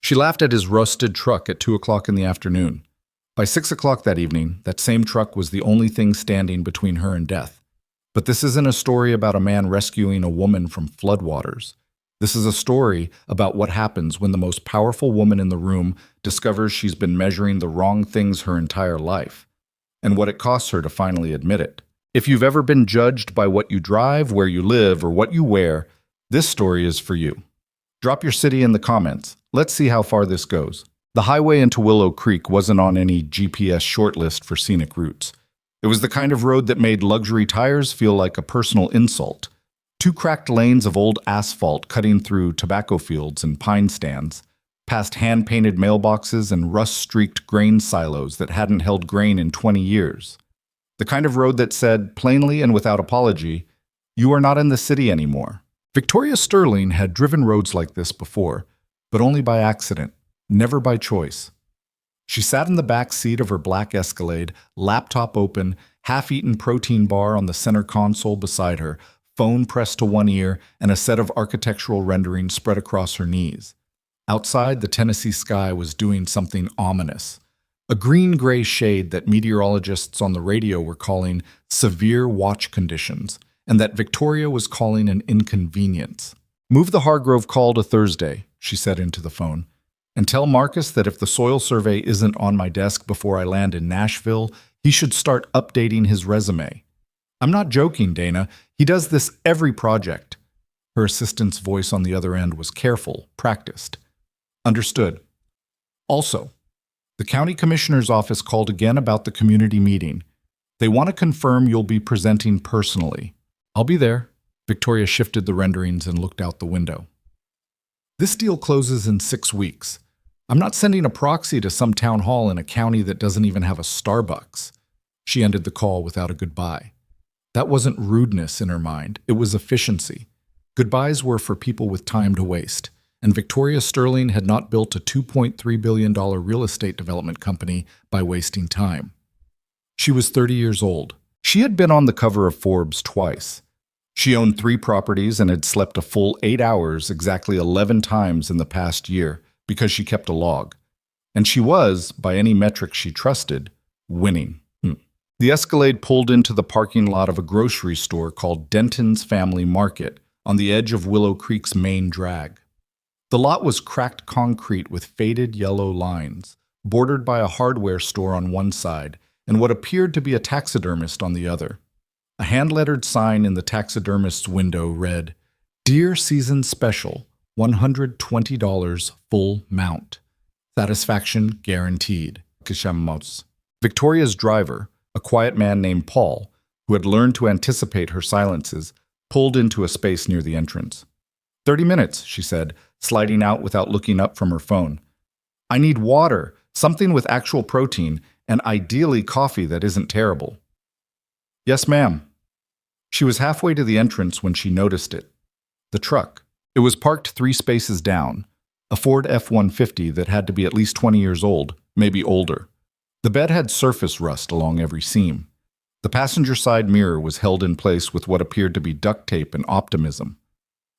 She laughed at his rusted truck at 2 o'clock in the afternoon. By 6 o'clock that evening, that same truck was the only thing standing between her and death. But this isn't a story about a man rescuing a woman from floodwaters. This is a story about what happens when the most powerful woman in the room discovers she's been measuring the wrong things her entire life, and what it costs her to finally admit it. If you've ever been judged by what you drive, where you live, or what you wear, this story is for you. Drop your city in the comments. Let's see how far this goes. The highway into Willow Creek wasn't on any GPS shortlist for scenic routes. It was the kind of road that made luxury tires feel like a personal insult. 2 cracked lanes of old asphalt cutting through tobacco fields and pine stands, past hand-painted mailboxes and rust-streaked grain silos that hadn't held grain in 20 years. The kind of road that said, plainly and without apology, "You are not in the city anymore." Victoria Sterling had driven roads like this before, but only by accident, never by choice. She sat in the back seat of her black Escalade, laptop open, half-eaten protein bar on the center console beside her, phone pressed to one ear, and a set of architectural renderings spread across her knees. Outside, the Tennessee sky was doing something ominous. A green-gray shade that meteorologists on the radio were calling severe watch conditions, and that Victoria was calling an inconvenience. "Move the Hargrove call to Thursday," she said into the phone, "and tell Marcus that if the soil survey isn't on my desk before I land in Nashville, he should start updating his resume. I'm not joking, Dana. He does this every project." Her assistant's voice on the other end was careful, practiced. "Understood. Also, the county commissioner's office called again about the community meeting. They want to confirm you'll be presenting personally. I'll be there." Victoria shifted the renderings and looked out the window. "This deal closes in 6 weeks. I'm not sending a proxy to some town hall in a county that doesn't even have a Starbucks." She ended the call without a goodbye. That wasn't rudeness in her mind, it was efficiency. Goodbyes were for people with time to waste, and Victoria Sterling had not built a $2.3 billion real estate development company by wasting time. She was 30 years old. She had been on the cover of Forbes twice. She owned 3 properties and had slept a full 8 hours exactly 11 times in the past year because she kept a log. And she was, by any metric she trusted, winning. The Escalade pulled into the parking lot of a grocery store called Denton's Family Market on the edge of Willow Creek's main drag. The lot was cracked concrete with faded yellow lines, bordered by a hardware store on one side and what appeared to be a taxidermist on the other. A hand-lettered sign in the taxidermist's window read, "Deer Season Special, $120 full mount. Satisfaction guaranteed." Victoria's driver, a quiet man named Paul, who had learned to anticipate her silences, pulled into a space near the entrance. 30 minutes, she said, sliding out without looking up from her phone. "I need water, something with actual protein, and ideally coffee that isn't terrible." "Yes, ma'am." She was halfway to the entrance when she noticed it. The truck. It was parked 3 spaces down, a Ford F-150 that had to be at least 20 years old, maybe older. The bed had surface rust along every seam. The passenger side mirror was held in place with what appeared to be duct tape and optimism.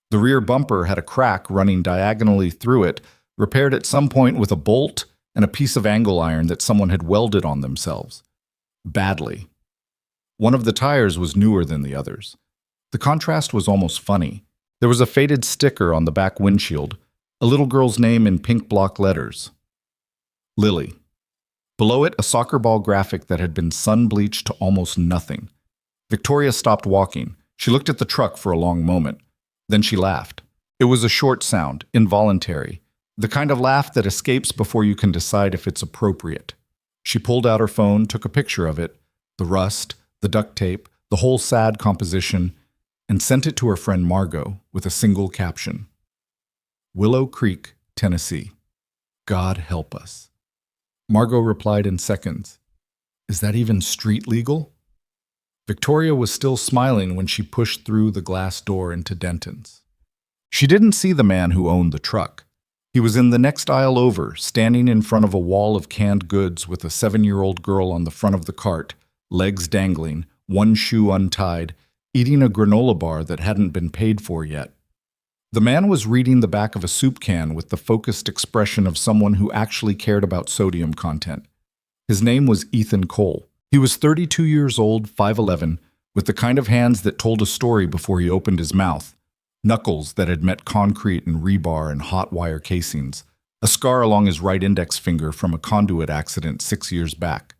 The rear bumper had a crack running diagonally through it, repaired at some point with a bolt and a piece of angle iron that someone had welded on themselves. Badly. One of the tires was newer than the others. The contrast was almost funny. There was a faded sticker on the back windshield, a little girl's name in pink block letters. Lily. Below it, a soccer ball graphic that had been sun-bleached to almost nothing. Victoria stopped walking. She looked at the truck for a long moment. Then she laughed. It was a short sound, involuntary, the kind of laugh that escapes before you can decide if it's appropriate. She pulled out her phone, took a picture of it, the rust, the duct tape, the whole sad composition, and sent it to her friend Margot with a single caption. "Willow Creek, Tennessee. God help us." Margot replied in seconds. "Is that even street legal?" Victoria was still smiling when she pushed through the glass door into Denton's. She didn't see the man who owned the truck. He was in the next aisle over, standing in front of a wall of canned goods with a 7-year-old girl on the front of the cart, legs dangling, one shoe untied, eating a granola bar that hadn't been paid for yet. The man was reading the back of a soup can with the focused expression of someone who actually cared about sodium content. His name was Ethan Cole. He was 32 years old, 5'11", with the kind of hands that told a story before he opened his mouth, knuckles that had met concrete and rebar and hot wire casings, a scar along his right index finger from a conduit accident 6 years back.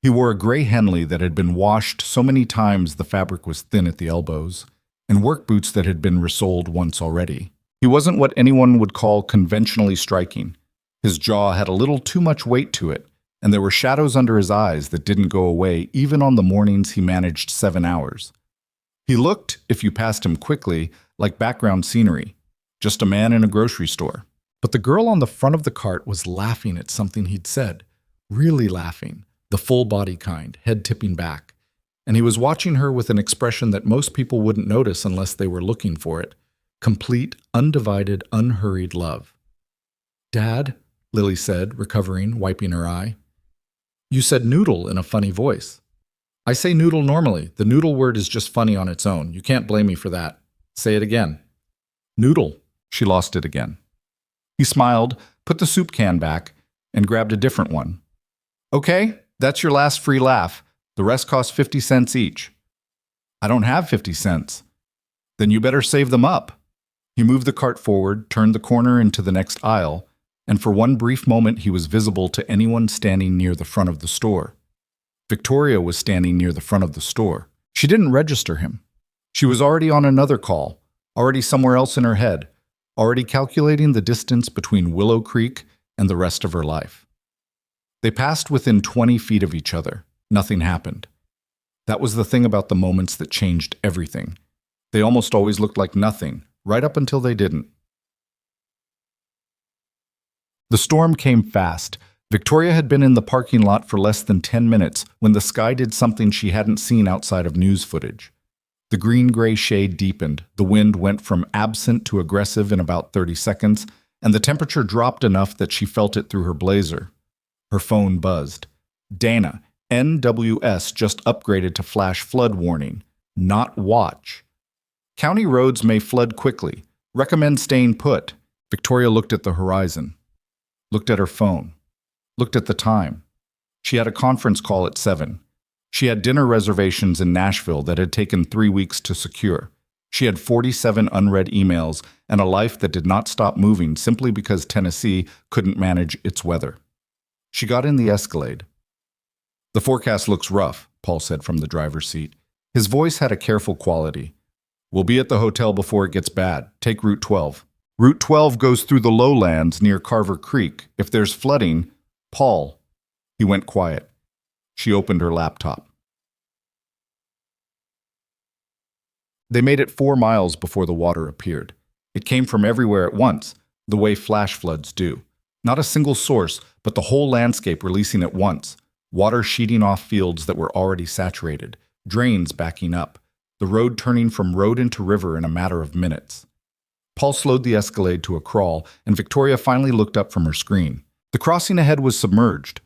He wore a gray Henley that had been washed so many times the fabric was thin at the elbows, and work boots that had been resoled once already. He wasn't what anyone would call conventionally striking. His jaw had a little too much weight to it, and there were shadows under his eyes that didn't go away even on the mornings he managed 7 hours. He looked, if you passed him quickly, like background scenery, just a man in a grocery store. But the girl on the front of the cart was laughing at something he'd said, really laughing, the full body kind, head tipping back. And he was watching her with an expression that most people wouldn't notice unless they were looking for it. Complete, undivided, unhurried love. "Dad," Lily said, recovering, wiping her eye. "You said noodle in a funny voice." "I say noodle normally. The noodle word is just funny on its own. You can't blame me for that. Say it again." "Noodle." She lost it again. He smiled, put the soup can back, and grabbed a different one. "Okay, that's your last free laugh. The rest costs 50 cents each." "I don't have 50 cents. "Then you better save them up." He moved the cart forward, turned the corner into the next aisle, and for one brief moment he was visible to anyone standing near the front of the store. Victoria was standing near the front of the store. She didn't register him. She was already on another call, already somewhere else in her head, already calculating the distance between Willow Creek and the rest of her life. They passed within 20 feet of each other. Nothing happened. That was the thing about the moments that changed everything. They almost always looked like nothing, right up until they didn't. The storm came fast. Victoria had been in the parking lot for less than 10 minutes when the sky did something she hadn't seen outside of news footage. The green-gray shade deepened, the wind went from absent to aggressive in about 30 seconds, and the temperature dropped enough that she felt it through her blazer. Her phone buzzed. "Dana, NWS just upgraded to flash flood warning, not watch. County roads may flood quickly. Recommend staying put." Victoria looked at the horizon, looked at her phone, looked at the time. She had a conference call at 7. She had dinner reservations in Nashville that had taken 3 weeks to secure. She had 47 unread emails and a life that did not stop moving simply because Tennessee couldn't manage its weather. She got in the Escalade. "The forecast looks rough," Paul said from the driver's seat. His voice had a careful quality. "We'll be at the hotel before it gets bad. Take Route 12. Route 12 goes through the lowlands near Carver Creek. If there's flooding..." "Paul." He went quiet. She opened her laptop. They made it 4 miles before the water appeared. It came from everywhere at once, the way flash floods do. Not a single source, but the whole landscape releasing at once. Water sheeting off fields that were already saturated, drains backing up, the road turning from road into river in a matter of minutes. Paul slowed the Escalade to a crawl, and Victoria finally looked up from her screen. The crossing ahead was submerged.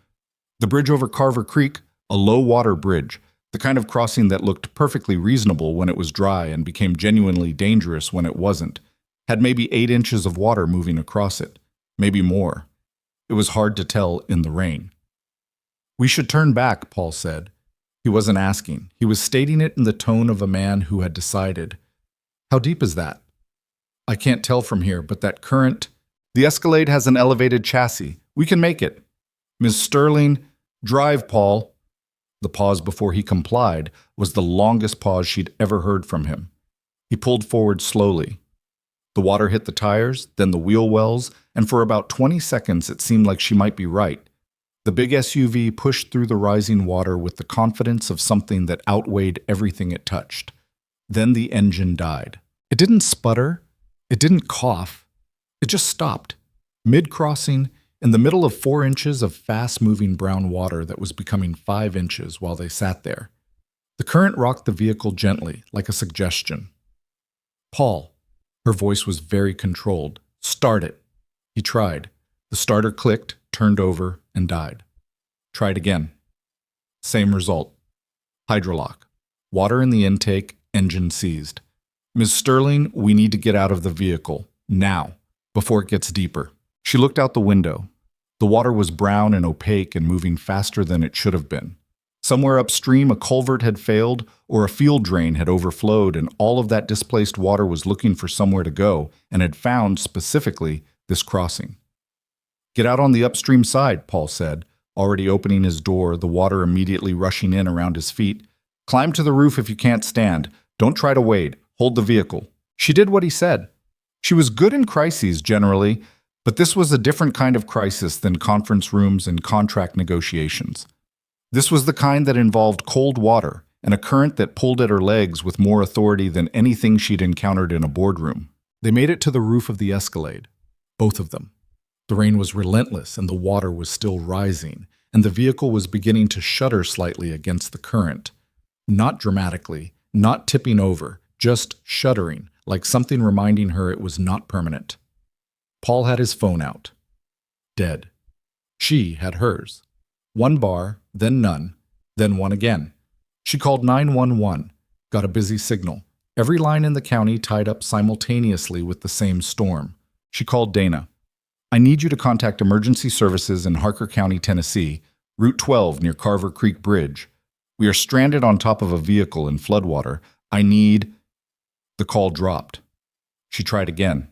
The bridge over Carver Creek, a low-water bridge, the kind of crossing that looked perfectly reasonable when it was dry and became genuinely dangerous when it wasn't, had maybe 8 inches of water moving across it, maybe more. It was hard to tell in the rain. "We should turn back," Paul said. He wasn't asking. He was stating it in the tone of a man who had decided. "How deep is that?" "I can't tell from here, but that current..." "The Escalade has an elevated chassis. We can make it." "Ms. Sterling..." "Drive, Paul." The pause before he complied was the longest pause she'd ever heard from him. He pulled forward slowly. The water hit the tires, then the wheel wells, and for about 20 seconds it seemed like she might be right. The big SUV pushed through the rising water with the confidence of something that outweighed everything it touched. Then the engine died. It didn't sputter. It didn't cough. It just stopped. Mid-crossing, in the middle of 4 inches of fast-moving brown water that was becoming 5 inches while they sat there. The current rocked the vehicle gently, like a suggestion. "Paul." Her voice was very controlled. "Start it." He tried. The starter clicked, turned over, and died. Tried again. Same result. Hydrolock. Water in the intake, engine seized. Ms. Sterling, we need to get out of the vehicle. Now, before it gets deeper. She looked out the window. The water was brown and opaque and moving faster than it should have been. Somewhere upstream, a culvert had failed or a field drain had overflowed, and all of that displaced water was looking for somewhere to go and had found, specifically, this crossing. Get out on the upstream side, Paul said, already opening his door, the water immediately rushing in around his feet. Climb to the roof if you can't stand. Don't try to wade. Hold the vehicle. She did what he said. She was good in crises generally, but this was a different kind of crisis than conference rooms and contract negotiations. This was the kind that involved cold water and a current that pulled at her legs with more authority than anything she'd encountered in a boardroom. They made it to the roof of the Escalade, both of them. The rain was relentless and the water was still rising, and the vehicle was beginning to shudder slightly against the current. Not dramatically, not tipping over, just shuddering, like something reminding her it was not permanent. Paul had his phone out. Dead. She had hers. One bar, then none, then one again. She called 911, got a busy signal. Every line in the county tied up simultaneously with the same storm. She called Dana. I need you to contact emergency services in Harker County, Tennessee, Route 12 near Carver Creek Bridge. We are stranded on top of a vehicle in floodwater. I need... The call dropped. She tried again.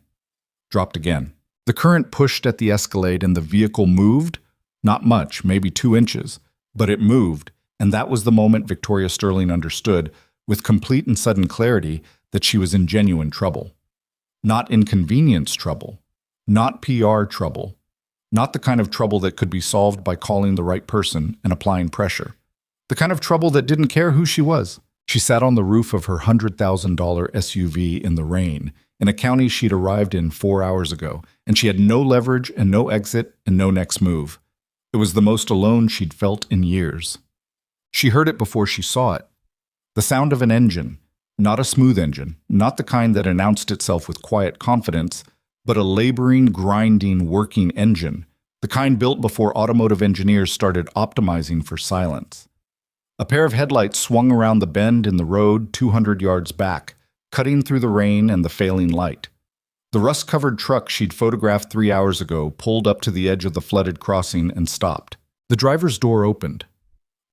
Dropped again. The current pushed at the Escalade and the vehicle moved. Not much, maybe 2 inches, but it moved, and that was the moment Victoria Sterling understood, with complete and sudden clarity, that she was in genuine trouble. Not inconvenience trouble. Not PR trouble. Not the kind of trouble that could be solved by calling the right person and applying pressure. The kind of trouble that didn't care who she was. She sat on the roof of her $100,000 SUV in the rain, in a county she'd arrived in 4 hours ago, and she had no leverage and no exit and no next move. It was the most alone she'd felt in years. She heard it before she saw it. The sound of an engine, not a smooth engine, not the kind that announced itself with quiet confidence, but a laboring, grinding, working engine, the kind built before automotive engineers started optimizing for silence. A pair of headlights swung around the bend in the road 200 yards back, cutting through the rain and the failing light. The rust-covered truck she'd photographed 3 hours ago pulled up to the edge of the flooded crossing and stopped. The driver's door opened.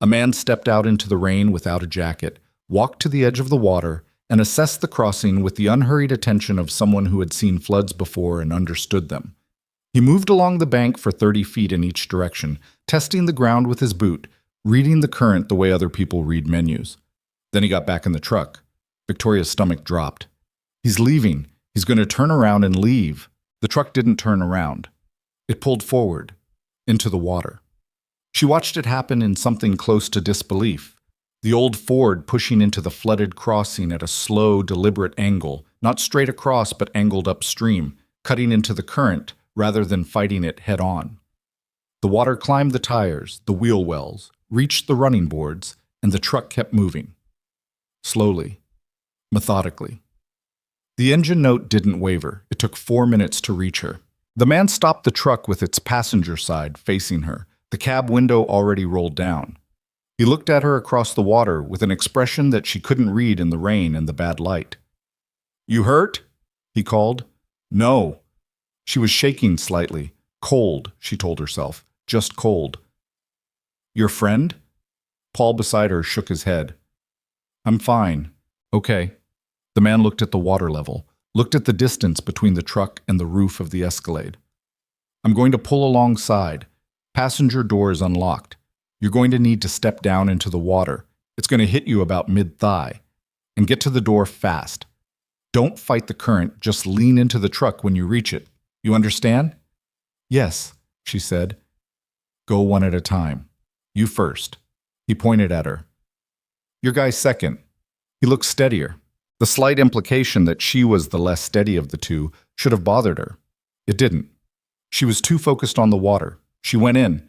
A man stepped out into the rain without a jacket, walked to the edge of the water, and assessed the crossing with the unhurried attention of someone who had seen floods before and understood them. He moved along the bank for 30 feet in each direction, testing the ground with his boot, reading the current the way other people read menus. Then he got back in the truck. Victoria's stomach dropped. He's leaving. He's going to turn around and leave. The truck didn't turn around. It pulled forward, into the water. She watched it happen in something close to disbelief. The old Ford pushing into the flooded crossing at a slow, deliberate angle, not straight across but angled upstream, cutting into the current rather than fighting it head-on. The water climbed the tires, the wheel wells, reached the running boards, and the truck kept moving. Slowly, methodically. The engine note didn't waver. It took 4 minutes to reach her. The man stopped the truck with its passenger side facing her, the cab window already rolled down. He looked at her across the water with an expression that she couldn't read in the rain and the bad light. "You hurt?" he called. "No." She was shaking slightly. Cold, she told herself. Just cold. "Your friend?" Paul beside her shook his head. "I'm fine." "Okay." The man looked at the water level, looked at the distance between the truck and the roof of the Escalade. "I'm going to pull alongside. Passenger door is unlocked. You're going to need to step down into the water. It's going to hit you about mid-thigh. And get to the door fast. Don't fight the current, just lean into the truck when you reach it. You understand?" "Yes," she said. "Go one at a time. You first." He pointed at her. "Your guy second." He looked steadier. The slight implication that she was the less steady of the two should have bothered her. It didn't. She was too focused on the water. She went in.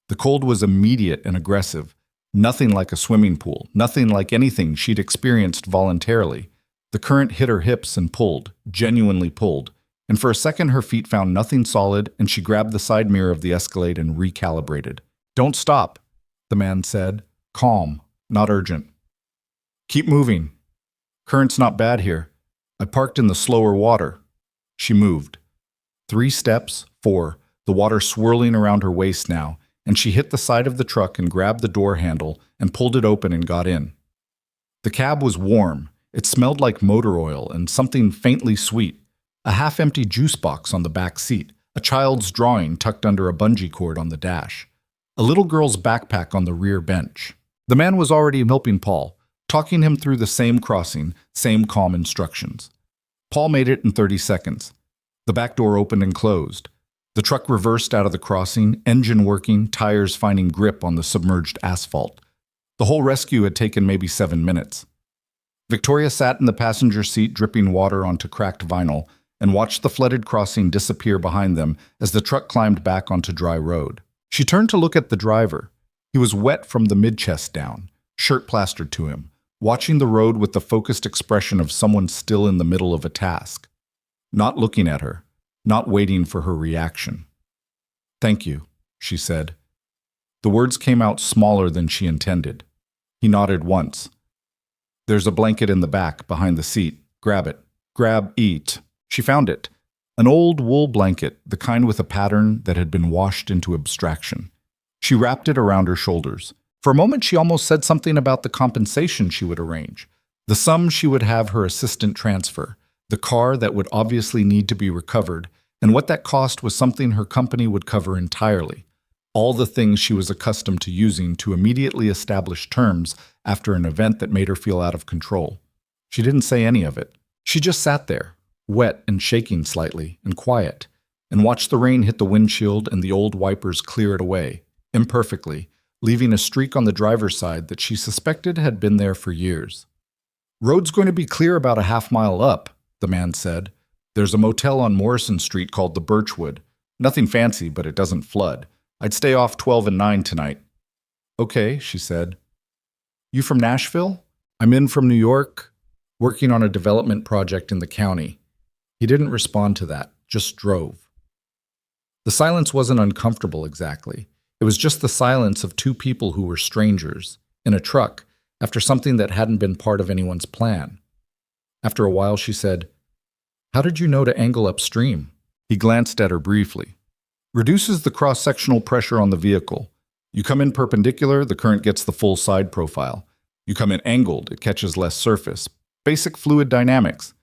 The cold was immediate and aggressive. Nothing like a swimming pool. Nothing like anything she'd experienced voluntarily. The current hit her hips and pulled, genuinely pulled. And for a second her feet found nothing solid and she grabbed the side mirror of the Escalade and recalibrated. "Don't stop," the man said. Calm, not urgent. "Keep moving. Current's not bad here. I parked in the slower water. She moved. 3 steps, 4, the water swirling around her waist now, and she hit the side of the truck and grabbed the door handle and pulled it open and got in. The cab was warm. It smelled like motor oil and something faintly sweet. A half-empty juice box on the back seat, a child's drawing tucked under a bungee cord on the dash, a little girl's backpack on the rear bench. The man was already helping Paul, talking him through the same crossing, same calm instructions. Paul made it in 30 seconds. The back door opened and closed. The truck reversed out of the crossing, engine working, tires finding grip on the submerged asphalt. The whole rescue had taken maybe 7 minutes. Victoria sat in the passenger seat dripping water onto cracked vinyl and watched the flooded crossing disappear behind them as the truck climbed back onto dry road. She turned to look at the driver. He was wet from the mid-chest down, shirt plastered to him, watching the road with the focused expression of someone still in the middle of a task. Not looking at her, not waiting for her reaction. "Thank you," she said. The words came out smaller than she intended. He nodded once. "There's a blanket in the back, behind the seat. Grab it. Eat." She found it. An old wool blanket, the kind with a pattern that had been washed into abstraction. She wrapped it around her shoulders. For a moment she almost said something about the compensation she would arrange, the sum she would have her assistant transfer, the car that would obviously need to be recovered, and what that cost was something her company would cover entirely. All the things she was accustomed to using to immediately establish terms after an event that made her feel out of control. She didn't say any of it. She just sat there, wet and shaking slightly, and quiet, and watched the rain hit the windshield and the old wipers clear it away, imperfectly, leaving a streak on the driver's side that she suspected had been there for years. "Road's going to be clear about a half-mile up," the man said. "There's a motel on Morrison Street called the Birchwood. Nothing fancy, but it doesn't flood. I'd stay off 12 and 9 tonight." "Okay," she said. "You from Nashville?" "I'm in from New York, working on a development project in the county." He didn't respond to that, just drove. The silence wasn't uncomfortable exactly. It was just the silence of two people who were strangers, in a truck, after something that hadn't been part of anyone's plan. After a while she said, "How did you know to angle upstream?" He glanced at her briefly. "Reduces the cross-sectional pressure on the vehicle. You come in perpendicular, the current gets the full side profile. You come in angled, it catches less surface. Basic fluid dynamics."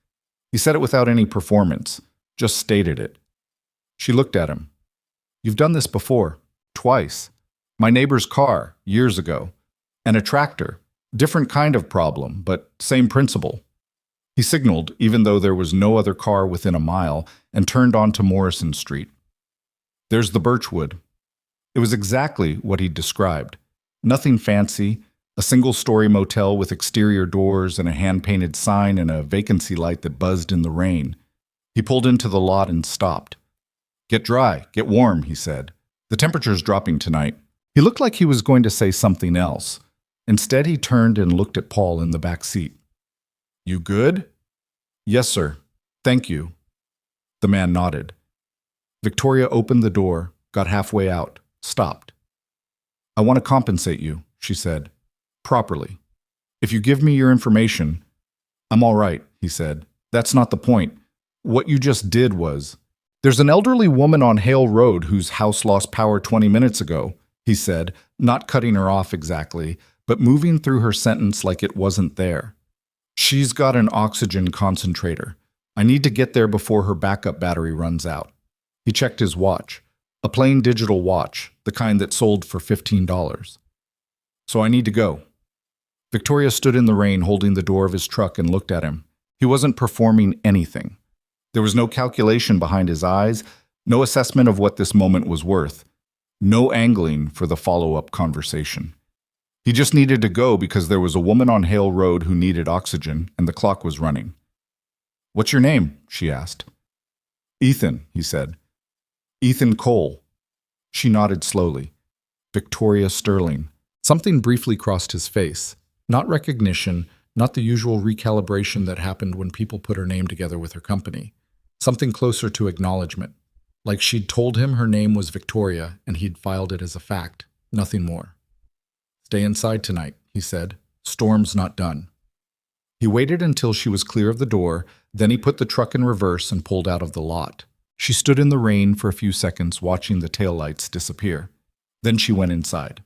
He said it without any performance, just stated it. She looked at him. "You've done this before. Twice. My neighbor's car, years ago. And a tractor. Different kind of problem, but same principle." He signaled, even though there was no other car within a mile, and turned onto Morrison Street. "There's the Birchwood." It was exactly what he'd described. Nothing fancy, a single-story motel with exterior doors and a hand-painted sign and a vacancy light that buzzed in the rain. He pulled into the lot and stopped. "Get dry, get warm," he said. "The temperature's dropping tonight." He looked like he was going to say something else. Instead, he turned and looked at Paul in the back seat. "You good?" "Yes, sir. Thank you." The man nodded. Victoria opened the door, got halfway out, stopped. "I want to compensate you," she said. "Properly. If you give me your information—" "I'm all right," he said. "That's not the point. What you just did was—" "There's an elderly woman on Hale Road whose house lost power 20 minutes ago," he said, not cutting her off exactly, but moving through her sentence like it wasn't there. "She's got an oxygen concentrator. I need to get there before her backup battery runs out." He checked his watch, a plain digital watch, the kind that sold for $15. "So I need to go." Victoria stood in the rain holding the door of his truck and looked at him. He wasn't performing anything. There was no calculation behind his eyes, no assessment of what this moment was worth, no angling for the follow-up conversation. He just needed to go because there was a woman on Hale Road who needed oxygen, and the clock was running. "What's your name?" she asked. "Ethan," he said. "Ethan Cole." She nodded slowly. "Victoria Sterling." Something briefly crossed his face. Not recognition, not the usual recalibration that happened when people put her name together with her company. Something closer to acknowledgement. Like she'd told him her name was Victoria, and he'd filed it as a fact. Nothing more. "Stay inside tonight," he said. "Storm's not done." He waited until she was clear of the door, Then he put the truck in reverse and pulled out of the lot. She stood in the rain for a few seconds watching the taillights disappear. Then she went inside.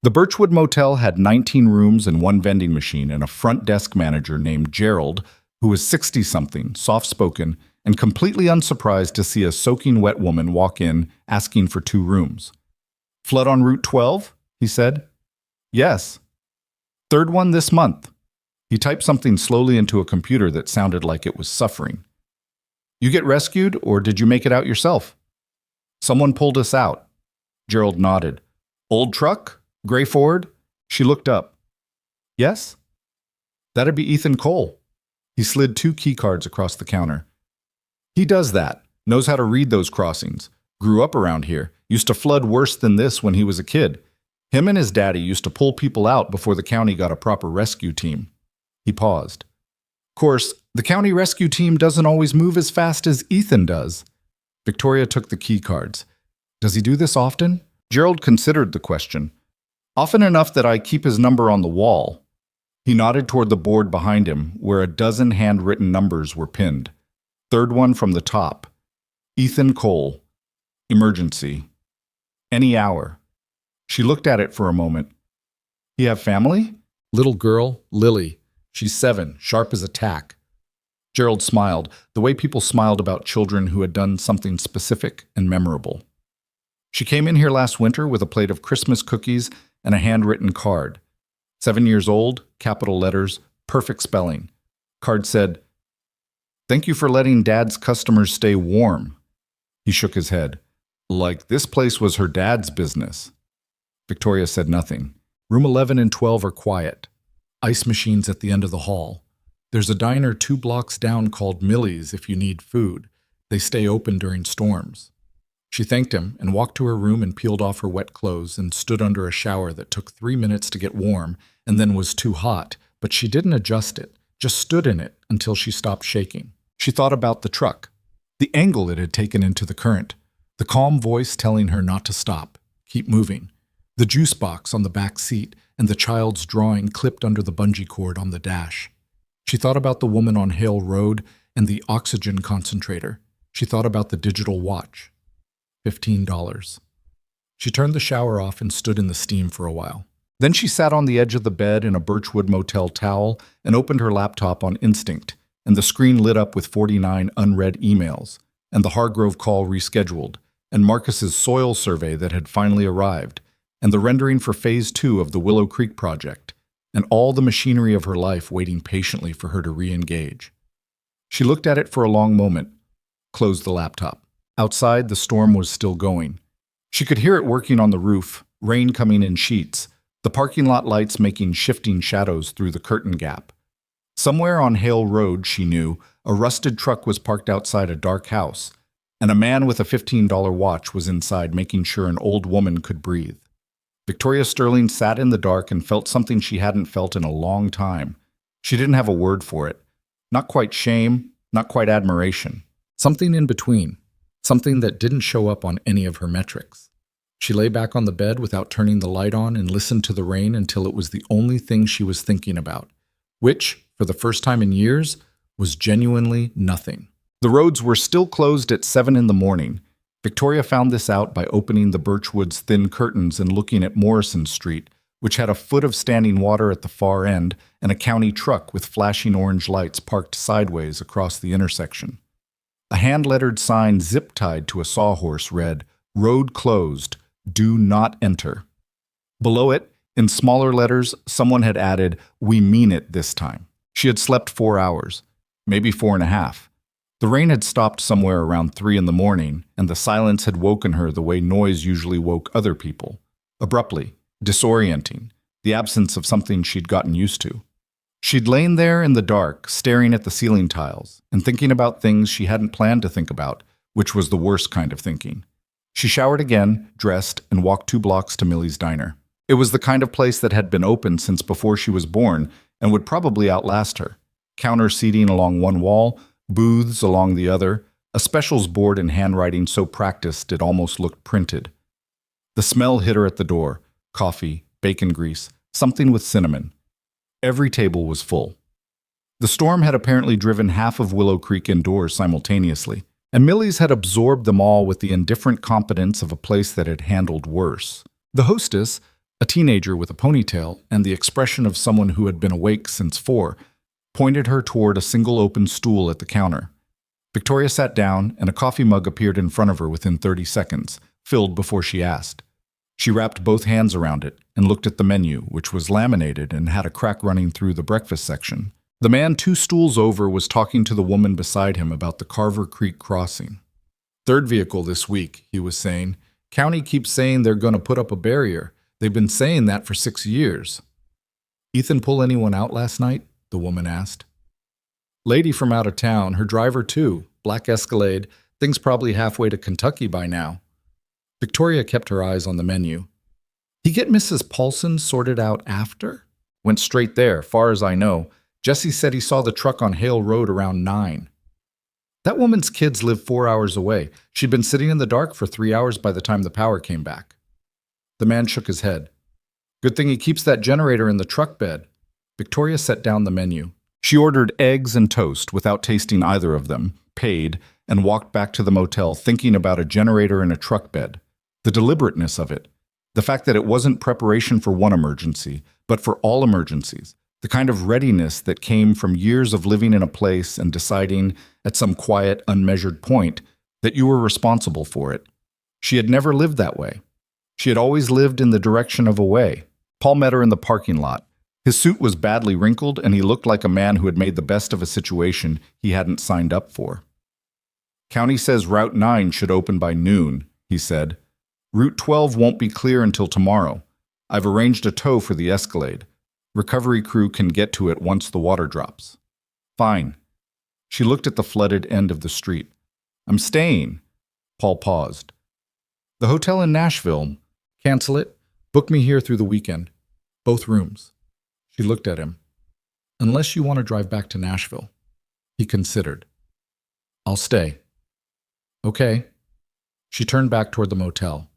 The Birchwood Motel had 19 rooms and one vending machine and a front desk manager named Gerald, who was 60-something, soft-spoken, and completely unsurprised to see a soaking wet woman walk in asking for 2 rooms. "Flood on Route 12?" he said. "Yes. 3rd one this month." He typed something slowly into a computer that sounded like it was suffering. "You get rescued, or did you make it out yourself?" "Someone pulled us out." Gerald nodded. "Old truck? Gray Ford?" She looked up. "Yes?" "That'd be Ethan Cole." He slid 2 key cards across the counter. "He does that. Knows how to read those crossings. Grew up around here. Used to flood worse than this when he was a kid. Him and his daddy used to pull people out before the county got a proper rescue team." He paused. "Of course, the county rescue team doesn't always move as fast as Ethan does." Victoria took the key cards. "Does he do this often?" Gerald considered the question. "Often enough that I keep his number on the wall." He nodded toward the board behind him, where a dozen handwritten numbers were pinned. 3rd one from the top. Ethan Cole. Emergency. Any hour. She looked at it for a moment. "He have family?" "Little girl, Lily. She's 7, sharp as a tack." Gerald smiled, the way people smiled about children who had done something specific and memorable. "She came in here last winter with a plate of Christmas cookies and a handwritten card. 7 years old, capital letters, perfect spelling. Card said, 'Thank you for letting Dad's customers stay warm.'" He shook his head. "Like this place was her dad's business." Victoria said nothing. "Room 11 and 12 are quiet. Ice machines at the end of the hall. There's a diner 2 blocks down called Millie's if you need food. They stay open during storms." She thanked him and walked to her room and peeled off her wet clothes and stood under a shower that took 3 minutes to get warm and then was too hot, but she didn't adjust it, just stood in it until she stopped shaking. She thought about the truck, the angle it had taken into the current, the calm voice telling her not to stop, keep moving, the juice box on the back seat, and the child's drawing clipped under the bungee cord on the dash. She thought about the woman on Hale Road and the oxygen concentrator. She thought about the digital watch. $15. She turned the shower off and stood in the steam for a while. Then she sat on the edge of the bed in a Birchwood Motel towel and opened her laptop on instinct, and the screen lit up with 49 unread emails, and the Hargrove call rescheduled, and Marcus's soil survey that had finally arrived, and the rendering for Phase 2 of the Willow Creek project, and all the machinery of her life waiting patiently for her to re-engage. She looked at it for a long moment, closed the laptop. Outside, the storm was still going. She could hear it working on the roof, rain coming in sheets, the parking lot lights making shifting shadows through the curtain gap. Somewhere on Hale Road, she knew, a rusted truck was parked outside a dark house, and a man with a $15 watch was inside making sure an old woman could breathe. Victoria Sterling sat in the dark and felt something she hadn't felt in a long time. She didn't have a word for it. Not quite shame, not quite admiration. Something in between. Something that didn't show up on any of her metrics. She lay back on the bed without turning the light on and listened to the rain until it was the only thing she was thinking about, which, for the first time in years, was genuinely nothing. The roads were still closed at 7 in the morning. Victoria found this out by opening the Birchwood's thin curtains and looking at Morrison Street, which had a foot of standing water at the far end and a county truck with flashing orange lights parked sideways across the intersection. A hand-lettered sign zip-tied to a sawhorse read, "Road closed. Do not enter." Below it, in smaller letters, someone had added, "We mean it this time." She had slept 4 hours, maybe 4.5. The rain had stopped somewhere around 3 in the morning, and the silence had woken her the way noise usually woke other people. Abruptly, disorienting, the absence of something she'd gotten used to. She'd lain there in the dark, staring at the ceiling tiles, and thinking about things she hadn't planned to think about, which was the worst kind of thinking. She showered again, dressed, and walked 2 blocks to Millie's Diner. It was the kind of place that had been open since before she was born and would probably outlast her. Counter seating along one wall, booths along the other, a specials board in handwriting so practiced it almost looked printed. The smell hit her at the door. Coffee, bacon grease, something with cinnamon. Every table was full. The storm had apparently driven half of Willow Creek indoors simultaneously, and Millie's had absorbed them all with the indifferent competence of a place that had handled worse. The hostess, a teenager with a ponytail and the expression of someone who had been awake since 4, pointed her toward a single open stool at the counter. Victoria sat down, and a coffee mug appeared in front of her within 30 seconds, filled before she asked. She wrapped both hands around it and looked at the menu, which was laminated and had a crack running through the breakfast section. The man 2 stools over was talking to the woman beside him about the Carver Creek crossing. "Third vehicle this week," he was saying. "County keeps saying they're going to put up a barrier. They've been saying that for 6 years. "Ethan pull anyone out last night?" the woman asked. "Lady from out of town, her driver too, black Escalade, thing's probably halfway to Kentucky by now." Victoria kept her eyes on the menu. "He get Mrs. Paulson sorted out after?" "Went straight there, far as I know. Jesse said he saw the truck on Hale Road around 9. "That woman's kids live 4 hours away. She'd been sitting in the dark for 3 hours by the time the power came back." The man shook his head. "Good thing he keeps that generator in the truck bed." Victoria set down the menu. She ordered eggs and toast without tasting either of them, paid, and walked back to the motel thinking about a generator in a truck bed. The deliberateness of it. The fact that it wasn't preparation for one emergency, but for all emergencies. The kind of readiness that came from years of living in a place and deciding, at some quiet, unmeasured point, that you were responsible for it. She had never lived that way. She had always lived in the direction of away. Paul met her in the parking lot. His suit was badly wrinkled, and he looked like a man who had made the best of a situation he hadn't signed up for. "County says Route 9 should open by noon," he said. "Route 12 won't be clear until tomorrow. I've arranged a tow for the Escalade. Recovery crew can get to it once the water drops." "Fine." She looked at the flooded end of the street. "I'm staying." Paul paused. "The hotel in Nashville. Cancel it. Book me here through the weekend. Both rooms." She looked at him. "Unless you want to drive back to Nashville." He considered. "I'll stay." "Okay." She turned back toward the motel.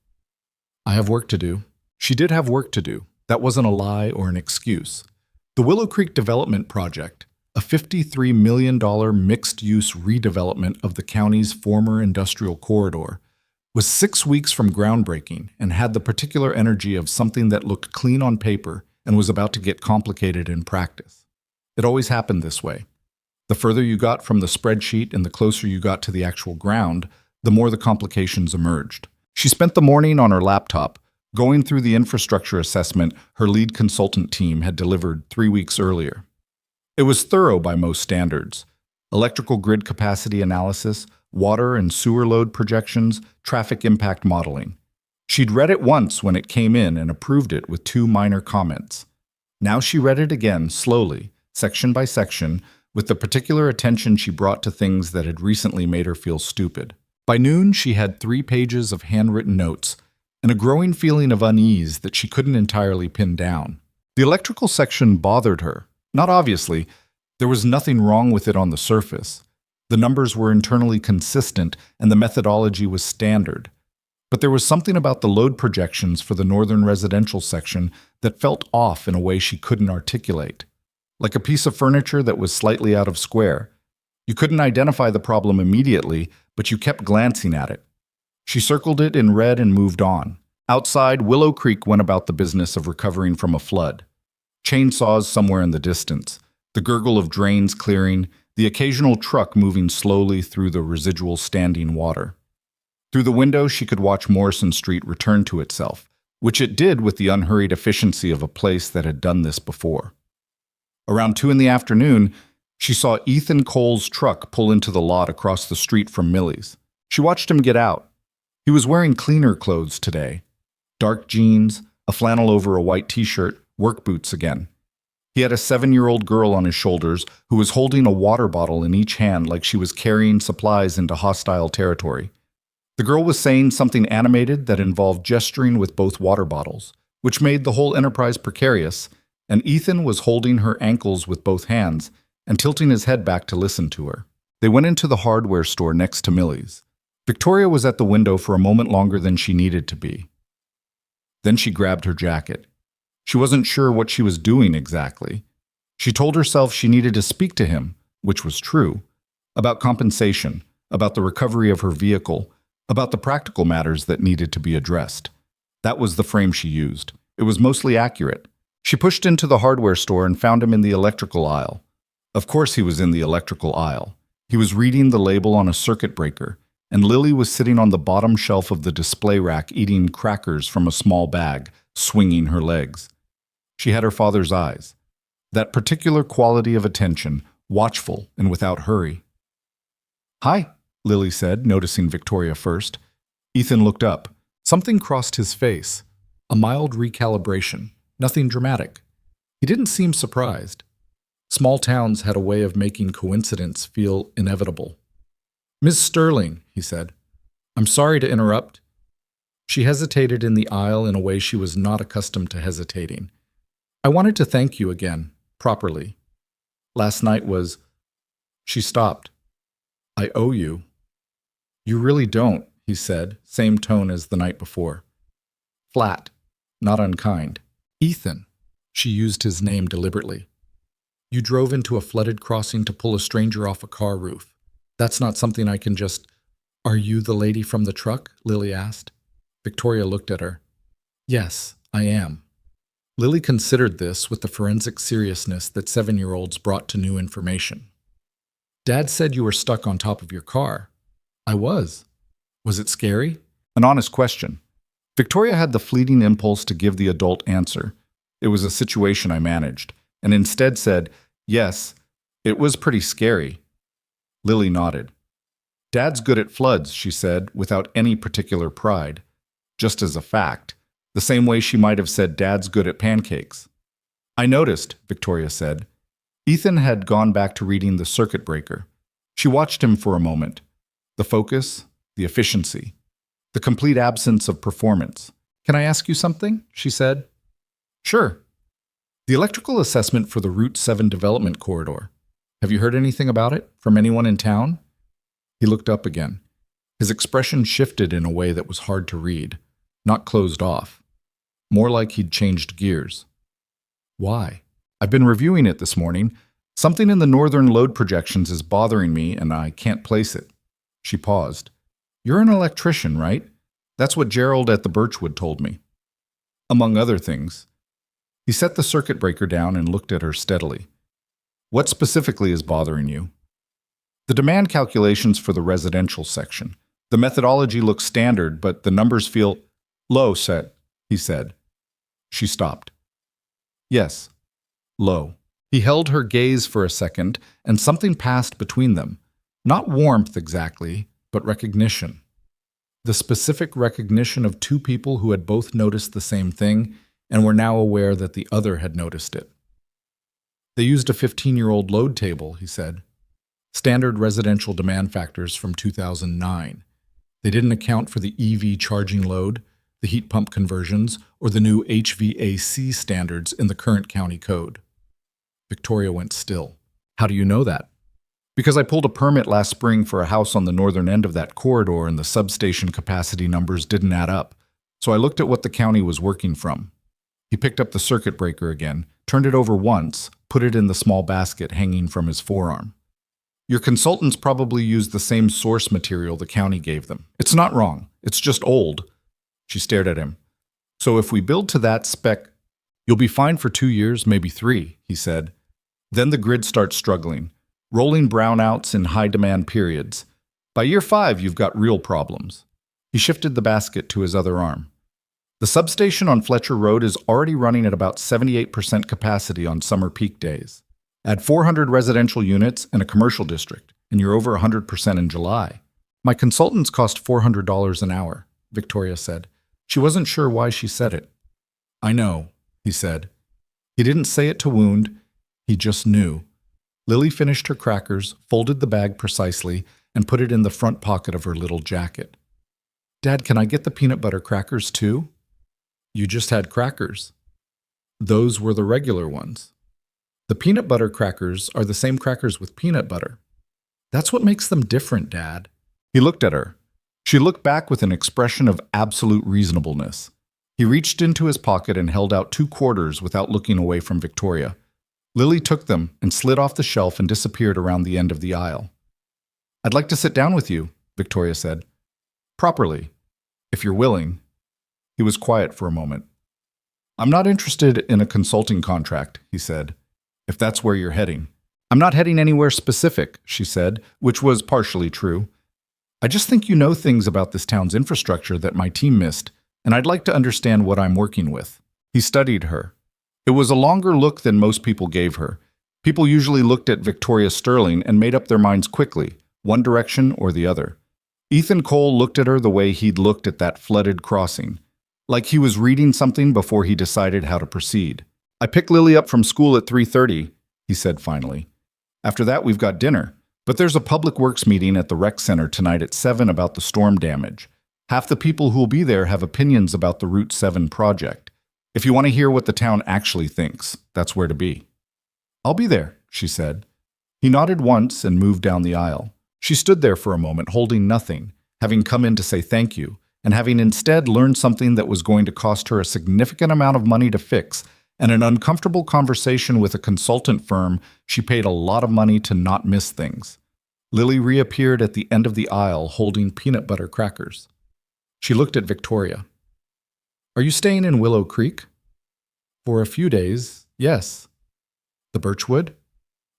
"I have work to do." She did have work to do. That wasn't a lie or an excuse. The Willow Creek Development Project, a $53 million mixed-use redevelopment of the county's former industrial corridor, was 6 weeks from groundbreaking and had the particular energy of something that looked clean on paper and was about to get complicated in practice. It always happened this way. The further you got from the spreadsheet and the closer you got to the actual ground, the more the complications emerged. She spent the morning on her laptop, going through the infrastructure assessment her lead consultant team had delivered 3 weeks earlier. It was thorough by most standards. Electrical grid capacity analysis, water and sewer load projections, traffic impact modeling. She'd read it once when it came in and approved it with 2 minor comments. Now she read it again, slowly, section by section, with the particular attention she brought to things that had recently made her feel stupid. By noon, she had 3 pages of handwritten notes, and a growing feeling of unease that she couldn't entirely pin down. The electrical section bothered her. Not obviously. There was nothing wrong with it on the surface. The numbers were internally consistent, and the methodology was standard. But there was something about the load projections for the northern residential section that felt off in a way she couldn't articulate. Like a piece of furniture that was slightly out of square. You couldn't identify the problem immediately, but you kept glancing at it. She circled it in red and moved on. Outside, Willow Creek went about the business of recovering from a flood. Chainsaws somewhere in the distance, the gurgle of drains clearing, the occasional truck moving slowly through the residual standing water. Through the window, she could watch Morrison Street return to itself, which it did with the unhurried efficiency of a place that had done this before. Around 2 in the afternoon, she saw Ethan Cole's truck pull into the lot across the street from Millie's. She watched him get out. He was wearing cleaner clothes today. Dark jeans, a flannel over a white t-shirt, work boots again. He had a 7-year-old girl on his shoulders who was holding a water bottle in each hand like she was carrying supplies into hostile territory. The girl was saying something animated that involved gesturing with both water bottles, which made the whole enterprise precarious, and Ethan was holding her ankles with both hands and tilting his head back to listen to her. They went into the hardware store next to Millie's. Victoria was at the window for a moment longer than she needed to be. Then she grabbed her jacket. She wasn't sure what she was doing exactly. She told herself she needed to speak to him, which was true, about compensation, about the recovery of her vehicle, about the practical matters that needed to be addressed. That was the frame she used. It was mostly accurate. She pushed into the hardware store and found him in the electrical aisle. Of course he was in the electrical aisle. He was reading the label on a circuit breaker, and Lily was sitting on the bottom shelf of the display rack eating crackers from a small bag, swinging her legs. She had her father's eyes. That particular quality of attention, watchful and without hurry. "Hi," Lily said, noticing Victoria first. Ethan looked up. Something crossed his face. A mild recalibration. Nothing dramatic. He didn't seem surprised. Small towns had a way of making coincidence feel inevitable. "Miss Sterling," he said, "I'm sorry to interrupt." She hesitated in the aisle in a way she was not accustomed to hesitating. "I wanted to thank you again, properly. Last night was—" She stopped. "I owe you." "You really don't," he said, same tone as the night before. Flat, not unkind. "Ethan," she used his name deliberately. "You drove into a flooded crossing to pull a stranger off a car roof. That's not something I can just—" "Are you the lady from the truck?" Lily asked. Victoria looked at her. "Yes, I am." Lily considered this with the forensic seriousness that 7-year-olds brought to new information. "Dad said you were stuck on top of your car." "I was." "Was it scary?" An honest question. Victoria had the fleeting impulse to give the adult answer. It was a situation I managed, and instead said, "Yes, it was pretty scary." Lily nodded. "Dad's good at floods," she said, without any particular pride. Just as a fact, the same way she might have said Dad's good at pancakes. "I noticed," Victoria said. Ethan had gone back to reading the circuit breaker. She watched him for a moment. The focus, the efficiency, the complete absence of performance. "Can I ask you something?" she said. "Sure." "The electrical assessment for the Route 7 development corridor. Have you heard anything about it from anyone in town?" He looked up again. His expression shifted in a way that was hard to read, not closed off. More like he'd changed gears. "Why?" "I've been reviewing it this morning. Something in the northern load projections is bothering me, and I can't place it." She paused. "You're an electrician, right? That's what Gerald at the Birchwood told me." "Among other things." He set the circuit breaker down and looked at her steadily. "What specifically is bothering you?" "The demand calculations for the residential section. The methodology looks standard, but the numbers feel low set," he said. She stopped. "Yes, low." He held her gaze for a second, and something passed between them. Not warmth exactly, but recognition. The specific recognition of two people who had both noticed the same thing and were now aware that the other had noticed it. "They used a 15-year-old load table," he said. "Standard residential demand factors from 2009. They didn't account for the EV charging load, the heat pump conversions, or the new HVAC standards in the current county code." Victoria went still. "How do you know that?" "Because I pulled a permit last spring for a house on the northern end of that corridor and the substation capacity numbers didn't add up. So I looked at what the county was working from." He picked up the circuit breaker again, turned it over once, put it in the small basket hanging from his forearm. "Your consultants probably used the same source material the county gave them. It's not wrong. It's just old." She stared at him. "So if we build to that spec, you'll be fine for 2 years, maybe 3, he said. "Then the grid starts struggling. Rolling brownouts in high-demand periods. By year 5, you've got real problems." He shifted the basket to his other arm. "The substation on Fletcher Road is already running at about 78% capacity on summer peak days. Add 400 residential units and a commercial district, and you're over 100% in July." "My consultants cost $400 an hour," Victoria said. She wasn't sure why she said it. "I know," he said. He didn't say it to wound. He just knew. Lily finished her crackers, folded the bag precisely, and put it in the front pocket of her little jacket. "Dad, can I get the peanut butter crackers too?" "You just had crackers." "Those were the regular ones." "The peanut butter crackers are the same crackers with peanut butter." "That's what makes them different, Dad." He looked at her. She looked back with an expression of absolute reasonableness. He reached into his pocket and held out 2 quarters without looking away from Victoria. Lily took them and slid off the shelf and disappeared around the end of the aisle. "I'd like to sit down with you," Victoria said. "Properly, if you're willing." He was quiet for a moment. "I'm not interested in a consulting contract," he said, "if that's where you're heading." "I'm not heading anywhere specific," she said, which was partially true. "I just think you know things about this town's infrastructure that my team missed, and I'd like to understand what I'm working with." He studied her. It was a longer look than most people gave her. People usually looked at Victoria Sterling and made up their minds quickly, one direction or the other. Ethan Cole looked at her the way he'd looked at that flooded crossing, like he was reading something before he decided how to proceed. "I pick Lily up from school at 3:30, he said finally. "After that, we've got dinner. But there's a public works meeting at the rec center tonight at 7 about the storm damage. Half the people who'll be there have opinions about the Route 7 project. If you want to hear what the town actually thinks, that's where to be." "I'll be there," she said. He nodded once and moved down the aisle. She stood there for a moment, holding nothing, having come in to say thank you, and having instead learned something that was going to cost her a significant amount of money to fix, and an uncomfortable conversation with a consultant firm she paid a lot of money to not miss things. Lily reappeared at the end of the aisle holding peanut butter crackers. She looked at Victoria. "Are you staying in Willow Creek?" "For a few days, yes." "The Birchwood?"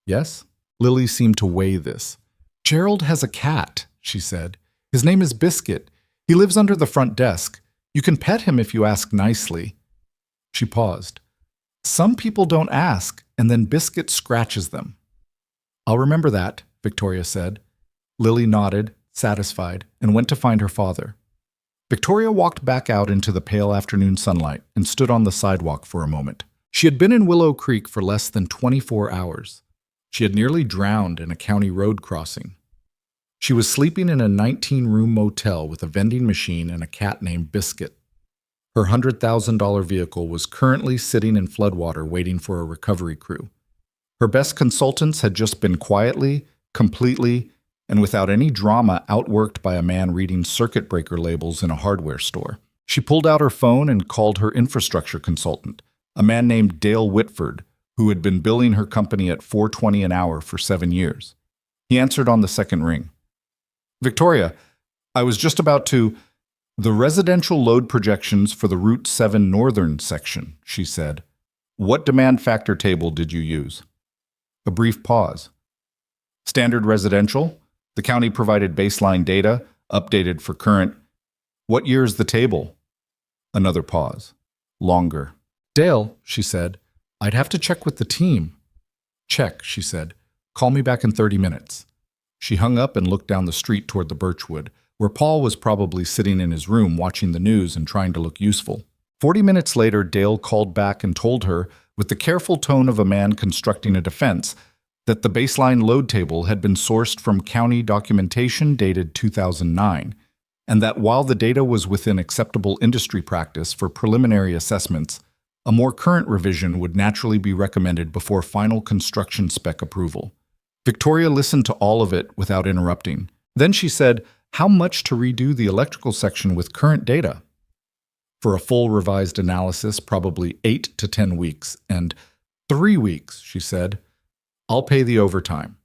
"Yes." Lily seemed to weigh this. "Gerald has a cat," she said. "His name is Biscuit. He lives under the front desk. You can pet him if you ask nicely." She paused. "Some people don't ask, and then Biscuit scratches them." "I'll remember that," Victoria said. Lily nodded, satisfied, and went to find her father. Victoria walked back out into the pale afternoon sunlight and stood on the sidewalk for a moment. She had been in Willow Creek for less than 24 hours. She had nearly drowned in a county road crossing. She was sleeping in a 19-room motel with a vending machine and a cat named Biscuit. Her $100,000 vehicle was currently sitting in floodwater waiting for a recovery crew. Her best consultants had just been quietly, completely, and without any drama outworked by a man reading circuit breaker labels in a hardware store. She pulled out her phone and called her infrastructure consultant, a man named Dale Whitford, who had been billing her company at $4.20 an hour for 7 years. He answered on the second ring. "Victoria, I was just about to—" "The residential load projections for the Route 7 northern section," she said. "What demand factor table did you use?" A brief pause. "Standard residential? The county provided baseline data, updated for current. What year is the table?" Another pause. Longer. "Dale," she said, "I'd have to check with the team." "Check," she said. "Call me back in 30 minutes. She hung up and looked down the street toward the Birchwood, where Paul was probably sitting in his room watching the news and trying to look useful. 40 minutes later, Dale called back and told her, with the careful tone of a man constructing a defense, that the baseline load table had been sourced from county documentation dated 2009, and that while the data was within acceptable industry practice for preliminary assessments, a more current revision would naturally be recommended before final construction spec approval. Victoria listened to all of it without interrupting. Then she said, "How much to redo the electrical section with current data?" "For a full revised analysis, probably 8 to 10 weeks, and 3 weeks," she said. "I'll pay the overtime.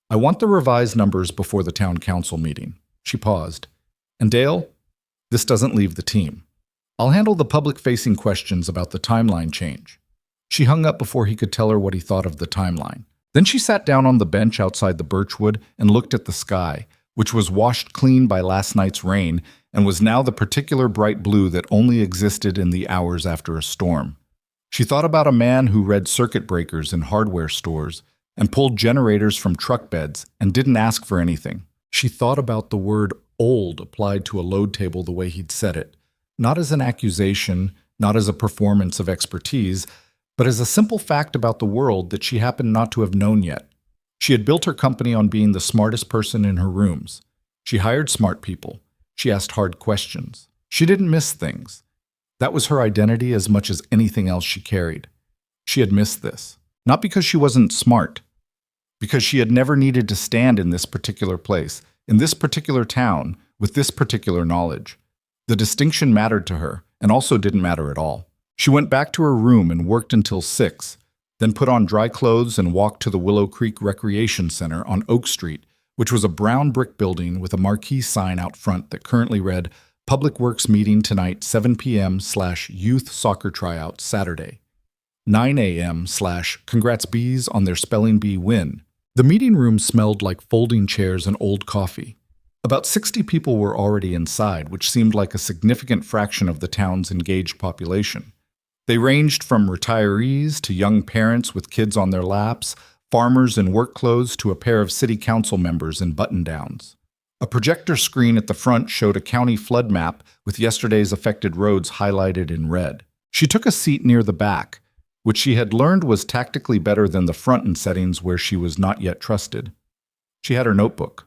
I want the revised numbers before the town council meeting." She paused. "And Dale, this doesn't leave the team. I'll handle the public-facing questions about the timeline change." She hung up before he could tell her what he thought of the timeline. Then she sat down on the bench outside the Birchwood and looked at the sky, which was washed clean by last night's rain and was now the particular bright blue that only existed in the hours after a storm. She thought about a man who read circuit breakers in hardware stores and pulled generators from truck beds and didn't ask for anything. She thought about the word old applied to a load table the way he'd said it, not as an accusation, not as a performance of expertise, but as a simple fact about the world that she happened not to have known yet. She had built her company on being the smartest person in her rooms. She hired smart people. She asked hard questions. She didn't miss things. That was her identity as much as anything else she carried. She had missed this. Not because she wasn't smart, because she had never needed to stand in this particular place, in this particular town, with this particular knowledge. The distinction mattered to her, and also didn't matter at all. She went back to her room and worked until 6, then put on dry clothes and walked to the Willow Creek Recreation Center on Oak Street, which was a brown brick building with a marquee sign out front that currently read, Public Works Meeting Tonight, 7 p.m./Youth Soccer Tryout Saturday, 9 a.m./Congrats Bees on their Spelling Bee win. The meeting room smelled like folding chairs and old coffee. About 60 people were already inside, which seemed like a significant fraction of the town's engaged population. They ranged from retirees to young parents with kids on their laps, farmers in work clothes to a pair of city council members in button-downs. A projector screen at the front showed a county flood map with yesterday's affected roads highlighted in red. She took a seat near the back, which she had learned was tactically better than the front in settings where she was not yet trusted. She had her notebook.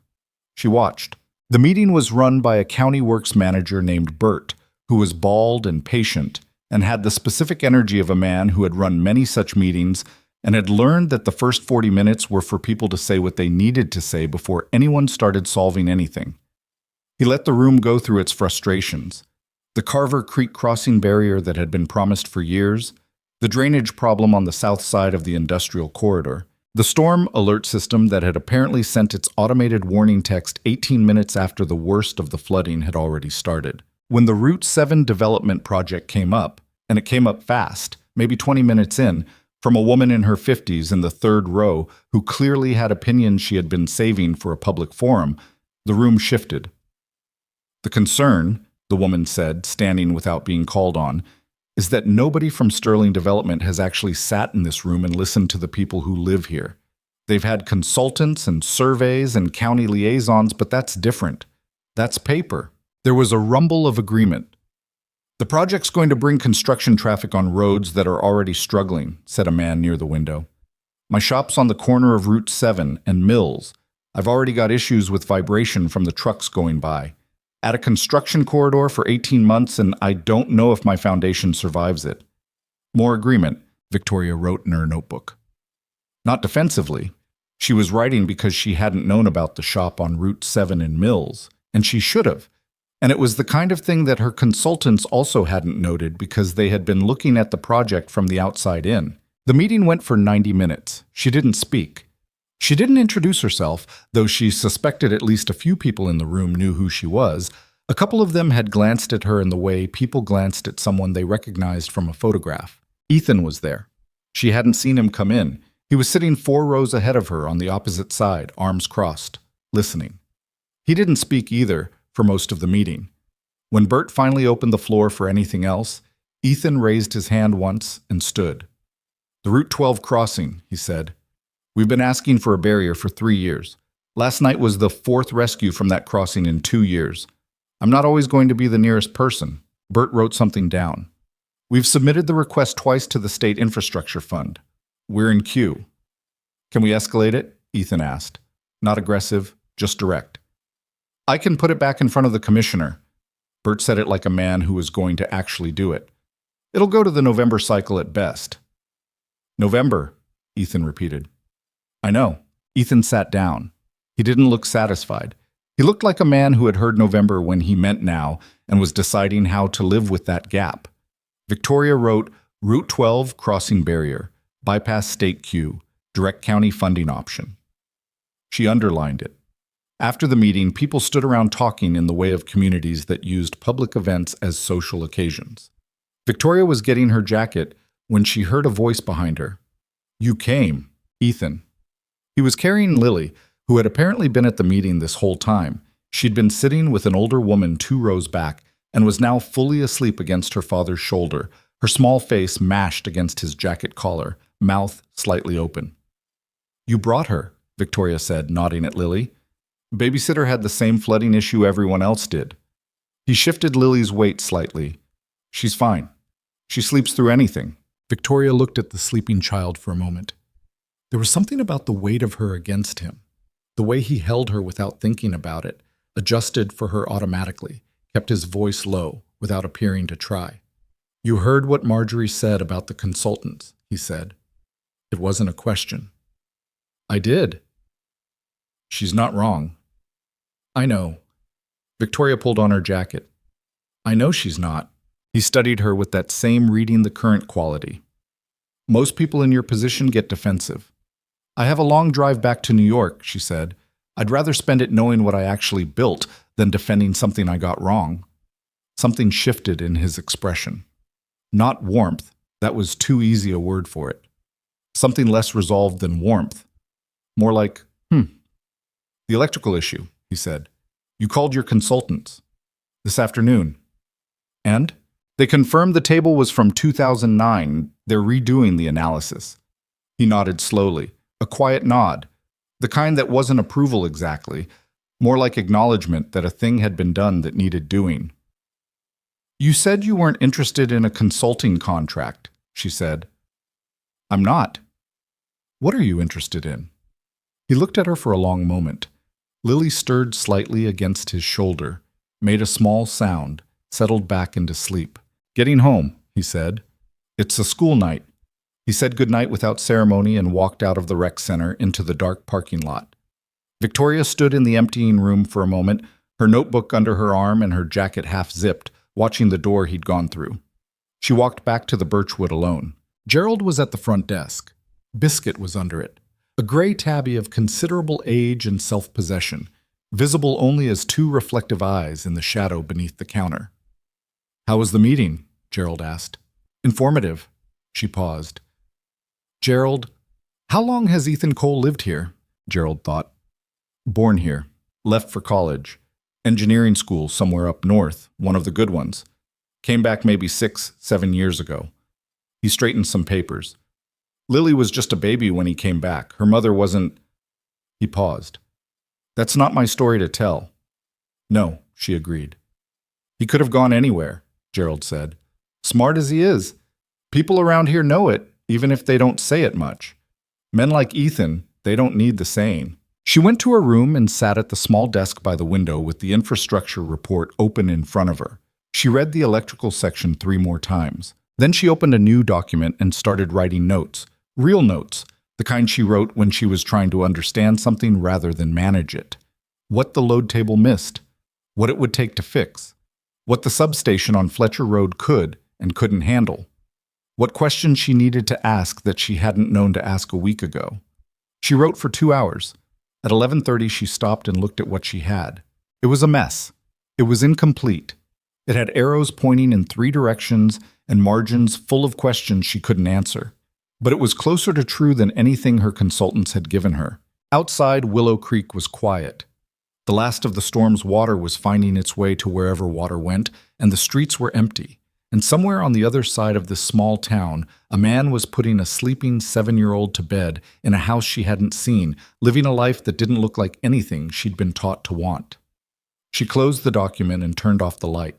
She watched. The meeting was run by a county works manager named Bert, who was bald and patient, and had the specific energy of a man who had run many such meetings and had learned that the first 40 minutes were for people to say what they needed to say before anyone started solving anything. He let the room go through its frustrations. The Carver Creek crossing barrier that had been promised for years, the drainage problem on the south side of the industrial corridor, the storm alert system that had apparently sent its automated warning text 18 minutes after the worst of the flooding had already started. When the Route 7 development project came up, and it came up fast, maybe 20 minutes in, from a woman in her 50s in the third row who clearly had opinions she had been saving for a public forum, the room shifted. The concern, the woman said, standing without being called on, is that nobody from Sterling Development has actually sat in this room and listened to the people who live here. They've had consultants and surveys and county liaisons, but that's different. That's paper. There was a rumble of agreement. The project's going to bring construction traffic on roads that are already struggling, said a man near the window. My shop's on the corner of Route 7 and Mills. I've already got issues with vibration from the trucks going by. At a construction corridor for 18 months, and I don't know if my foundation survives it. More agreement, Victoria wrote in her notebook. Not defensively. She was writing because she hadn't known about the shop on Route 7 in Mills, and she should have. And it was the kind of thing that her consultants also hadn't noted because they had been looking at the project from the outside in. The meeting went for 90 minutes. She didn't speak. She didn't introduce herself, though she suspected at least a few people in the room knew who she was. A couple of them had glanced at her in the way people glanced at someone they recognized from a photograph. Ethan was there. She hadn't seen him come in. He was sitting 4 rows ahead of her on the opposite side, arms crossed, listening. He didn't speak either for most of the meeting. When Bert finally opened the floor for anything else, Ethan raised his hand once and stood. The Route 12 crossing, he said. We've been asking for a barrier for 3 years. Last night was the 4th rescue from that crossing in 2 years. I'm not always going to be the nearest person. Bert wrote something down. We've submitted the request twice to the State Infrastructure Fund. We're in queue. Can we escalate it? Ethan asked. Not aggressive, just direct. I can put it back in front of the commissioner. Bert said it like a man who was going to actually do it. It'll go to the November cycle at best. November, Ethan repeated. I know. Ethan sat down. He didn't look satisfied. He looked like a man who had heard November when he meant now and was deciding how to live with that gap. Victoria wrote, Route 12 crossing barrier, bypass state queue, direct county funding option. She underlined it. After the meeting, people stood around talking in the way of communities that used public events as social occasions. Victoria was getting her jacket when she heard a voice behind her. You came, Ethan. He was carrying Lily, who had apparently been at the meeting this whole time. She'd been sitting with an older woman 2 rows back and was now fully asleep against her father's shoulder, her small face mashed against his jacket collar, mouth slightly open. You brought her, Victoria said, nodding at Lily. Babysitter had the same flooding issue everyone else did. He shifted Lily's weight slightly. She's fine. She sleeps through anything. Victoria looked at the sleeping child for a moment. There was something about the weight of her against him. The way he held her without thinking about it, adjusted for her automatically, kept his voice low without appearing to try. You heard what Marjorie said about the consultants, he said. It wasn't a question. I did. She's not wrong. I know. Victoria pulled on her jacket. I know she's not. He studied her with that same reading the current quality. Most people in your position get defensive. I have a long drive back to New York, she said. I'd rather spend it knowing what I actually built than defending something I got wrong. Something shifted in his expression. Not warmth, that was too easy a word for it. Something less resolved than warmth. More like, The electrical issue, he said. You called your consultants. This afternoon. And? They confirmed the table was from 2009. They're redoing the analysis. He nodded slowly, a quiet nod, the kind that wasn't approval exactly, more like acknowledgement that a thing had been done that needed doing. You said you weren't interested in a consulting contract, she said. I'm not. What are you interested in? He looked at her for a long moment. Lily stirred slightly against his shoulder, made a small sound, settled back into sleep. Getting home, he said. It's a school night. He said goodnight without ceremony and walked out of the rec center into the dark parking lot. Victoria stood in the emptying room for a moment, her notebook under her arm and her jacket half-zipped, watching the door he'd gone through. She walked back to the Birchwood alone. Gerald was at the front desk. Biscuit was under it, a gray tabby of considerable age and self-possession, visible only as two reflective eyes in the shadow beneath the counter. How was the meeting? Gerald asked. Informative. She paused. Gerald, how long has Ethan Cole lived here? Gerald thought. Born here. Left for college. Engineering school somewhere up north, one of the good ones. Came back maybe 6, 7 years ago. He straightened some papers. Lily was just a baby when he came back. Her mother wasn't... He paused. That's not my story to tell. No, she agreed. He could have gone anywhere, Gerald said. Smart as he is. People around here know it, even if they don't say it much. Men like Ethan, they don't need the saying. She went to her room and sat at the small desk by the window with the infrastructure report open in front of her. She read the electrical section 3 more times. Then she opened a new document and started writing notes. Real notes, the kind she wrote when she was trying to understand something rather than manage it. What the load table missed. What it would take to fix. What the substation on Fletcher Road could and couldn't handle. What questions she needed to ask that she hadn't known to ask a week ago. She wrote for 2 hours. At 11:30 she stopped and looked at what she had. It was a mess. It was incomplete. It had arrows pointing in 3 directions and margins full of questions she couldn't answer. But it was closer to true than anything her consultants had given her. Outside, Willow Creek was quiet. The last of the storm's water was finding its way to wherever water went, and the streets were empty. And somewhere on the other side of this small town, a man was putting a sleeping 7-year-old to bed in a house she hadn't seen, living a life that didn't look like anything she'd been taught to want. She closed the document and turned off the light.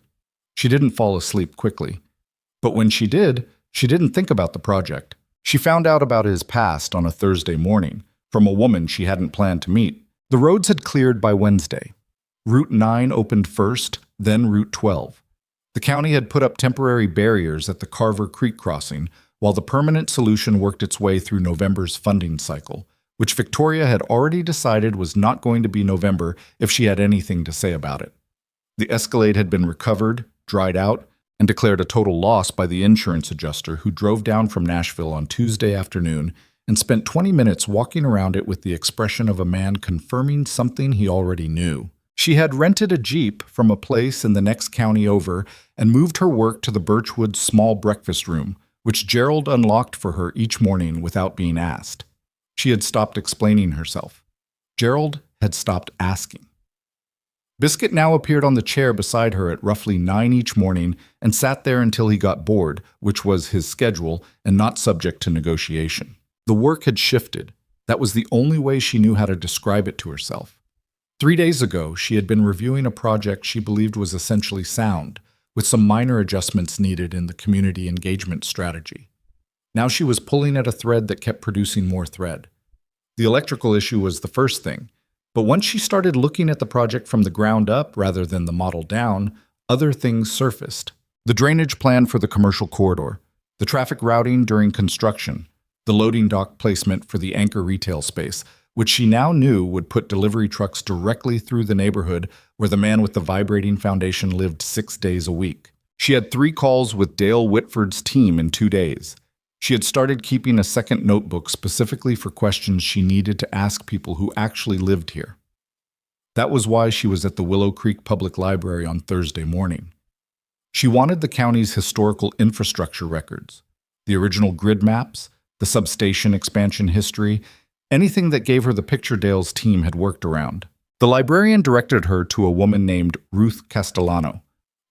She didn't fall asleep quickly. But when she didn't think about the project. She found out about his past on a Thursday morning, from a woman she hadn't planned to meet. The roads had cleared by Wednesday. Route 9 opened first, then Route 12. The county had put up temporary barriers at the Carver Creek crossing, while the permanent solution worked its way through November's funding cycle, which Victoria had already decided was not going to be November if she had anything to say about it. The Escalade had been recovered, dried out, and declared a total loss by the insurance adjuster who drove down from Nashville on Tuesday afternoon and spent 20 minutes walking around it with the expression of a man confirming something he already knew. She had rented a Jeep from a place in the next county over and moved her work to the Birchwood small breakfast room, which Gerald unlocked for her each morning without being asked. She had stopped explaining herself. Gerald had stopped asking. Biscuit now appeared on the chair beside her at roughly 9 each morning and sat there until he got bored, which was his schedule and not subject to negotiation. The work had shifted. That was the only way she knew how to describe it to herself. 3 days ago, she had been reviewing a project she believed was essentially sound, with some minor adjustments needed in the community engagement strategy. Now she was pulling at a thread that kept producing more thread. The electrical issue was the first thing, but once she started looking at the project from the ground up rather than the model down, other things surfaced. The drainage plan for the commercial corridor, the traffic routing during construction, the loading dock placement for the anchor retail space, which she now knew would put delivery trucks directly through the neighborhood where the man with the vibrating foundation lived 6 days a week. She had 3 calls with Dale Whitford's team in 2 days. She had started keeping a second notebook specifically for questions she needed to ask people who actually lived here. That was why she was at the Willow Creek Public Library on Thursday morning. She wanted the county's historical infrastructure records, the original grid maps, the substation expansion history, anything that gave her the picture Dale's team had worked around. The librarian directed her to a woman named Ruth Castellano,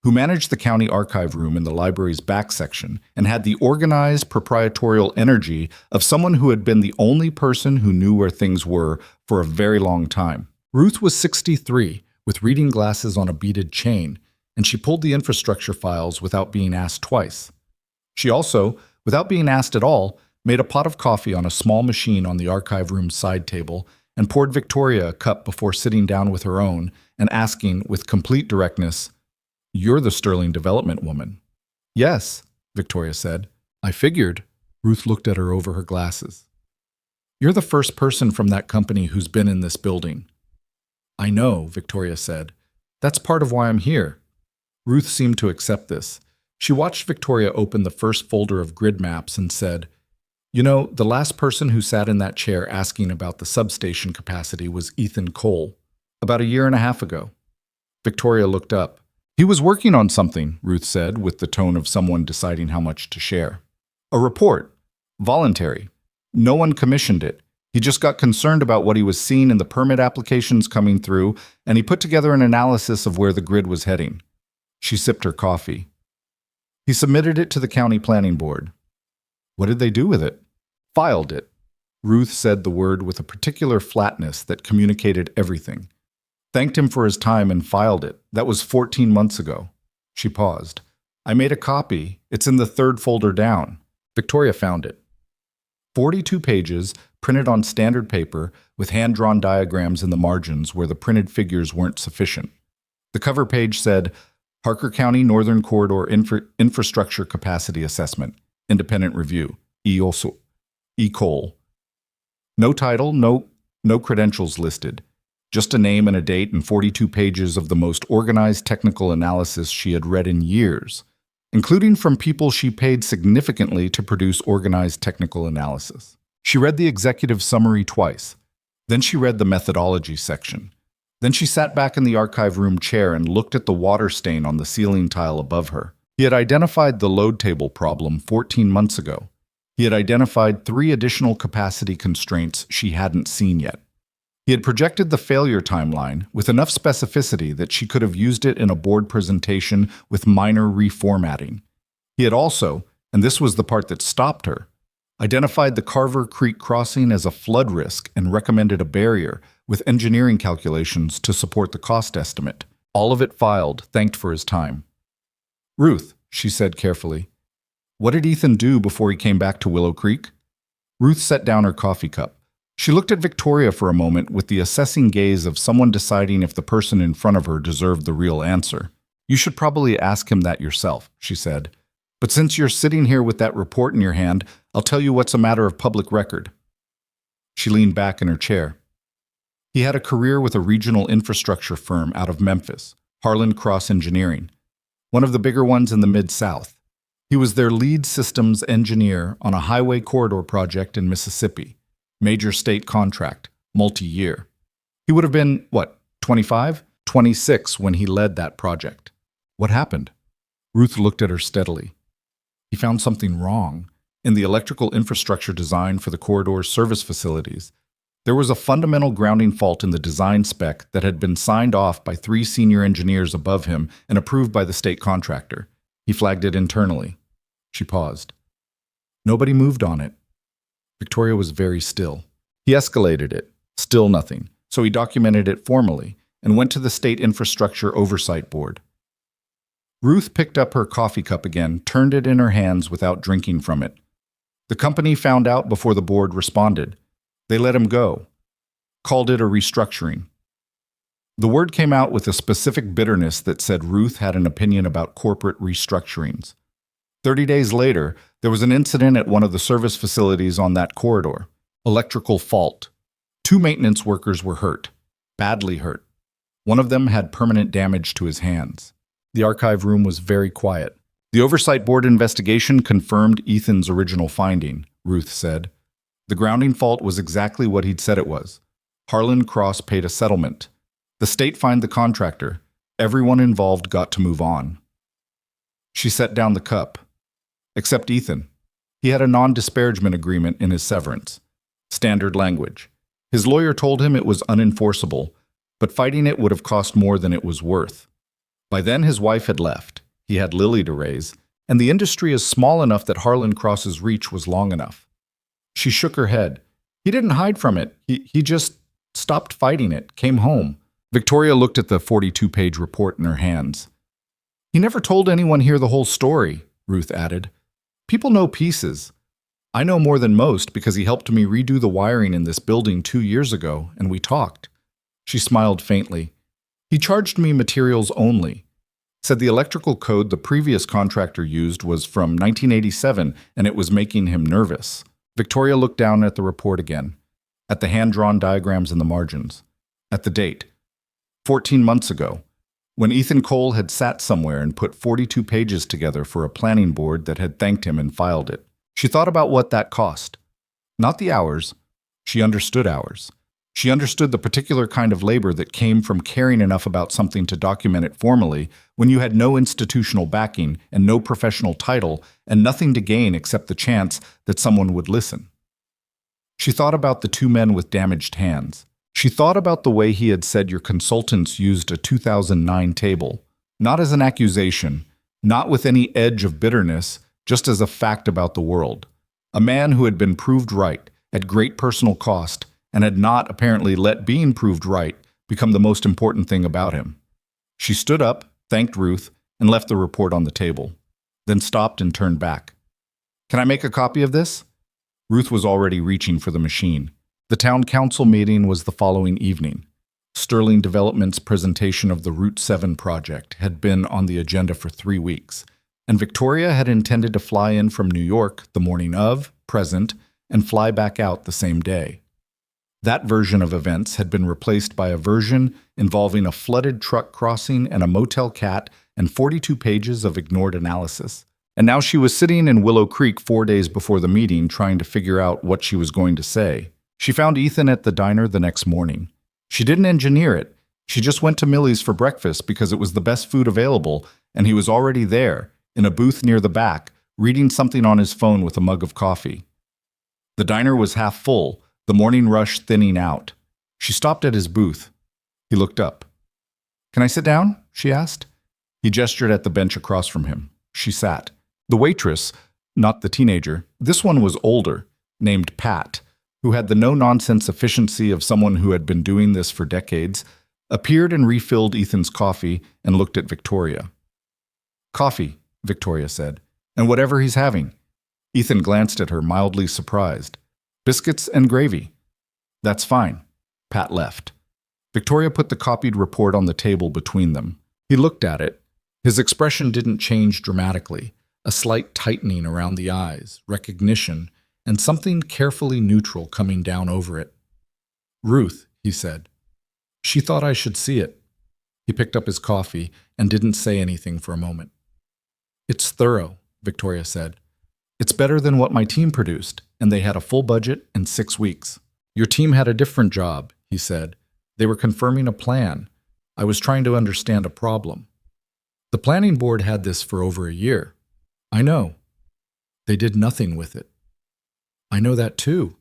who managed the county archive room in the library's back section and had the organized, proprietorial energy of someone who had been the only person who knew where things were for a very long time. Ruth was 63, with reading glasses on a beaded chain, and she pulled the infrastructure files without being asked twice. She also, without being asked at all, made a pot of coffee on a small machine on the archive room's side table and poured Victoria a cup before sitting down with her own and asking, with complete directness, "You're the Sterling Development woman." "Yes," Victoria said. "I figured." Ruth looked at her over her glasses. "You're the first person from that company who's been in this building." "I know," Victoria said. "That's part of why I'm here." Ruth seemed to accept this. She watched Victoria open the first folder of grid maps and said, "You know, the last person who sat in that chair asking about the substation capacity was Ethan Cole, about a year and a half ago." Victoria looked up. "He was working on something," Ruth said, with the tone of someone deciding how much to share. "A report. Voluntary. No one commissioned it. He just got concerned about what he was seeing in the permit applications coming through, and he put together an analysis of where the grid was heading." She sipped her coffee. "He submitted it to the county planning board." "What did they do with it?" "Filed it." Ruth said the word with a particular flatness that communicated everything. "Thanked him for his time and filed it. That was 14 months ago." She paused. "I made a copy. It's in the third folder down." Victoria found it. 42 pages, printed on standard paper, with hand-drawn diagrams in the margins where the printed figures weren't sufficient. The cover page said, "Harker County Northern Corridor Infrastructure Capacity Assessment, Independent Review, E-Cole." No title, no credentials listed. Just a name and a date and 42 pages of the most organized technical analysis she had read in years, including from people she paid significantly to produce organized technical analysis. She read the executive summary twice. Then she read the methodology section. Then she sat back in the archive room chair and looked at the water stain on the ceiling tile above her. He had identified the load table problem 14 months ago. He had identified 3 additional capacity constraints she hadn't seen yet. He had projected the failure timeline with enough specificity that she could have used it in a board presentation with minor reformatting. He had also, and this was the part that stopped her, identified the Carver Creek crossing as a flood risk and recommended a barrier with engineering calculations to support the cost estimate. All of it filed, thanked for his time. "Ruth," she said carefully, "what did Ethan do before he came back to Willow Creek?" Ruth set down her coffee cup. She looked at Victoria for a moment with the assessing gaze of someone deciding if the person in front of her deserved the real answer. "You should probably ask him that yourself," she said. "But since you're sitting here with that report in your hand, I'll tell you what's a matter of public record." She leaned back in her chair. He had a career with a regional infrastructure firm out of Memphis, Harlan Cross Engineering, one of the bigger ones in the Mid-South. He was their lead systems engineer on a highway corridor project in Mississippi. Major state contract, multi-year. He would have been, 25? 26 when he led that project. What happened? Ruth looked at her steadily. He found something wrong. In the electrical infrastructure design for the corridor's service facilities, there was a fundamental grounding fault in the design spec that had been signed off by 3 senior engineers above him and approved by the state contractor. He flagged it internally. She paused. Nobody moved on it. Victoria was very still. He escalated it. Still nothing. So he documented it formally and went to the State Infrastructure Oversight Board. Ruth picked up her coffee cup again, turned it in her hands without drinking from it. The company found out before the board responded. They let him go. Called it a restructuring. The word came out with a specific bitterness that said Ruth had an opinion about corporate restructurings. 30 days later, there was an incident at one of the service facilities on that corridor. Electrical fault. 2 maintenance workers were hurt. Badly hurt. One of them had permanent damage to his hands. The archive room was very quiet. The Oversight Board investigation confirmed Ethan's original finding, Ruth said. The grounding fault was exactly what he'd said it was. Harlan Cross paid a settlement. The state fined the contractor. Everyone involved got to move on. She set down the cup. Except Ethan. He had a non-disparagement agreement in his severance. Standard language. His lawyer told him it was unenforceable, but fighting it would have cost more than it was worth. By then his wife had left. He had Lily to raise, and the industry is small enough that Harlan Cross's reach was long enough. She shook her head. He didn't hide from it. He just stopped fighting it, came home. Victoria looked at the 42-page report in her hands. He never told anyone here the whole story, Ruth added. People know pieces. I know more than most because he helped me redo the wiring in this building 2 years ago, and we talked. She smiled faintly. He charged me materials only. Said the electrical code the previous contractor used was from 1987, and it was making him nervous. Victoria looked down at the report again, at the hand-drawn diagrams in the margins, at the date. 14 months ago, when Ethan Cole had sat somewhere and put 42 pages together for a planning board that had thanked him and filed it. She thought about what that cost. Not the hours. She understood hours. She understood the particular kind of labor that came from caring enough about something to document it formally when you had no institutional backing and no professional title and nothing to gain except the chance that someone would listen. She thought about the two men with damaged hands. She thought about the way he had said your consultants used a 2009 table, not as an accusation, not with any edge of bitterness, just as a fact about the world. A man who had been proved right at great personal cost and had not apparently let being proved right become the most important thing about him. She stood up, thanked Ruth, and left the report on the table, then stopped and turned back. Can I make a copy of this? Ruth was already reaching for the machine. The town council meeting was the following evening. Sterling Development's presentation of the Route 7 project had been on the agenda for 3 weeks, and Victoria had intended to fly in from New York the morning of, present, and fly back out the same day. That version of events had been replaced by a version involving a flooded truck crossing and a motel cat and 42 pages of ignored analysis. And now she was sitting in Willow Creek 4 days before the meeting trying to figure out what she was going to say. She found Ethan at the diner the next morning. She didn't engineer it. She just went to Millie's for breakfast because it was the best food available, and he was already there, in a booth near the back, reading something on his phone with a mug of coffee. The diner was half full, the morning rush thinning out. She stopped at his booth. He looked up. "Can I sit down?" she asked. He gestured at the bench across from him. She sat. The waitress, not the teenager, this one was older, named Pat, who had the no-nonsense efficiency of someone who had been doing this for decades, appeared and refilled Ethan's coffee and looked at Victoria. "Coffee," Victoria said, "and whatever he's having." Ethan glanced at her, mildly surprised. "Biscuits and gravy." "That's fine." Pat left. Victoria put the copied report on the table between them. He looked at it. His expression didn't change dramatically, a slight tightening around the eyes, recognition, and something carefully neutral coming down over it. "Ruth," he said. "She thought I should see it." He picked up his coffee and didn't say anything for a moment. "It's thorough," Victoria said. "It's better than what my team produced, and they had a full budget and 6 weeks. Your team had a different job," he said. "They were confirming a plan. I was trying to understand a problem. The planning board had this for over a year. I know. They did nothing with it. I know that too."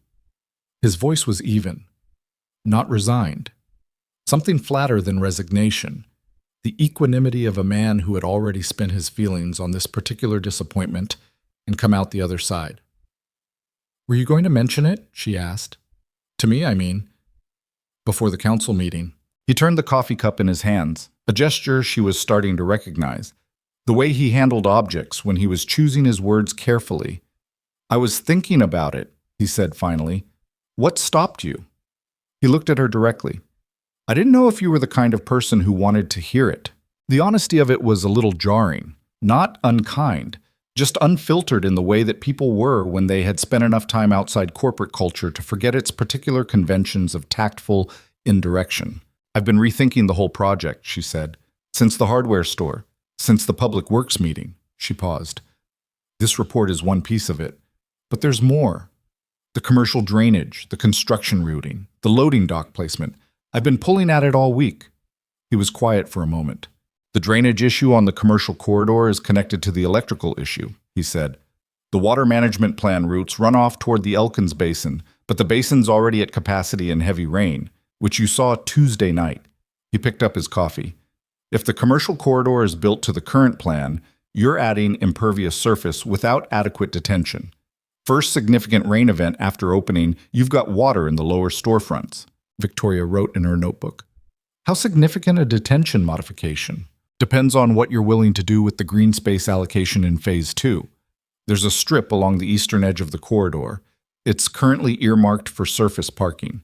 His voice was even, not resigned. Something flatter than resignation. The equanimity of a man who had already spent his feelings on this particular disappointment and come out the other side. "Were you going to mention it?" she asked. "To me, I mean." Before the council meeting. He turned the coffee cup in his hands, a gesture she was starting to recognize. The way he handled objects when he was choosing his words carefully. "I was thinking about it," he said finally. "What stopped you?" He looked at her directly. "I didn't know if you were the kind of person who wanted to hear it." The honesty of it was a little jarring, not unkind, just unfiltered in the way that people were when they had spent enough time outside corporate culture to forget its particular conventions of tactful indirection. "I've been rethinking the whole project," she said, "since the hardware store, since the public works meeting." She paused. This report is one piece of it, but there's more. The commercial drainage, the construction routing, the loading dock placement. I've been pulling at it all week. He was quiet for a moment. The drainage issue on the commercial corridor is connected to the electrical issue, he said. The water management plan routes run off toward the Elkins Basin, but the basin's already at capacity in heavy rain, which you saw Tuesday night. He picked up his coffee. If the commercial corridor is built to the current plan, you're adding impervious surface without adequate detention. First significant rain event after opening, you've got water in the lower storefronts, Victoria wrote in her notebook. How significant a detention modification? Depends on what you're willing to do with the green space allocation in Phase 2. There's a strip along the eastern edge of the corridor. It's currently earmarked for surface parking.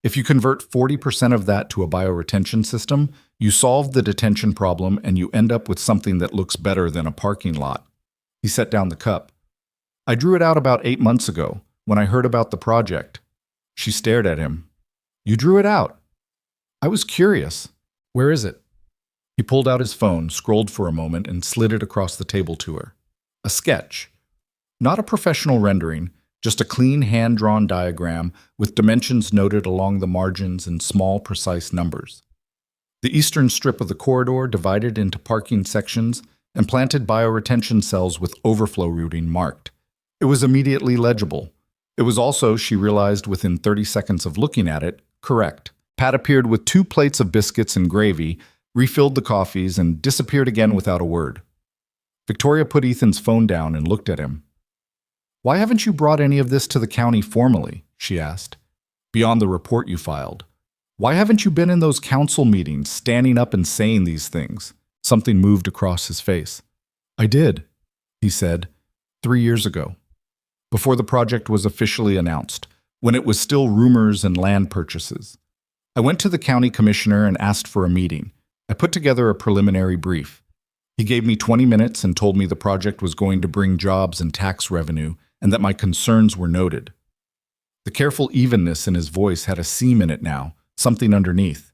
If you convert 40% of that to a bioretention system, you solve the detention problem and you end up with something that looks better than a parking lot. He set down the cup. I drew it out about 8 months ago, when I heard about the project. She stared at him. You drew it out? I was curious. Where is it? He pulled out his phone, scrolled for a moment, and slid it across the table to her. A sketch. Not a professional rendering, just a clean hand-drawn diagram with dimensions noted along the margins in small, precise numbers. The eastern strip of the corridor divided into parking sections and planted bioretention cells with overflow routing marked. It was immediately legible. It was also, she realized within 30 seconds of looking at it, correct. Pat appeared with 2 plates of biscuits and gravy, refilled the coffees, and disappeared again without a word. Victoria put Ethan's phone down and looked at him. Why haven't you brought any of this to the county formally? She asked. Beyond the report you filed. Why haven't you been in those council meetings, standing up and saying these things? Something moved across his face. I did, he said, 3 years ago. Before the project was officially announced, when it was still rumors and land purchases. I went to the county commissioner and asked for a meeting. I put together a preliminary brief. He gave me 20 minutes and told me the project was going to bring jobs and tax revenue and that my concerns were noted. The careful evenness in his voice had a seam in it now, something underneath.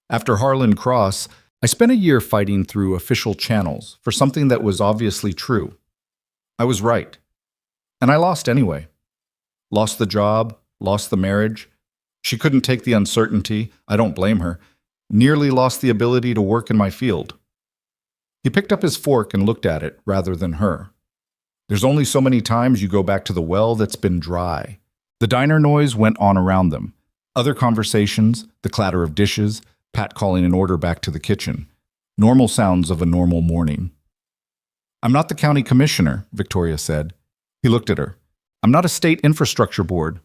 After Harlan Cross, I spent a year fighting through official channels for something that was obviously true. I was right. And I lost anyway. Lost the job, lost the marriage. She couldn't take the uncertainty, I don't blame her. Nearly lost the ability to work in my field. He picked up his fork and looked at it rather than her. There's only so many times you go back to the well that's been dry. The diner noise went on around them. Other conversations, the clatter of dishes, Pat calling an order back to the kitchen. Normal sounds of a normal morning. I'm not the county commissioner, Victoria said. He looked at her. I'm not a state infrastructure board.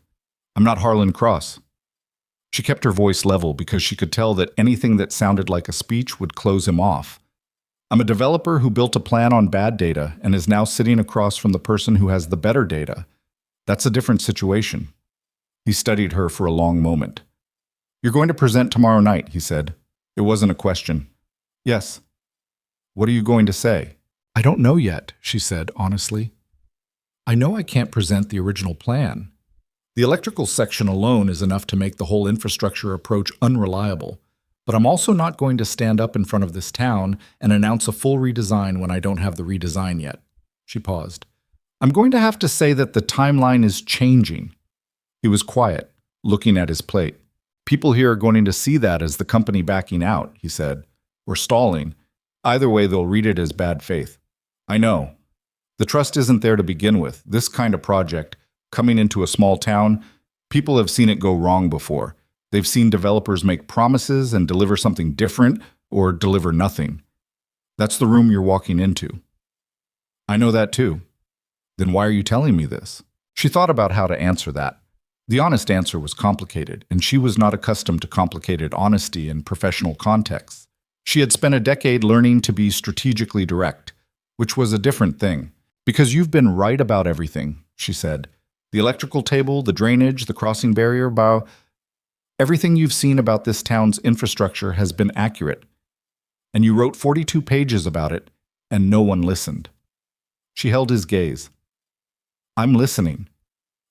I'm not Harlan Cross. She kept her voice level because she could tell that anything that sounded like a speech would close him off. I'm a developer who built a plan on bad data and is now sitting across from the person who has the better data. That's a different situation. He studied her for a long moment. You're going to present tomorrow night, he said. It wasn't a question. Yes. What are you going to say? I don't know yet, she said honestly. I know I can't present the original plan. The electrical section alone is enough to make the whole infrastructure approach unreliable. But I'm also not going to stand up in front of this town and announce a full redesign when I don't have the redesign yet. She paused. I'm going to have to say that the timeline is changing. He was quiet, looking at his plate. People here are going to see that as the company backing out, he said, or stalling. Either way, they'll read it as bad faith. I know. The trust isn't there to begin with. This kind of project, coming into a small town, people have seen it go wrong before. They've seen developers make promises and deliver something different or deliver nothing. That's the room you're walking into. I know that too. Then why are you telling me this? She thought about how to answer that. The honest answer was complicated, and she was not accustomed to complicated honesty in professional contexts. She had spent a decade learning to be strategically direct, which was a different thing. Because you've been right about everything, she said. The electrical table, the drainage, the crossing barrier, everything you've seen about this town's infrastructure has been accurate. And you wrote 42 pages about it, and no one listened. She held his gaze. I'm listening.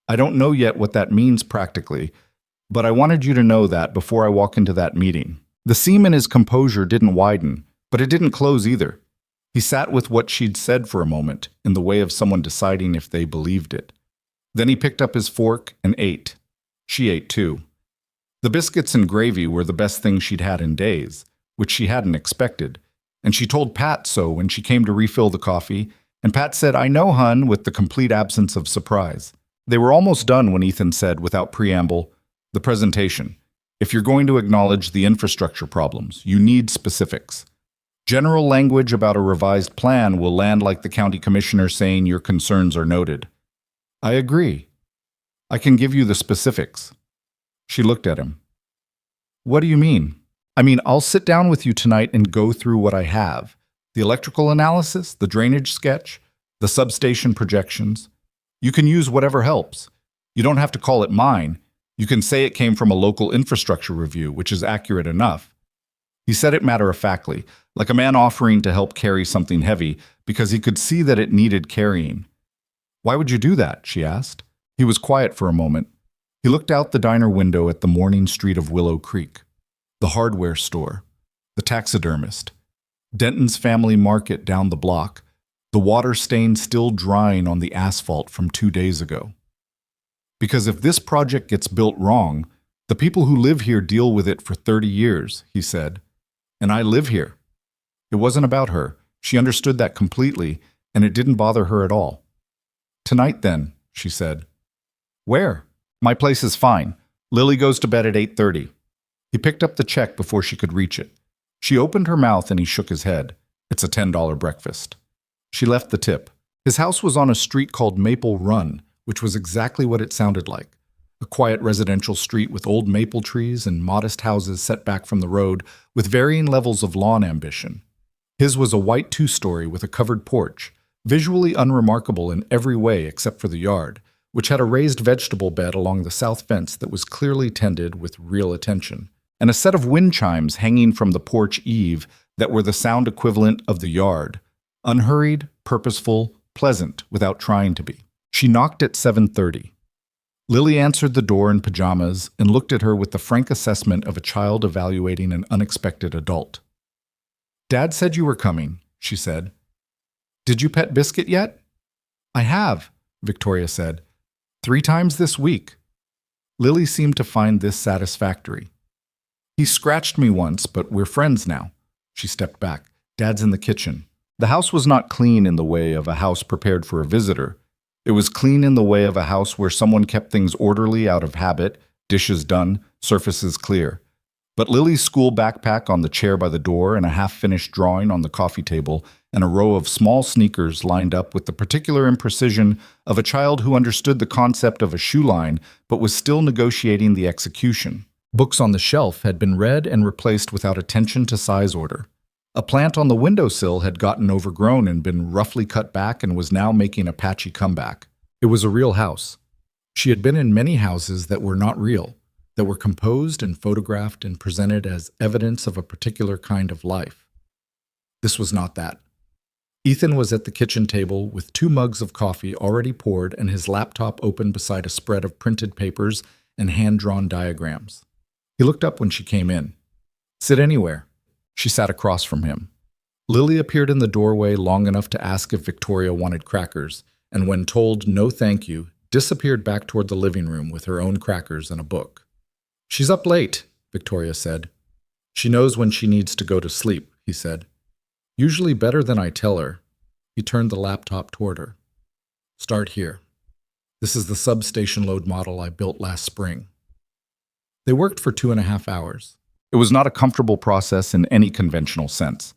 I don't know yet what that means practically, but I wanted you to know that before I walk into that meeting. The seam in his composure didn't widen, but it didn't close either. He sat with what she'd said for a moment, in the way of someone deciding if they believed it. Then he picked up his fork and ate. She ate too. The biscuits and gravy were the best thing she'd had in days, which she hadn't expected, and she told Pat so when she came to refill the coffee, and Pat said, "I know, hun," with the complete absence of surprise. They were almost done when Ethan said, without preamble, "The presentation. If you're going to acknowledge the infrastructure problems, you need specifics. General language about a revised plan will land like the county commissioner saying your concerns are noted." "I agree. I can give you the specifics." She looked at him. "What do you mean?" "I mean, I'll sit down with you tonight and go through what I have. The electrical analysis, the drainage sketch, the substation projections. You can use whatever helps. You don't have to call it mine. You can say it came from a local infrastructure review, which is accurate enough." He said it matter-of-factly, like a man offering to help carry something heavy, because he could see that it needed carrying. "Why would you do that?" she asked. He was quiet for a moment. He looked out the diner window at the morning street of Willow Creek, the hardware store, the taxidermist, Denton's family market down the block, the water stain still drying on the asphalt from 2 days ago. "Because if this project gets built wrong, the people who live here deal with it for 30 years, he said. "And I live here." It wasn't about her. She understood that completely, and it didn't bother her at all. "Tonight, then," she said. "Where?" "My place is fine. Lily goes to bed at 8:30. He picked up the check before she could reach it. She opened her mouth and he shook his head. "It's a $10 breakfast." She left the tip. His house was on a street called Maple Run, which was exactly what it sounded like. A quiet residential street with old maple trees and modest houses set back from the road with varying levels of lawn ambition. His was a white 2-story with a covered porch, visually unremarkable in every way except for the yard, which had a raised vegetable bed along the south fence that was clearly tended with real attention, and a set of wind chimes hanging from the porch eave that were the sound equivalent of the yard, unhurried, purposeful, pleasant without trying to be. She knocked at 7:30. Lily answered the door in pajamas and looked at her with the frank assessment of a child evaluating an unexpected adult. "Dad said you were coming," she said. "Did you pet Biscuit yet?" "I have," Victoria said. 3 times this week." Lily seemed to find this satisfactory. "He scratched me once, but we're friends now." She stepped back. "Dad's in the kitchen." The house was not clean in the way of a house prepared for a visitor. It was clean in the way of a house where someone kept things orderly out of habit, dishes done, surfaces clear. But Lily's school backpack on the chair by the door and a half-finished drawing on the coffee table and a row of small sneakers lined up with the particular imprecision of a child who understood the concept of a shoe line but was still negotiating the execution. Books on the shelf had been read and replaced without attention to size order. A plant on the windowsill had gotten overgrown and been roughly cut back and was now making a patchy comeback. It was a real house. She had been in many houses that were not real, that were composed and photographed and presented as evidence of a particular kind of life. This was not that. Ethan was at the kitchen table with 2 mugs of coffee already poured and his laptop open beside a spread of printed papers and hand-drawn diagrams. He looked up when she came in. "Sit anywhere." She sat across from him. Lily appeared in the doorway long enough to ask if Victoria wanted crackers, and when told no thank you, disappeared back toward the living room with her own crackers and a book. "She's up late," Victoria said. "She knows when she needs to go to sleep," he said. "Usually better than I tell her." He turned the laptop toward her. "Start here. This is the substation load model I built last spring." They worked for 2.5 hours. It was not a comfortable process in any conventional sense.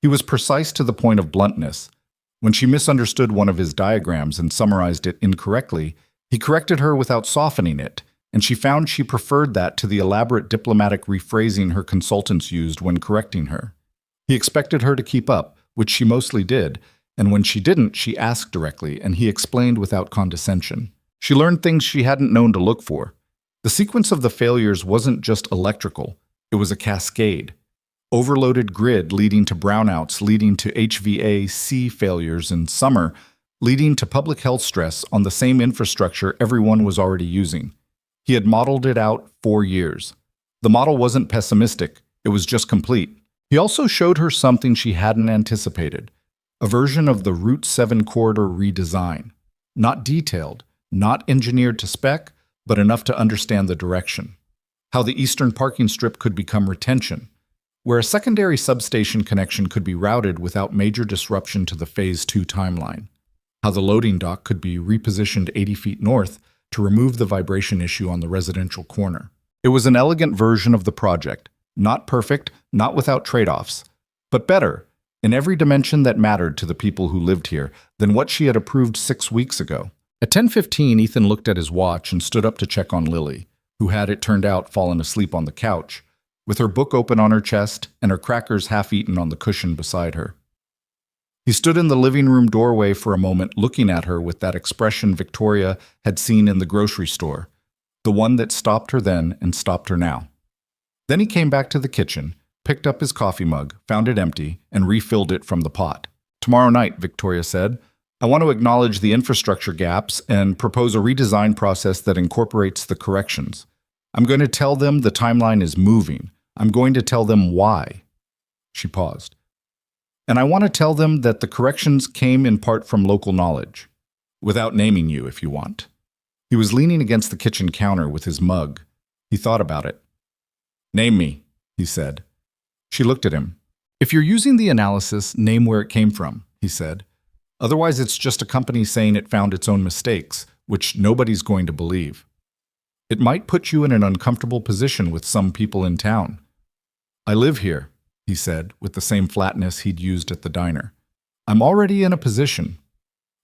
He was precise to the point of bluntness. When she misunderstood one of his diagrams and summarized it incorrectly, he corrected her without softening it, and she found she preferred that to the elaborate diplomatic rephrasing her consultants used when correcting her. He expected her to keep up, which she mostly did, and when she didn't, she asked directly, and he explained without condescension. She learned things she hadn't known to look for. The sequence of the failures wasn't just electrical. It was a cascade. Overloaded grid leading to brownouts, leading to HVAC failures in summer, leading to public health stress on the same infrastructure everyone was already using. He had modeled it out 4 years. The model wasn't pessimistic, it was just complete. He also showed her something she hadn't anticipated, a version of the Route 7 corridor redesign. Not detailed, not engineered to spec, but enough to understand the direction. How the eastern parking strip could become retention, where a secondary substation connection could be routed without major disruption to the Phase 2 timeline. How the loading dock could be repositioned 80 feet north to remove the vibration issue on the residential corner. It was an elegant version of the project, not perfect, not without trade-offs, but better, in every dimension that mattered to the people who lived here, than what she had approved 6 weeks ago. At 10:15, Ethan looked at his watch and stood up to check on Lily, who had, it turned out, fallen asleep on the couch, with her book open on her chest and her crackers half-eaten on the cushion beside her. He stood in the living room doorway for a moment, looking at her with that expression Victoria had seen in the grocery store, the one that stopped her then and stopped her now. Then he came back to the kitchen, picked up his coffee mug, found it empty, and refilled it from the pot. "Tomorrow night," Victoria said, "I want to acknowledge the infrastructure gaps and propose a redesign process that incorporates the corrections. I'm going to tell them the timeline is moving. I'm going to tell them why." She paused. "And I want to tell them that the corrections came in part from local knowledge, without naming you if you want." He was leaning against the kitchen counter with his mug. He thought about it. "Name me," he said. She looked at him. "If you're using the analysis, name where it came from," he said. "Otherwise, it's just a company saying it found its own mistakes, which nobody's going to believe. It might put you in an uncomfortable position with some people in town." "I live here," he said, with the same flatness he'd used at the diner. "I'm already in a position."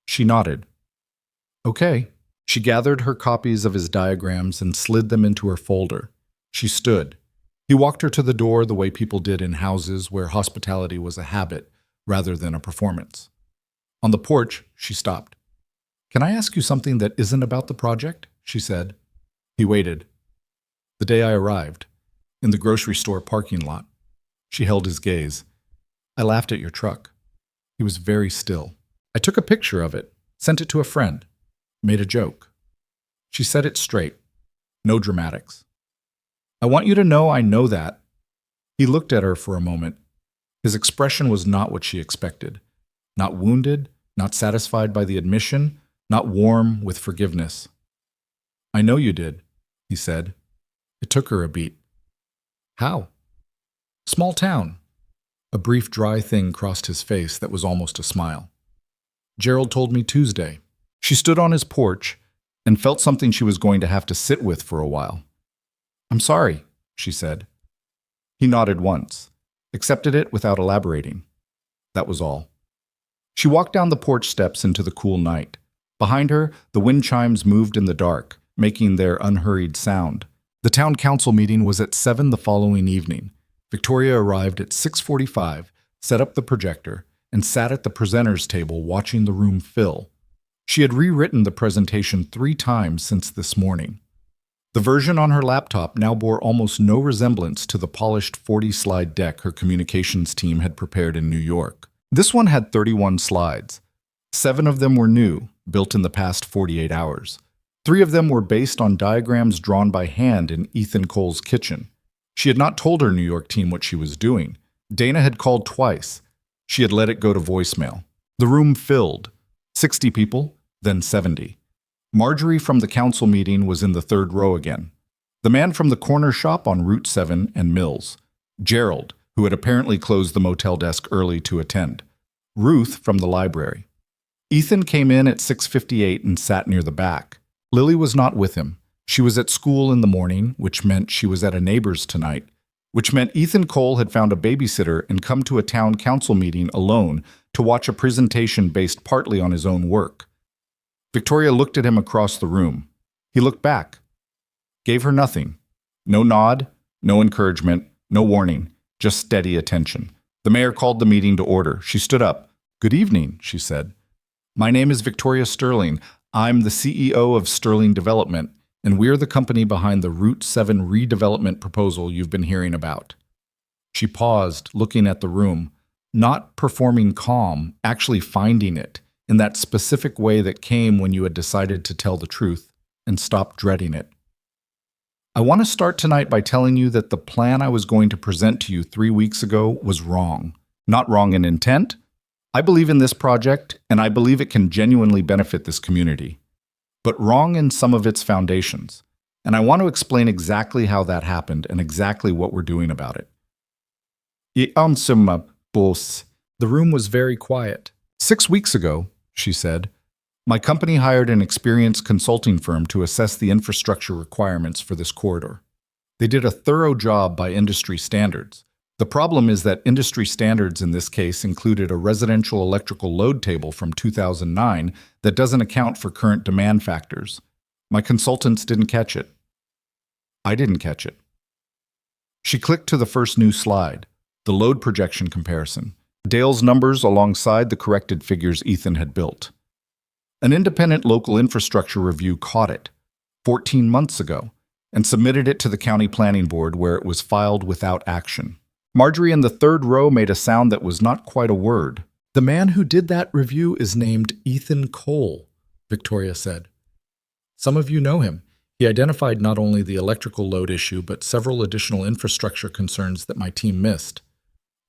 She nodded. "Okay." She gathered her copies of his diagrams and slid them into her folder. She stood. He walked her to the door the way people did in houses where hospitality was a habit rather than a performance. On the porch, she stopped. "Can I ask you something that isn't about the project?" she said. He waited. "The day I arrived, in the grocery store parking lot." She held his gaze. "I laughed at your truck." He was very still. "I took a picture of it, sent it to a friend, made a joke." She said it straight. No dramatics. "I want you to know I know that." He looked at her for a moment. His expression was not what she expected. Not wounded, not satisfied by the admission, not warm with forgiveness. "I know you did," he said. It took her a beat. "How?" "Small town." A brief dry thing crossed his face that was almost a smile. "Gerald told me Tuesday." She stood on his porch and felt something she was going to have to sit with for a while. "I'm sorry," she said. He nodded once, accepted it without elaborating. That was all. She walked down the porch steps into the cool night. Behind her, the wind chimes moved in the dark, making their unhurried sound. The town council meeting was at 7 the following evening. Victoria arrived at 6:45, set up the projector, and sat at the presenters' table watching the room fill. She had rewritten the presentation 3 times since this morning. The version on her laptop now bore almost no resemblance to the polished 40-slide deck her communications team had prepared in New York. This one had 31 slides. 7 of them were new, built in the past 48 hours. 3 of them were based on diagrams drawn by hand in Ethan Cole's kitchen. She had not told her New York team what she was doing. Dana had called twice. She had let it go to voicemail. The room filled. 60 people, then 70. Marjorie from the council meeting was in the 3rd row again. The man from the corner shop on Route 7 and Mills. Gerald, who had apparently closed the motel desk early to attend. Ruth from the library. Ethan came in at 6:58 and sat near the back. Lily was not with him. She was at school in the morning, which meant she was at a neighbor's tonight, which meant Ethan Cole had found a babysitter and come to a town council meeting alone to watch a presentation based partly on his own work. Victoria looked at him across the room. He looked back. Gave her nothing. No nod, no encouragement, no warning, just steady attention. The mayor called the meeting to order. She stood up. "Good evening," she said. "My name is Victoria Sterling. I'm the CEO of Sterling Development, and we're the company behind the Route 7 redevelopment proposal you've been hearing about." She paused, looking at the room, not performing calm, actually finding it, in that specific way that came when you had decided to tell the truth and stopped dreading it. "I want to start tonight by telling you that the plan I was going to present to you 3 weeks ago was wrong. Not wrong in intent. I believe in this project, and I believe it can genuinely benefit this community, but wrong in some of its foundations. And I want to explain exactly how that happened and exactly what we're doing about it. Boss. The room was very quiet. 6 weeks ago, she said, my company hired an experienced consulting firm to assess the infrastructure requirements for this corridor. They did a thorough job by industry standards. The problem is that industry standards in this case included a residential electrical load table from 2009 that doesn't account for current demand factors. My consultants didn't catch it. I didn't catch it. She clicked to the first new slide, the load projection comparison, Dale's numbers alongside the corrected figures Ethan had built. An independent local infrastructure review caught it 14 months ago and submitted it to the county planning board where it was filed without action. Marjorie in the third row made a sound that was not quite a word. The man who did that review is named Ethan Cole, Victoria said. Some of you know him. He identified not only the electrical load issue, but several additional infrastructure concerns that my team missed.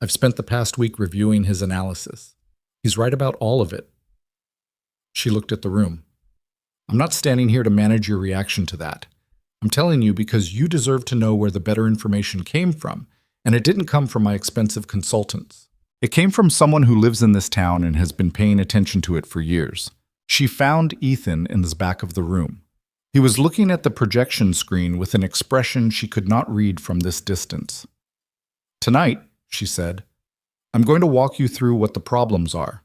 I've spent the past week reviewing his analysis. He's right about all of it. She looked at the room. I'm not standing here to manage your reaction to that. I'm telling you because you deserve to know where the better information came from, and it didn't come from my expensive consultants. It came from someone who lives in this town and has been paying attention to it for years. She found Ethan in the back of the room. He was looking at the projection screen with an expression she could not read from this distance. Tonight, she said, I'm going to walk you through what the problems are,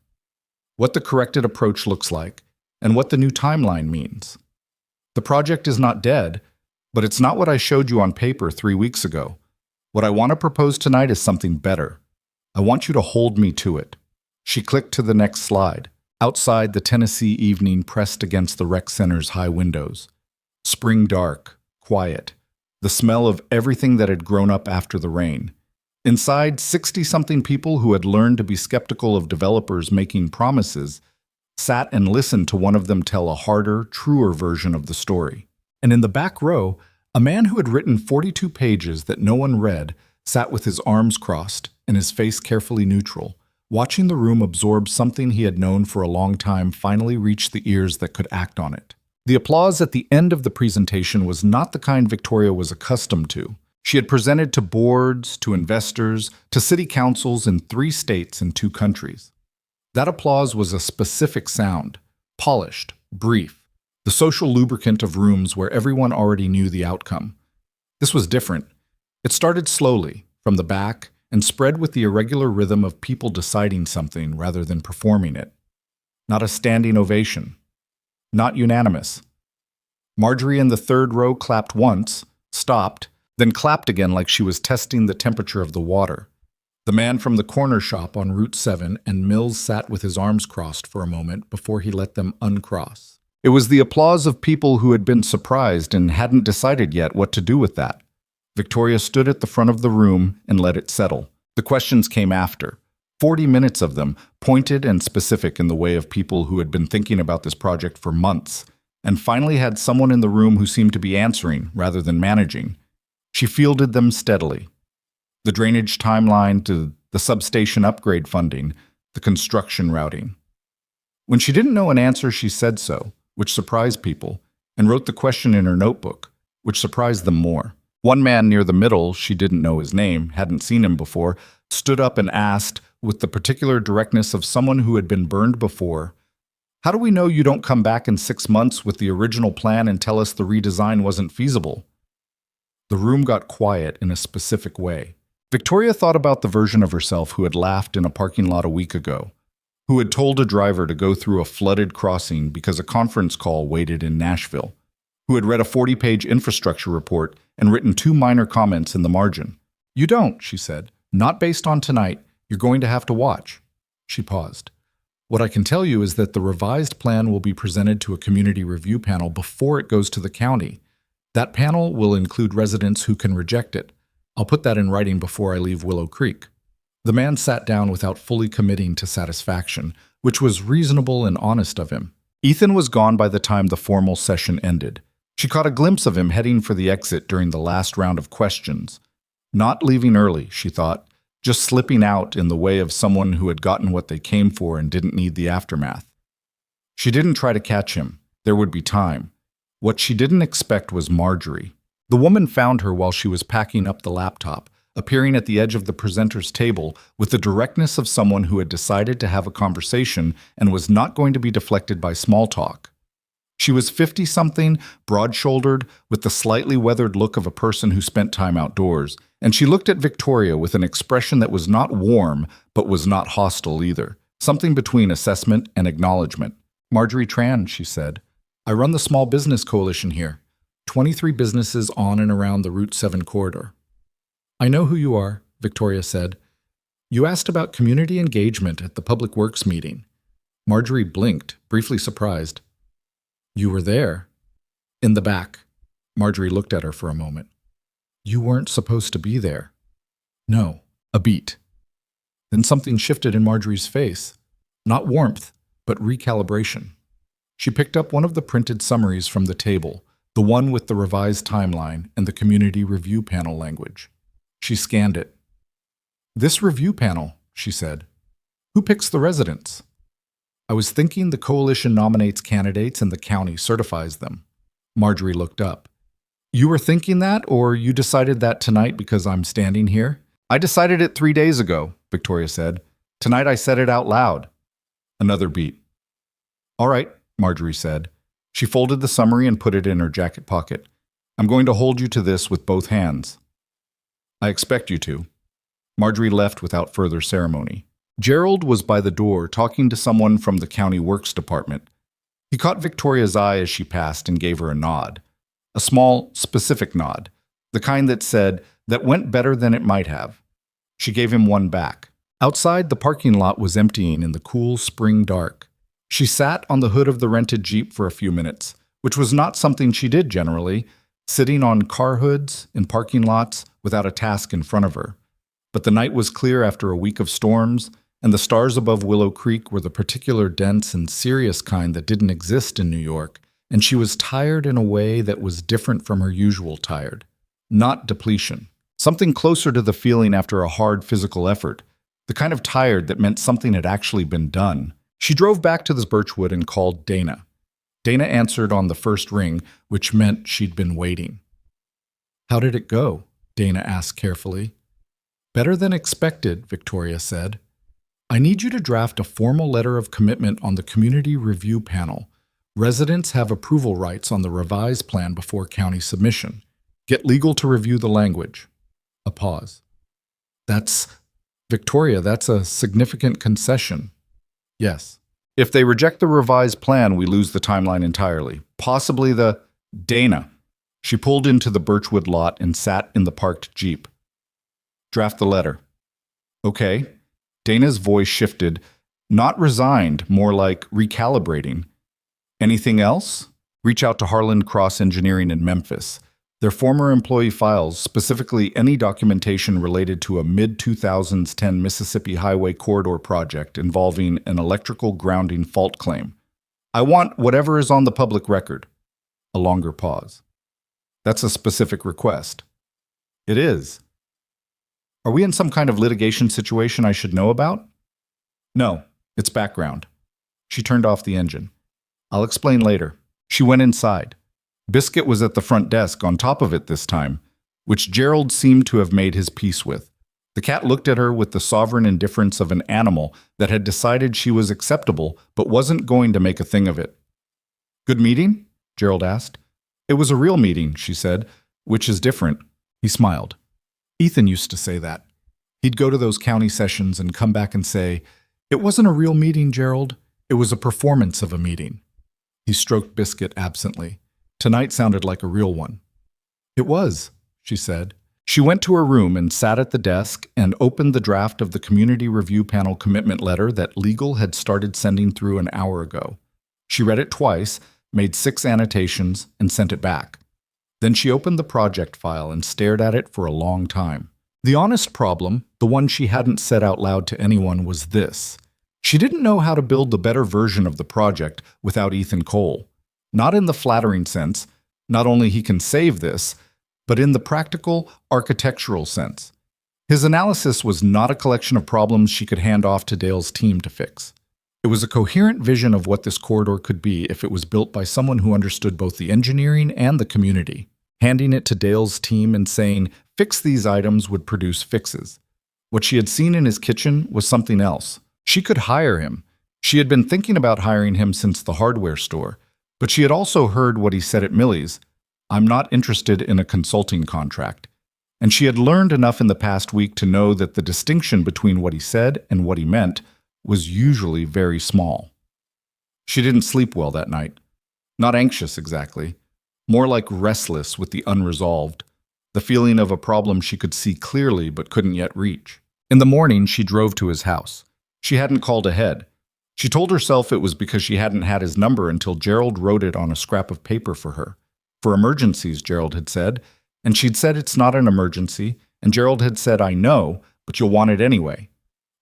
what the corrected approach looks like, and what the new timeline means. The project is not dead, but it's not what I showed you on paper 3 weeks ago. What I want to propose tonight is something better. I want you to hold me to it. She clicked to the next slide. Outside, the Tennessee evening pressed against the rec center's high windows. Spring dark, quiet, the smell of everything that had grown up after the rain. Inside, 60-something people who had learned to be skeptical of developers making promises sat and listened to one of them tell a harder, truer version of the story. And in the back row, a man who had written 42 pages that no one read sat with his arms crossed and his face carefully neutral, watching the room absorb something he had known for a long time finally reach the ears that could act on it. The applause at the end of the presentation was not the kind Victoria was accustomed to. She had presented to boards, to investors, to city councils in 3 states and 2 countries. That applause was a specific sound, polished, brief, the social lubricant of rooms where everyone already knew the outcome. This was different. It started slowly, from the back, and spread with the irregular rhythm of people deciding something rather than performing it. Not a standing ovation. Not unanimous. Marjorie in the third row clapped once, stopped, then clapped again like she was testing the temperature of the water. The man from the corner shop on Route 7 and Mills sat with his arms crossed for a moment before he let them uncross. It was the applause of people who had been surprised and hadn't decided yet what to do with that. Victoria stood at the front of the room and let it settle. The questions came after. 40 minutes of them, pointed and specific in the way of people who had been thinking about this project for months, and finally had someone in the room who seemed to be answering rather than managing. She fielded them steadily. The drainage timeline to the substation upgrade funding, the construction routing. When she didn't know an answer, she said so, which surprised people, and wrote the question in her notebook, which surprised them more. One man near the middle, she didn't know his name, hadn't seen him before, stood up and asked, with the particular directness of someone who had been burned before, "How do we know you don't come back in 6 months with the original plan and tell us the redesign wasn't feasible?" The room got quiet in a specific way. Victoria thought about the version of herself who had laughed in a parking lot a week ago, who had told a driver to go through a flooded crossing because a conference call waited in Nashville, who had read a 40-page infrastructure report and written 2 minor comments in the margin. "You don't," she said. "Not based on tonight. You're going to have to watch." She paused. "What I can tell you is that the revised plan will be presented to a community review panel before it goes to the county. That panel will include residents who can reject it. I'll put that in writing before I leave Willow Creek." The man sat down without fully committing to satisfaction, which was reasonable and honest of him. Ethan was gone by the time the formal session ended. She caught a glimpse of him heading for the exit during the last round of questions. Not leaving early, she thought, just slipping out in the way of someone who had gotten what they came for and didn't need the aftermath. She didn't try to catch him. There would be time. What she didn't expect was Marjorie. The woman found her while she was packing up the laptop, appearing at the edge of the presenter's table with the directness of someone who had decided to have a conversation and was not going to be deflected by small talk. She was 50-something, broad-shouldered, with the slightly weathered look of a person who spent time outdoors, and she looked at Victoria with an expression that was not warm, but was not hostile either, something between assessment and acknowledgement. "Marjorie Tran," she said. "I run the Small Business Coalition here. 23 businesses on and around the Route 7 corridor." "I know who you are," Victoria said. "You asked about community engagement at the Public Works meeting." Marjorie blinked, briefly surprised. "You were there?" "In the back." Marjorie looked at her for a moment. "You weren't supposed to be there." "No." A beat. Then something shifted in Marjorie's face. Not warmth, but recalibration. She picked up one of the printed summaries from the table, the one with the revised timeline and the community review panel language. She scanned it. "This review panel," she said. "Who picks the residents?" "I was thinking the coalition nominates candidates and the county certifies them." Marjorie looked up. "You were thinking that, or you decided that tonight because I'm standing here?" "I decided it 3 days ago," Victoria said. "Tonight I said it out loud." Another beat. "All right," Marjorie said. She folded the summary and put it in her jacket pocket. "I'm going to hold you to this with both hands." "I expect you to." Marjorie left without further ceremony. Gerald was by the door talking to someone from the county works department. He caught Victoria's eye as she passed and gave her a nod. A small, specific nod, the kind that said, "That went better than it might have." She gave him one back. Outside, the parking lot was emptying in the cool spring dark. She sat on the hood of the rented Jeep for a few minutes, which was not something she did generally, sitting on car hoods in parking lots without a task in front of her. But the night was clear after a week of storms, and the stars above Willow Creek were the particular dense and serious kind that didn't exist in New York, and she was tired in a way that was different from her usual tired. Not depletion. Something closer to the feeling after a hard physical effort, the kind of tired that meant something had actually been done. She drove back to the Birchwood and called Dana. Dana answered on the first ring, which meant she'd been waiting. "How did it go?" Dana asked carefully. "Better than expected," Victoria said. "I need you to draft a formal letter of commitment on the community review panel. Residents have approval rights on the revised plan before county submission. Get legal to review the language." A pause. Victoria, that's a significant concession." "Yes. If they reject the revised plan, we lose the timeline entirely. Possibly Dana." She pulled into the Birchwood lot and sat in the parked Jeep. "Draft the letter." "Okay." Dana's voice shifted, not resigned, more like recalibrating. "Anything else? Reach out to Harlan Cross Engineering in Memphis. Their former employee files, specifically any documentation related to a mid-2010 Mississippi Highway corridor project involving an electrical grounding fault claim. I want whatever is on the public record." A longer pause. "That's a specific request." "It is." "Are we in some kind of litigation situation I should know about?" "No, it's background." She turned off the engine. "I'll explain later." She went inside. Biscuit was at the front desk on top of it this time, which Gerald seemed to have made his peace with. The cat looked at her with the sovereign indifference of an animal that had decided she was acceptable but wasn't going to make a thing of it. "Good meeting?" Gerald asked. "It was a real meeting," she said, "which is different." He smiled. Ethan used to say that. He'd go to those county sessions and come back and say, "It wasn't a real meeting, Gerald. It was a performance of a meeting." He stroked Biscuit absently. Tonight sounded like a real one. "It was," she said. She went to her room and sat at the desk and opened the draft of the Community Review Panel commitment letter that legal had started sending through an hour ago. She read it twice, made 6 annotations, and sent it back. Then she opened the project file and stared at it for a long time. The honest problem, the one she hadn't said out loud to anyone, was this. She didn't know how to build the better version of the project without Ethan Cole. Not in the flattering sense, not only he can save this, but in the practical, architectural sense. His analysis was not a collection of problems she could hand off to Dale's team to fix. It was a coherent vision of what this corridor could be if it was built by someone who understood both the engineering and the community. Handing it to Dale's team and saying, "Fix these items," would produce fixes. What she had seen in his kitchen was something else. She could hire him. She had been thinking about hiring him since the hardware store, but she had also heard what he said at Millie's, "I'm not interested in a consulting contract." And she had learned enough in the past week to know that the distinction between what he said and what he meant was usually very small. She didn't sleep well that night. Not anxious exactly. More like restless with the unresolved, the feeling of a problem she could see clearly but couldn't yet reach. In the morning, she drove to his house. She hadn't called ahead. She told herself it was because she hadn't had his number until Gerald wrote it on a scrap of paper for her. For emergencies, Gerald had said, and she'd said it's not an emergency, and Gerald had said, "I know, but you'll want it anyway."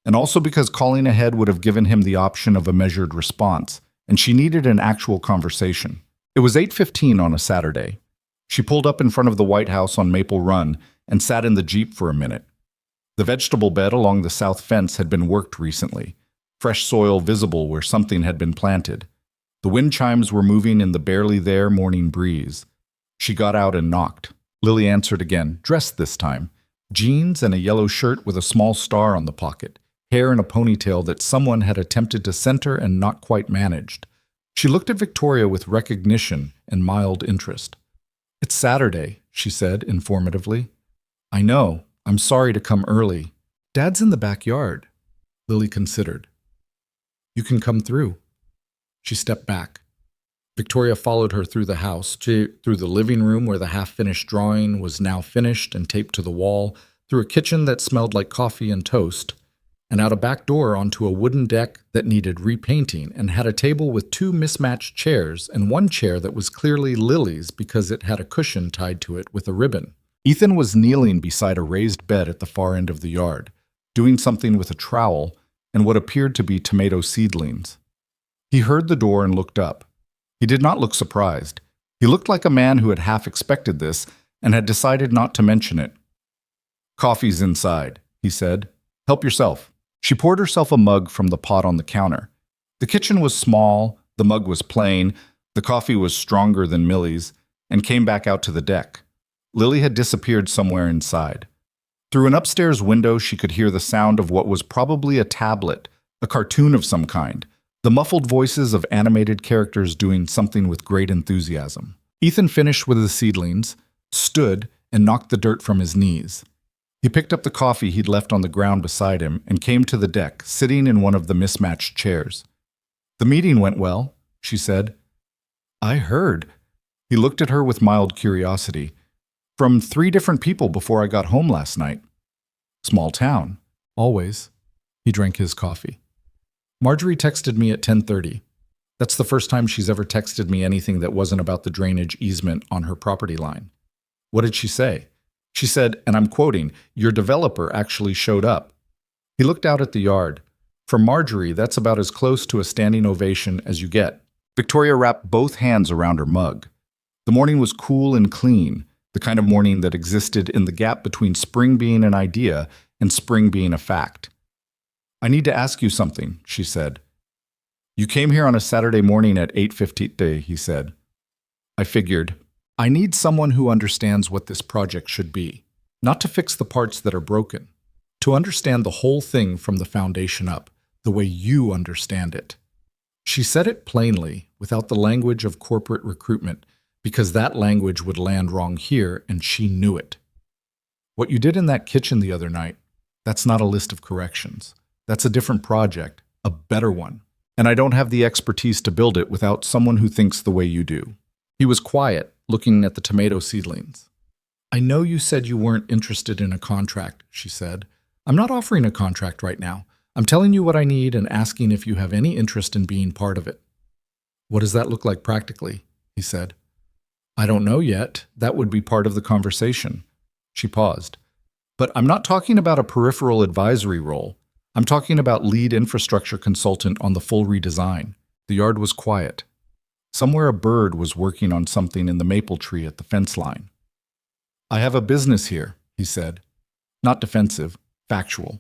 And also because calling ahead would have given him the option of a measured response, and she needed an actual conversation. It was 8:15 on a Saturday. She pulled up in front of the White House on Maple Run and sat in the Jeep for a minute. The vegetable bed along the south fence had been worked recently, fresh soil visible where something had been planted. The wind chimes were moving in the barely there morning breeze. She got out and knocked. Lily answered again, dressed this time. Jeans and a yellow shirt with a small star on the pocket, hair in a ponytail that someone had attempted to center and not quite managed. She looked at Victoria with recognition and mild interest. "It's Saturday," she said informatively. "I know. I'm sorry to come early. Dad's in the backyard." Lily considered. "You can come through." She stepped back. Victoria followed her through the house, through the living room where the half-finished drawing was now finished and taped to the wall, through a kitchen that smelled like coffee and toast, and out a back door onto a wooden deck that needed repainting and had a table with two mismatched chairs and one chair that was clearly Lily's because it had a cushion tied to it with a ribbon. Ethan was kneeling beside a raised bed at the far end of the yard, doing something with a trowel and what appeared to be tomato seedlings. He heard the door and looked up. He did not look surprised. He looked like a man who had half expected this and had decided not to mention it. "Coffee's inside," he said. "Help yourself." She poured herself a mug from the pot on the counter. The kitchen was small, the mug was plain, the coffee was stronger than Millie's, and came back out to the deck. Lily had disappeared somewhere inside. Through an upstairs window, she could hear the sound of what was probably a tablet, a cartoon of some kind, the muffled voices of animated characters doing something with great enthusiasm. Ethan finished with the seedlings, stood, and knocked the dirt from his knees. He picked up the coffee he'd left on the ground beside him and came to the deck, sitting in one of the mismatched chairs. "The meeting went well," she said. "I heard." He looked at her with mild curiosity. "From 3 different people before I got home last night." "Small town." "Always." He drank his coffee. "Marjorie texted me at 10:30. That's the first time she's ever texted me anything that wasn't about the drainage easement on her property line." "What did she say?" She said, and I'm quoting, "Your developer actually showed up." He looked out at the yard. For Marjorie, that's about as close to a standing ovation as you get. Victoria wrapped both hands around her mug. The morning was cool and clean, the kind of morning that existed in the gap between spring being an idea and spring being a fact. "I need to ask you something," she said. "You came here on a Saturday morning at 8:50, he said. "I figured. I need someone who understands what this project should be, not to fix the parts that are broken, to understand the whole thing from the foundation up, the way you understand it." She said it plainly, without the language of corporate recruitment, because that language would land wrong here, and she knew it. "What you did in that kitchen the other night, that's not a list of corrections. That's a different project, a better one, and I don't have the expertise to build it without someone who thinks the way you do." He was quiet, looking at the tomato seedlings. "I know you said you weren't interested in a contract," she said. "I'm not offering a contract right now. I'm telling you what I need and asking if you have any interest in being part of it." "What does that look like practically?" he said. "I don't know yet. That would be part of the conversation." She paused. "But I'm not talking about a peripheral advisory role. I'm talking about lead infrastructure consultant on the full redesign." The yard was quiet. Somewhere a bird was working on something in the maple tree at the fence line. "I have a business here," he said. Not defensive, factual.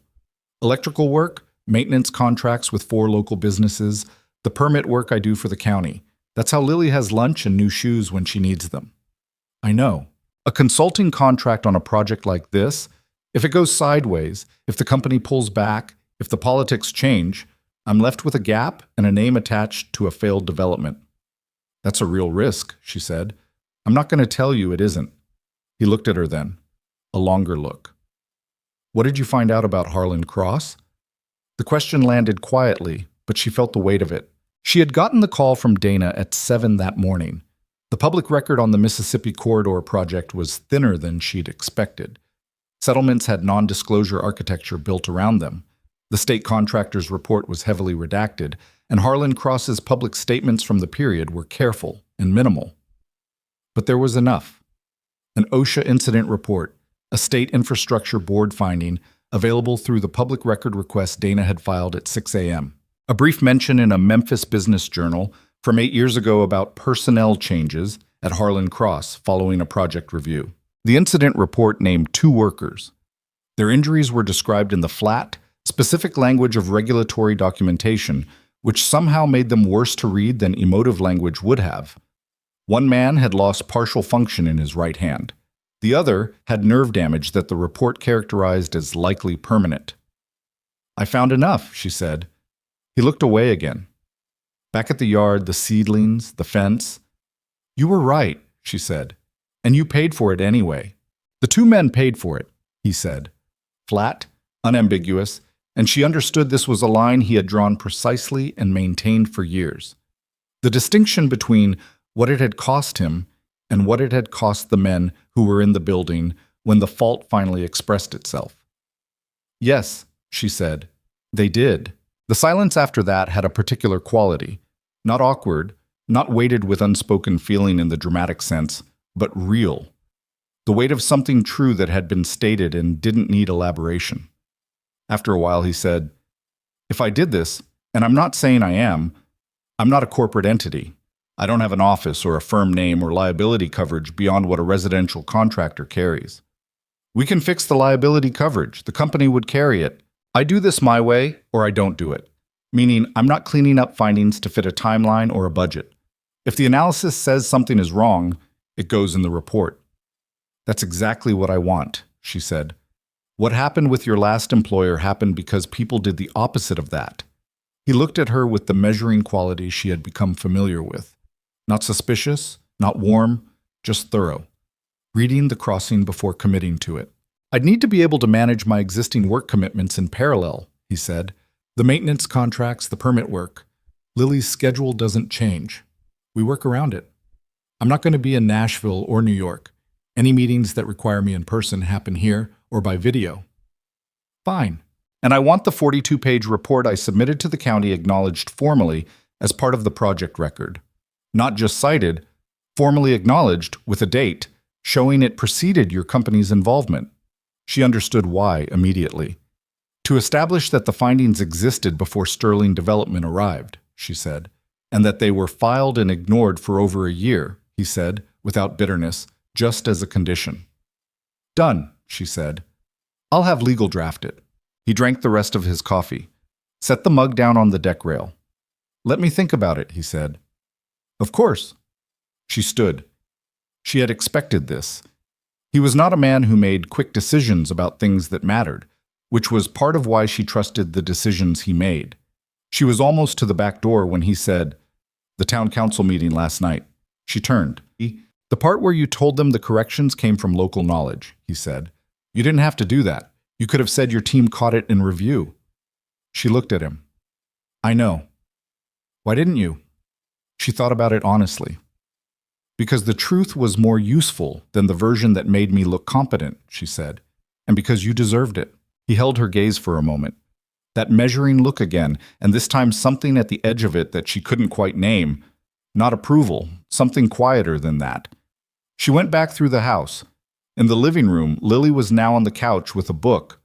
Electrical work, maintenance contracts with 4 local businesses, the permit work I do for the county. That's how Lily has lunch and new shoes when she needs them. I know. A consulting contract on a project like this, if it goes sideways, if the company pulls back, if the politics change, I'm left with a gap and a name attached to a failed development. That's a real risk, she said. I'm not going to tell you it isn't. He looked at her then. A longer look. What did you find out about Harlan Cross? The question landed quietly, but she felt the weight of it. She had gotten the call from Dana at 7 that morning. The public record on the Mississippi Corridor project was thinner than she'd expected. Settlements had non-disclosure architecture built around them. The state contractor's report was heavily redacted, and Harlan Cross's public statements from the period were careful and minimal. But there was enough. An OSHA incident report, a state infrastructure board finding, available through the public record request Dana had filed at 6 a.m. A brief mention in a Memphis Business Journal from 8 years ago about personnel changes at Harlan Cross following a project review. The incident report named 2 workers. Their injuries were described in the flat, specific language of regulatory documentation, which somehow made them worse to read than emotive language would have. One man had lost partial function in his right hand. The other had nerve damage that the report characterized as likely permanent. I found enough, she said. He looked away again. Back at the yard, the seedlings, the fence. You were right, she said, and you paid for it anyway. The 2 men paid for it, he said. Flat, unambiguous, and she understood this was a line he had drawn precisely and maintained for years. The distinction between what it had cost him and what it had cost the men who were in the building when the fault finally expressed itself. Yes, she said, they did. The silence after that had a particular quality, not awkward, not weighted with unspoken feeling in the dramatic sense, but real. The weight of something true that had been stated and didn't need elaboration. After a while he said, if I did this, and I'm not saying I am, I'm not a corporate entity. I don't have an office or a firm name or liability coverage beyond what a residential contractor carries. We can fix the liability coverage. The company would carry it. I do this my way, or I don't do it. Meaning, I'm not cleaning up findings to fit a timeline or a budget. If the analysis says something is wrong, it goes in the report. That's exactly what I want, she said. What happened with your last employer happened because people did the opposite of that. He looked at her with the measuring quality she had become familiar with. Not suspicious, not warm, just thorough. Reading the crossing before committing to it. I'd need to be able to manage my existing work commitments in parallel, he said. The maintenance contracts, the permit work. Lily's schedule doesn't change. We work around it. I'm not going to be in Nashville or New York. Any meetings that require me in person happen here or by video. Fine. And I want the 42-page report I submitted to the county acknowledged formally as part of the project record. Not just cited, formally acknowledged with a date, showing it preceded your company's involvement. She understood why immediately. To establish that the findings existed before Sterling Development arrived, she said, and that they were filed and ignored for over a year, he said, without bitterness, just as a condition. Done, she said. I'll have legal draft it. He drank the rest of his coffee. Set the mug down on the deck rail. Let me think about it, he said. Of course. She stood. She had expected this. He was not a man who made quick decisions about things that mattered, which was part of why she trusted the decisions he made. She was almost to the back door when he said, "The town council meeting last night." She turned. "The part where you told them the corrections came from local knowledge," he said. "You didn't have to do that. You could have said your team caught it in review." She looked at him. "I know. Why didn't you?" She thought about it honestly. "Because the truth was more useful than the version that made me look competent," she said, "and because you deserved it." He held her gaze for a moment. That measuring look again, and this time something at the edge of it that she couldn't quite name. Not approval, something quieter than that. She went back through the house. In the living room, Lily was now on the couch with a book,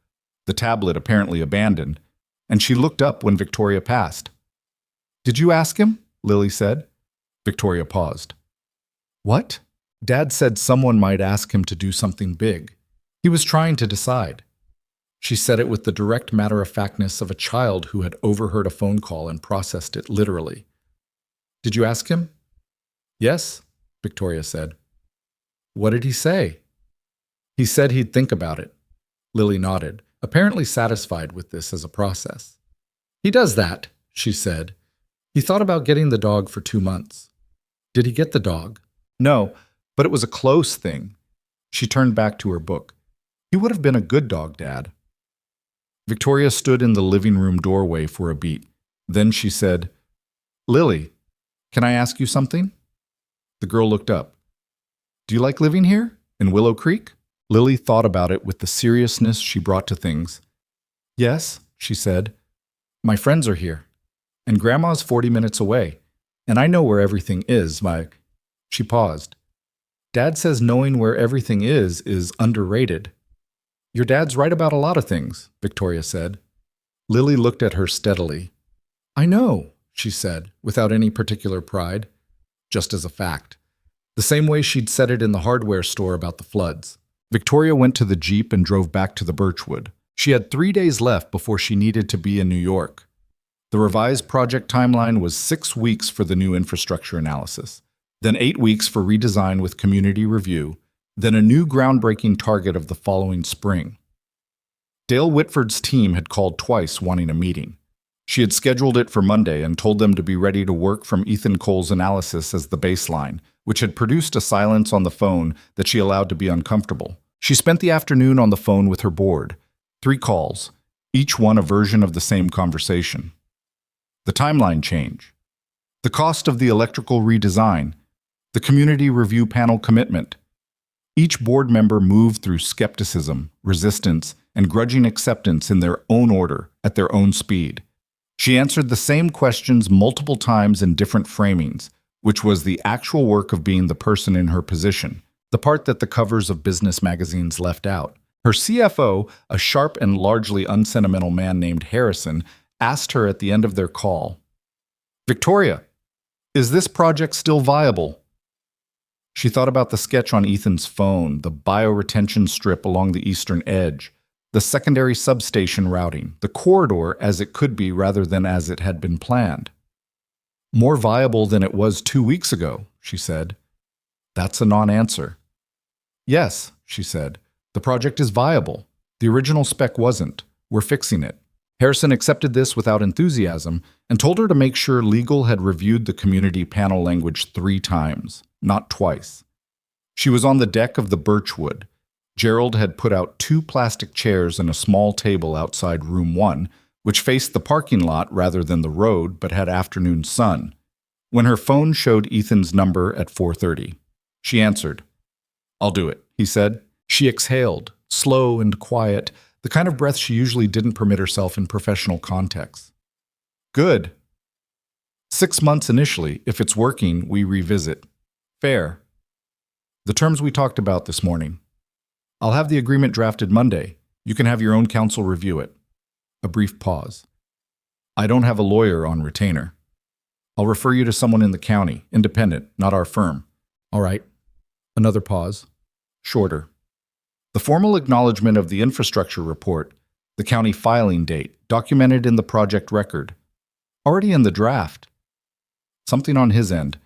the tablet apparently abandoned, and she looked up when Victoria passed. "Did you ask him?" Lily said. Victoria paused. "What?" Dad said someone might ask him to do something big. He was trying to decide. She said it with the direct matter-of-factness of a child who had overheard a phone call and processed it literally. "Did you ask him?" "Yes," Victoria said. "What did he say?" "He said he'd think about it." Lily nodded, apparently satisfied with this as a process. "He does that," she said. "He thought about getting the dog for 2 months." "Did he get the dog?" "No, but it was a close thing." She turned back to her book. "He would have been a good dog, Dad." Victoria stood in the living room doorway for a beat. Then she said, "Lily, can I ask you something?" The girl looked up. "Do you like living here, in Willow Creek?" Lily thought about it with the seriousness she brought to things. "Yes," she said. "My friends are here, and Grandma's 40 minutes away, and I know where everything is. She paused. "Dad says knowing where everything is underrated." "Your dad's right about a lot of things," Victoria said. Lily looked at her steadily. "I know," she said, without any particular pride, just as a fact. The same way she'd said it in the hardware store about the floods. Victoria went to the Jeep and drove back to the Birchwood. She had 3 days left before she needed to be in New York. The revised project timeline was 6 weeks for the new infrastructure analysis, then 8 weeks for redesign with community review, then a new groundbreaking target of the following spring. Dale Whitford's team had called twice wanting a meeting. She had scheduled it for Monday and told them to be ready to work from Ethan Cole's analysis as the baseline, which had produced a silence on the phone that she allowed to be uncomfortable. She spent the afternoon on the phone with her board, 3 calls, each one a version of the same conversation. The timeline change, the cost of the electrical redesign, the community review panel commitment. Each board member moved through skepticism, resistance, and grudging acceptance in their own order, at their own speed. She answered the same questions multiple times in different framings, which was the actual work of being the person in her position, the part that the covers of business magazines left out. Her CFO, a sharp and largely unsentimental man named Harrison, asked her at the end of their call, "Victoria, is this project still viable?" She thought about the sketch on Ethan's phone, the bioretention strip along the eastern edge, the secondary substation routing, the corridor as it could be rather than as it had been planned. "More viable than it was 2 weeks ago," she said. "That's a non-answer." "Yes," she said. "The project is viable. The original spec wasn't. We're fixing it." Harrison accepted this without enthusiasm and told her to make sure legal had reviewed the community panel language 3 times, not twice. She was on the deck of the Birchwood. Gerald had put out 2 plastic chairs and a small table outside room 1, which faced the parking lot rather than the road but had afternoon sun. When her phone showed Ethan's number at 4:30, she answered. "I'll do it," he said. She exhaled, slow and quiet, the kind of breath she usually didn't permit herself in professional contexts. "Good. 6 months initially. If it's working, we revisit. Fair. The terms we talked about this morning. I'll have the agreement drafted Monday. You can have your own counsel review it." A brief pause. "I don't have a lawyer on retainer. I'll refer you to someone in the county, independent, not our firm." "All right." Another pause. Shorter. "The formal acknowledgement of the infrastructure report, the county filing date, documented in the project record. Already in the draft." Something on his end,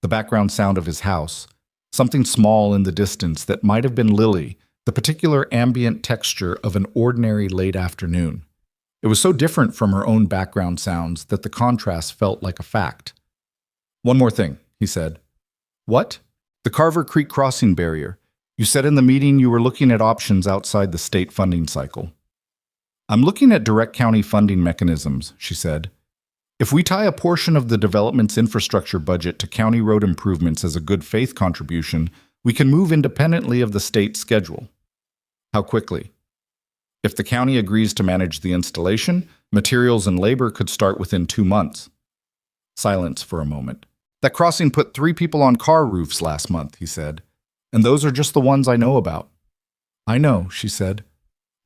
the background sound of his house, something small in the distance that might have been Lily, the particular ambient texture of an ordinary late afternoon. It was so different from her own background sounds that the contrast felt like a fact. "One more thing," he said. "What?" "The Carver Creek crossing barrier. You said in the meeting you were looking at options outside the state funding cycle." "I'm looking at direct county funding mechanisms," she said. "If we tie a portion of the development's infrastructure budget to county road improvements as a good faith contribution, we can move independently of the state schedule." "How quickly?" "If the county agrees to manage the installation, materials and labor could start within 2 months. Silence for a moment. "That crossing put 3 people on car roofs last month," he said. "And those are just the ones I know about." "I know," she said.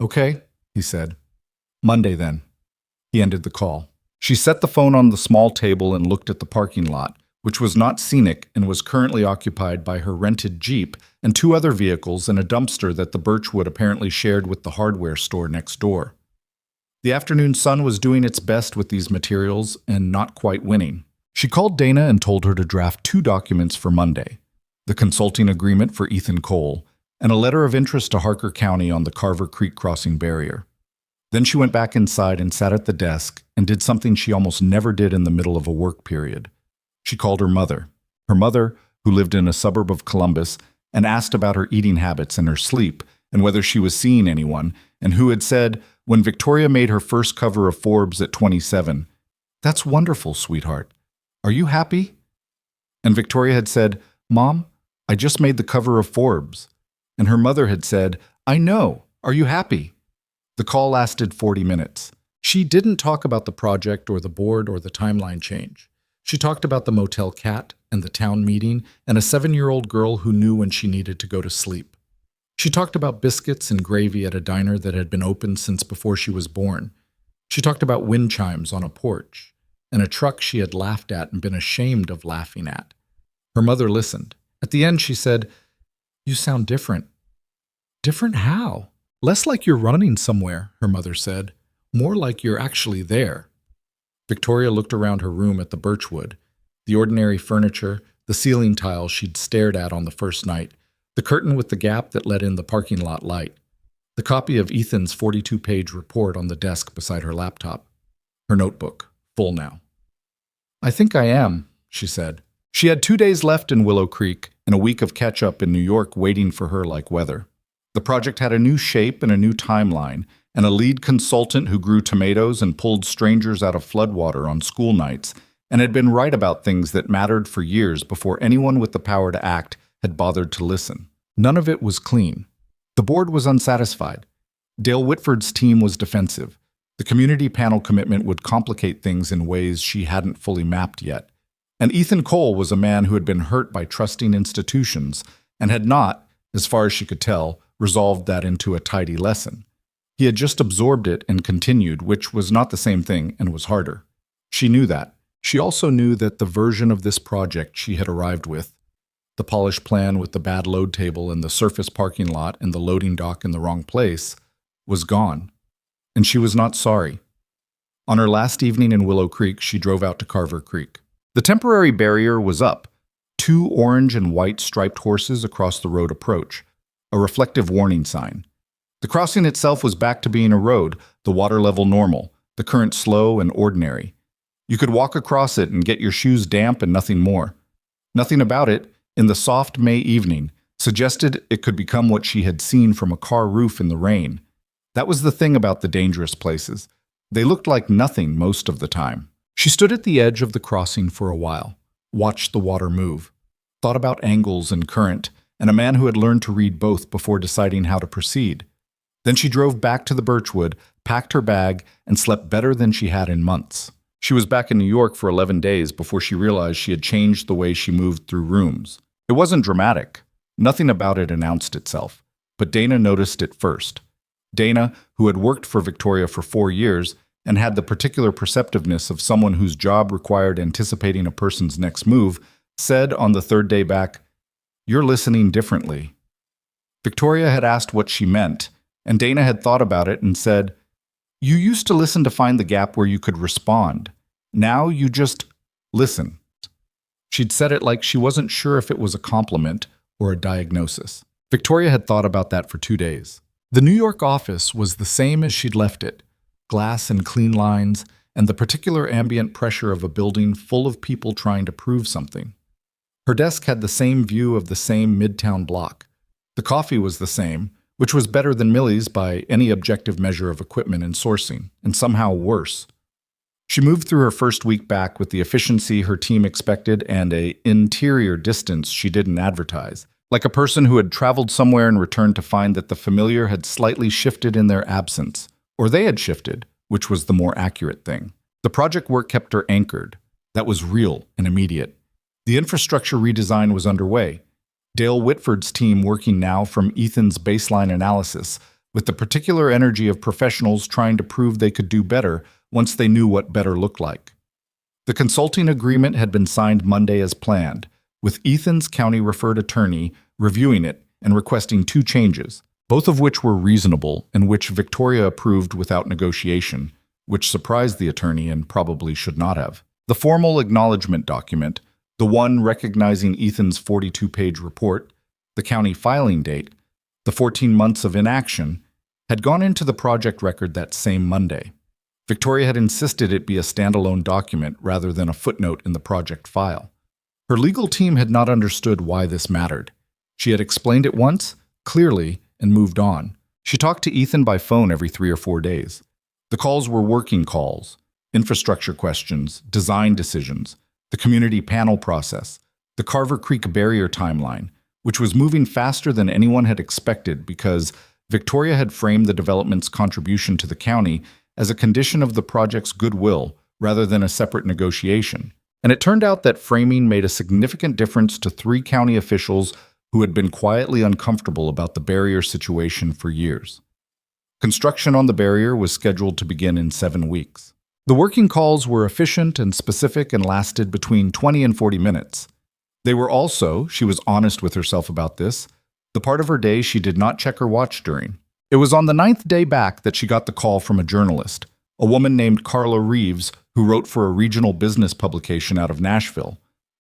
"Okay," he said. "Monday, then." He ended the call. She set the phone on the small table and looked at the parking lot, which was not scenic and was currently occupied by her rented Jeep and 2 other vehicles and a dumpster that the Birchwood apparently shared with the hardware store next door. The afternoon sun was doing its best with these materials and not quite winning. She called Dana and told her to draft 2 documents for Monday: the consulting agreement for Ethan Cole and a letter of interest to Harker County on the Carver Creek crossing barrier. Then she went back inside and sat at the desk and did something she almost never did in the middle of a work period. She called her mother, who lived in a suburb of Columbus, and asked about her eating habits and her sleep and whether she was seeing anyone, and who had said, when Victoria made her first cover of Forbes at 27, "That's wonderful, sweetheart. Are you happy?" And Victoria had said, "Mom, I just made the cover of Forbes." And her mother had said, "I know. Are you happy?" The call lasted 40 minutes. She didn't talk about the project or the board or the timeline change. She talked about the motel cat and the town meeting and a 7-year-old girl who knew when she needed to go to sleep. She talked about biscuits and gravy at a diner that had been open since before she was born. She talked about wind chimes on a porch and a truck she had laughed at and been ashamed of laughing at. Her mother listened. At the end, she said, "You sound different." "Different how?" "Less like you're running somewhere," her mother said. "More like you're actually there." Victoria looked around her room at the Birchwood, the ordinary furniture, the ceiling tile she'd stared at on the first night, the curtain with the gap that let in the parking lot light, the copy of Ethan's 42-page report on the desk beside her laptop, her notebook, full now. "I think I am," she said. She had 2 days left in Willow Creek and a week of catch-up in New York waiting for her like weather. The project had a new shape and a new timeline, and a lead consultant who grew tomatoes and pulled strangers out of floodwater on school nights, and had been right about things that mattered for years before anyone with the power to act had bothered to listen. None of it was clean. The board was unsatisfied. Dale Whitford's team was defensive. The community panel commitment would complicate things in ways she hadn't fully mapped yet. And Ethan Cole was a man who had been hurt by trusting institutions and had not, as far as she could tell, resolved that into a tidy lesson. He had just absorbed it and continued, which was not the same thing and was harder. She knew that. She also knew that the version of this project she had arrived with, the polished plan with the bad load table and the surface parking lot and the loading dock in the wrong place, was gone. And she was not sorry. On her last evening in Willow Creek, she drove out to Carver Creek. The temporary barrier was up. 2 orange and white striped horses across the road approach, a reflective warning sign. The crossing itself was back to being a road, the water level normal, the current slow and ordinary. You could walk across it and get your shoes damp and nothing more. Nothing about it, in the soft May evening, suggested it could become what she had seen from a car roof in the rain. That was the thing about the dangerous places. They looked like nothing most of the time. She stood at the edge of the crossing for a while, watched the water move, thought about angles and current, and a man who had learned to read both before deciding how to proceed. Then she drove back to the Birchwood, packed her bag, and slept better than she had in months. She was back in New York for 11 days before she realized she had changed the way she moved through rooms. It wasn't dramatic. Nothing about it announced itself. But Dana noticed it first. Dana, who had worked for Victoria for 4 years and had the particular perceptiveness of someone whose job required anticipating a person's next move, said on the 3rd day back, "You're listening differently." Victoria had asked what she meant, and Dana had thought about it and said, "You used to listen to find the gap where you could respond. Now you just listen." She'd said it like she wasn't sure if it was a compliment or a diagnosis. Victoria had thought about that for 2 days. The New York office was the same as she'd left it, glass and clean lines, and the particular ambient pressure of a building full of people trying to prove something. Her desk had the same view of the same midtown block. The coffee was the same, which was better than Millie's by any objective measure of equipment and sourcing, and somehow worse. She moved through her first week back with the efficiency her team expected and an interior distance she didn't advertise, like a person who had traveled somewhere and returned to find that the familiar had slightly shifted in their absence, or they had shifted, which was the more accurate thing. The project work kept her anchored. That was real and immediate. The infrastructure redesign was underway. Dale Whitford's team working now from Ethan's baseline analysis, with the particular energy of professionals trying to prove they could do better once they knew what better looked like. The consulting agreement had been signed Monday as planned, with Ethan's county-referred attorney reviewing it and requesting 2 changes, both of which were reasonable and which Victoria approved without negotiation, which surprised the attorney and probably should not have. The formal acknowledgement document, the one recognizing Ethan's 42-page report, the county filing date, the 14 months of inaction, had gone into the project record that same Monday. Victoria had insisted it be a standalone document rather than a footnote in the project file. Her legal team had not understood why this mattered. She had explained it once, clearly, and moved on. She talked to Ethan by phone every 3 or 4 days. The calls were working calls, infrastructure questions, design decisions, the community panel process, the Carver Creek barrier timeline, which was moving faster than anyone had expected because Victoria had framed the development's contribution to the county as a condition of the project's goodwill rather than a separate negotiation. And it turned out that framing made a significant difference to 3 county officials who had been quietly uncomfortable about the barrier situation for years. Construction on the barrier was scheduled to begin in 7 weeks. The working calls were efficient and specific and lasted between 20 and 40 minutes. They were also, she was honest with herself about this, the part of her day she did not check her watch during. It was on the 9th day back that she got the call from a journalist, a woman named Carla Reeves, who wrote for a regional business publication out of Nashville,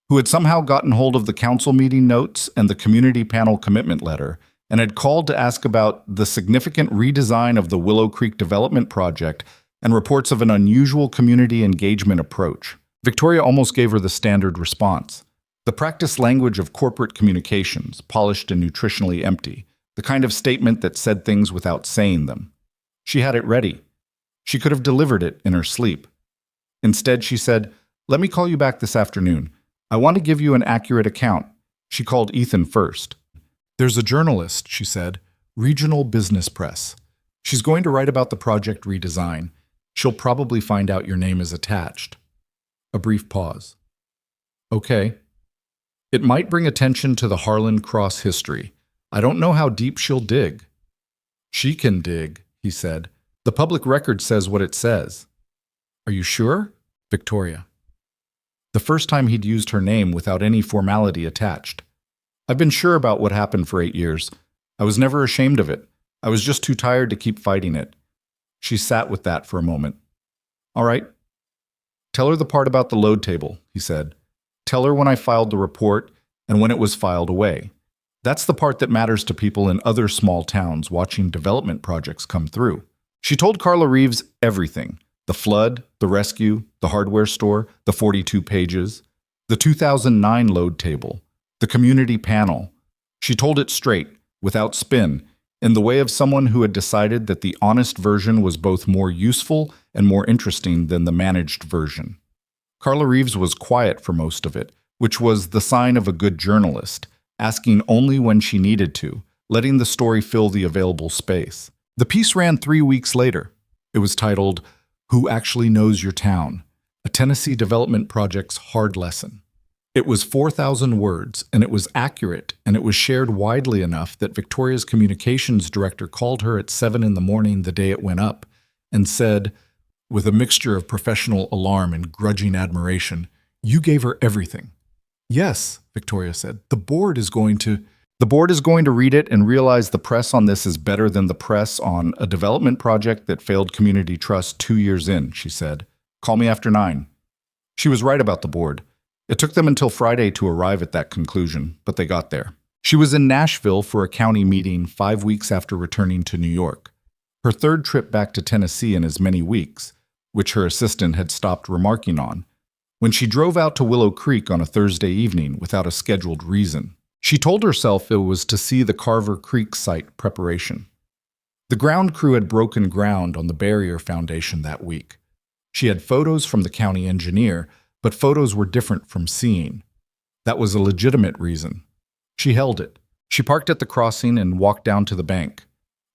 who had somehow gotten hold of the council meeting notes and the community panel commitment letter and had called to ask about the significant redesign of the Willow Creek development project and reports of an unusual community engagement approach. Victoria almost gave her the standard response. The practiced language of corporate communications, polished and nutritionally empty, the kind of statement that said things without saying them. She had it ready. She could have delivered it in her sleep. Instead, she said, "Let me call you back this afternoon. I want to give you an accurate account." She called Ethan first. "There's a journalist," she said, "Regional Business Press. She's going to write about the project redesign. She'll probably find out your name is attached." A brief pause. "Okay. It might bring attention to the Harlan Cross history. I don't know how deep she'll dig." "She can dig," he said. "The public record says what it says." "Are you sure?" Victoria. The first time he'd used her name without any formality attached. "I've been sure about what happened for 8 years. I was never ashamed of it. I was just too tired to keep fighting it." She sat with that for a moment. "All right. Tell her the part about the load table," he said. "Tell her when I filed the report and when it was filed away. That's the part that matters to people in other small towns watching development projects come through." She told Carla Reeves everything. The flood, the rescue, the hardware store, the 42 pages, the 2009 load table, the community panel. She told it straight, without spin, in the way of someone who had decided that the honest version was both more useful and more interesting than the managed version. Carla Reeves was quiet for most of it, which was the sign of a good journalist, asking only when she needed to, letting the story fill the available space. The piece ran 3 weeks later. It was titled, "Who Actually Knows Your Town? A Tennessee Development Project's Hard Lesson." It was 4,000 words, and it was accurate, and it was shared widely enough that Victoria's communications director called her at 7 in the morning the day it went up and said, with a mixture of professional alarm and grudging admiration, "You gave her everything." "Yes," Victoria said, The board is going to read it and realize the press on this is better than the press on a development project that failed community trust 2 years in," she said. "Call me after 9. She was right about the board. It took them until Friday to arrive at that conclusion, but they got there. She was in Nashville for a county meeting 5 weeks after returning to New York, her 3rd trip back to Tennessee in as many weeks, which her assistant had stopped remarking on, when she drove out to Willow Creek on a Thursday evening without a scheduled reason. She told herself it was to see the Carver Creek site preparation. The ground crew had broken ground on the barrier foundation that week. She had photos from the county engineer, but photos were different from seeing. That was a legitimate reason. She held it. She parked at the crossing and walked down to the bank.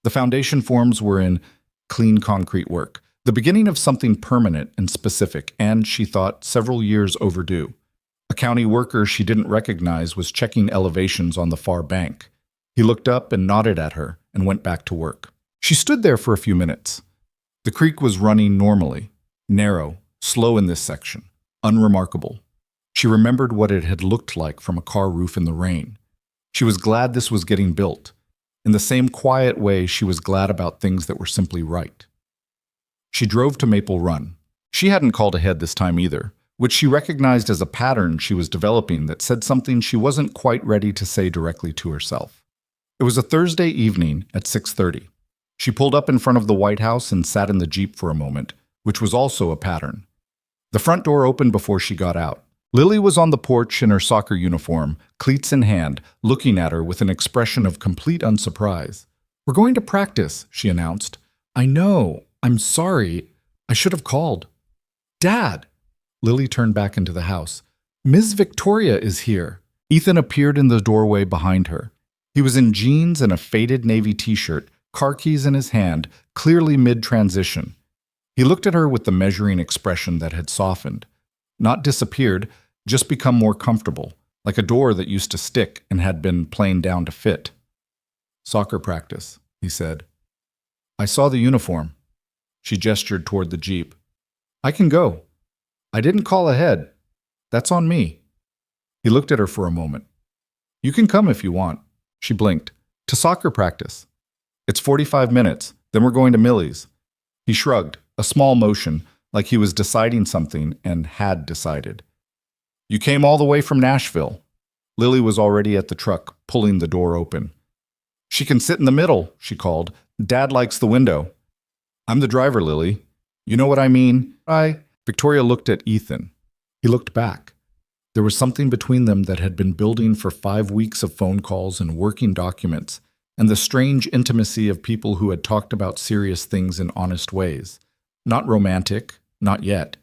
The foundation forms were in clean concrete work, the beginning of something permanent and specific, and, she thought, several years overdue. A county worker she didn't recognize was checking elevations on the far bank. He looked up and nodded at her and went back to work. She stood there for a few minutes. The creek was running normally, narrow, slow in this section, unremarkable. She remembered what it had looked like from a car roof in the rain. She was glad this was getting built. In the same quiet way, she was glad about things that were simply right. She drove to Maple Run. She hadn't called ahead this time either, which she recognized as a pattern she was developing that said something she wasn't quite ready to say directly to herself. It was a Thursday evening at 6:30. She pulled up in front of the White House and sat in the Jeep for a moment, which was also a pattern. The front door opened before she got out. Lily was on the porch in her soccer uniform, cleats in hand, looking at her with an expression of complete unsurprise. "We're going to practice," she announced. "I know. I'm sorry. I should have called." "Dad!" Lily turned back into the house. "Ms. Victoria is here." Ethan appeared in the doorway behind her. He was in jeans and a faded navy t-shirt, car keys in his hand, clearly mid-transition. He looked at her with the measuring expression that had softened. Not disappeared, just become more comfortable, like a door that used to stick and had been planed down to fit. "Soccer practice," he said. "I saw the uniform." She gestured toward the Jeep. "I can go. I didn't call ahead. That's on me." He looked at her for a moment. "You can come if you want." She blinked. "To soccer practice." "It's 45 minutes, then we're going to Millie's." He shrugged, a small motion, like he was deciding something and had decided. "You came all the way from Nashville." Lily was already at the truck, pulling the door open. "She can sit in the middle," she called. "Dad likes the window." "I'm the driver, Lily. You know what I mean?" Victoria looked at Ethan. He looked back. There was something between them that had been building for 5 weeks of phone calls and working documents, and the strange intimacy of people who had talked about serious things in honest ways. Not romantic, not yet.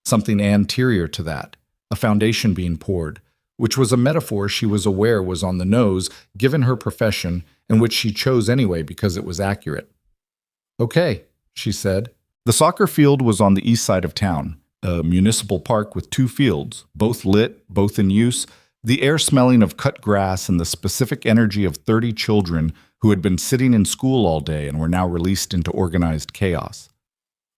Something anterior to that, a foundation being poured, which was a metaphor she was aware was on the nose, given her profession, and which she chose anyway because it was accurate. "Okay," she said. The soccer field was on the east side of town, a municipal park with 2 fields, both lit, both in use, the air smelling of cut grass and the specific energy of 30 children who had been sitting in school all day and were now released into organized chaos.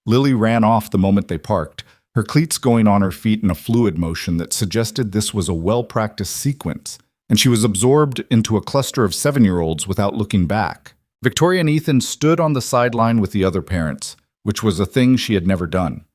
Lily ran off the moment they parked, her cleats going on her feet in a fluid motion that suggested this was a well-practiced sequence, and she was absorbed into a cluster of 7-year-olds without looking back. Victoria and Ethan stood on the sideline with the other parents, which was a thing she had never done.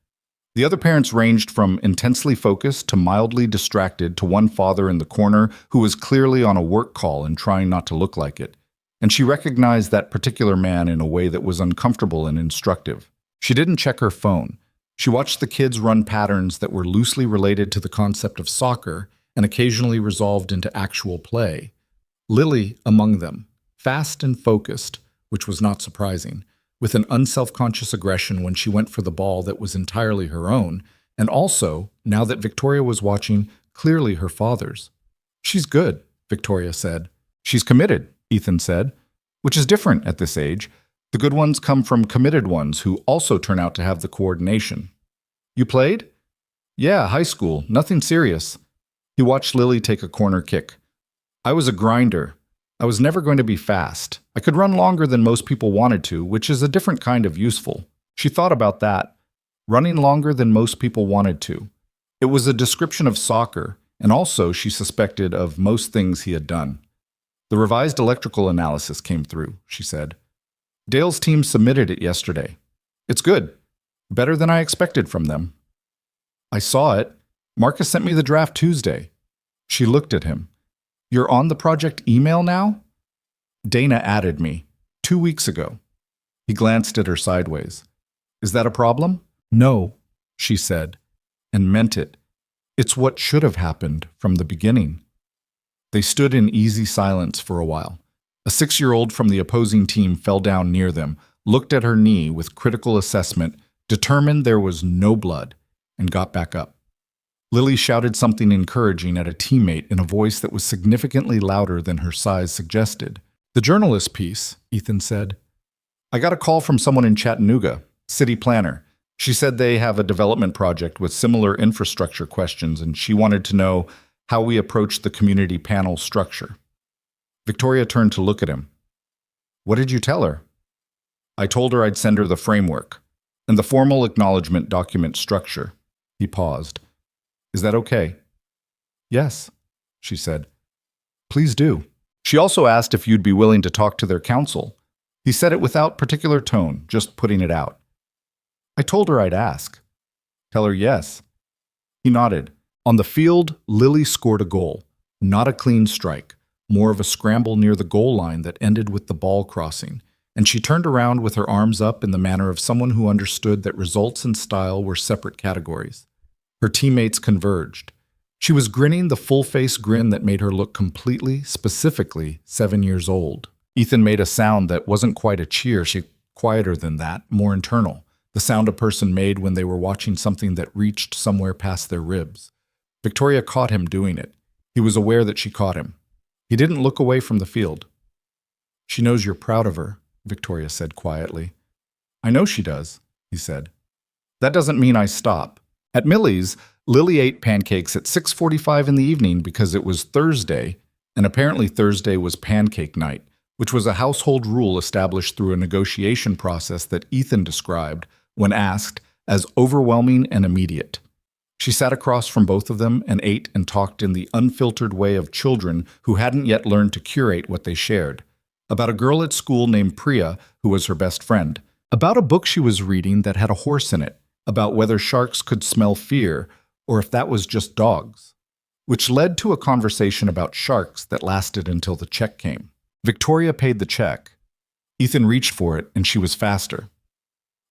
The other parents ranged from intensely focused to mildly distracted to one father in the corner who was clearly on a work call and trying not to look like it, and she recognized that particular man in a way that was uncomfortable and instructive. She didn't check her phone. She watched the kids run patterns that were loosely related to the concept of soccer and occasionally resolved into actual play. Lily among them, fast and focused, which was not surprising, with an unselfconscious aggression when she went for the ball that was entirely her own, and also, now that Victoria was watching, clearly her father's. "She's good," Victoria said. "She's committed," Ethan said, which is different at this age. The good ones come from committed ones who also turn out to have the coordination. "You played?" "Yeah, high school. Nothing serious." He watched Lily take a corner kick. "I was a grinder. I was never going to be fast. I could run longer than most people wanted to, which is a different kind of useful." She thought about that. Running longer than most people wanted to. It was a description of soccer, and also, she suspected, of most things he had done. "The revised electrical analysis came through," she said. "Dale's team submitted it yesterday. It's good. Better than I expected from them." "I saw it. Marcus sent me the draft Tuesday." She looked at him. "You're on the project email now?" "Dana added me 2 weeks ago." He glanced at her sideways. "Is that a problem?" "No," she said, and meant it. "It's what should have happened from the beginning." They stood in easy silence for a while. A 6-year-old from the opposing team fell down near them, looked at her knee with critical assessment, determined there was no blood, and got back up. Lily shouted something encouraging at a teammate in a voice that was significantly louder than her size suggested. "The journalist piece," Ethan said. "I got a call from someone in Chattanooga, city planner. She said they have a development project with similar infrastructure questions, and she wanted to know how we approach the community panel structure." Victoria turned to look at him. "What did you tell her?" "I told her I'd send her the framework and the formal acknowledgement document structure." He paused. "Is that okay?" "Yes," she said. "Please do." She also asked if you'd be willing to talk to their counsel. He said it without particular tone, just putting it out. I told her I'd ask. Tell her yes. He nodded. On the field, Lily scored a goal. Not a clean strike, more of a scramble near the goal line that ended with the ball crossing, and she turned around with her arms up in the manner of someone who understood that results and style were separate categories. Her teammates converged. She was grinning the full-face grin that made her look completely, specifically, 7 years old. Ethan made a sound that wasn't quite a cheer, quieter than that, more internal, the sound a person made when they were watching something that reached somewhere past their ribs. Victoria caught him doing it. He was aware that she caught him. He didn't look away from the field. She knows you're proud of her, Victoria said quietly. I know she does, he said. That doesn't mean I stop. At Millie's, Lily ate pancakes at 6:45 in the evening because it was Thursday, and apparently Thursday was pancake night, which was a household rule established through a negotiation process that Ethan described, when asked, as overwhelming and immediate. She sat across from both of them and ate and talked in the unfiltered way of children who hadn't yet learned to curate what they shared. About a girl at school named Priya, who was her best friend. About a book she was reading that had a horse in it. About whether sharks could smell fear, or if that was just dogs. Which led to a conversation about sharks that lasted until the check came. Victoria paid the check. Ethan reached for it, and she was faster.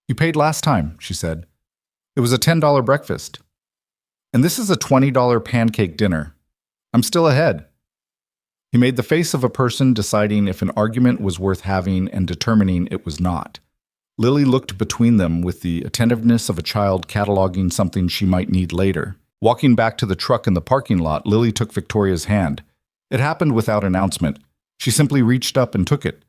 You paid last time, she said. It was a $10 breakfast. And this is a $20 pancake dinner. I'm still ahead. He made the face of a person deciding if an argument was worth having and determining it was not. Lily looked between them with the attentiveness of a child cataloging something she might need later. Walking back to the truck in the parking lot, Lily took Victoria's hand. It happened without announcement. She simply reached up and took it.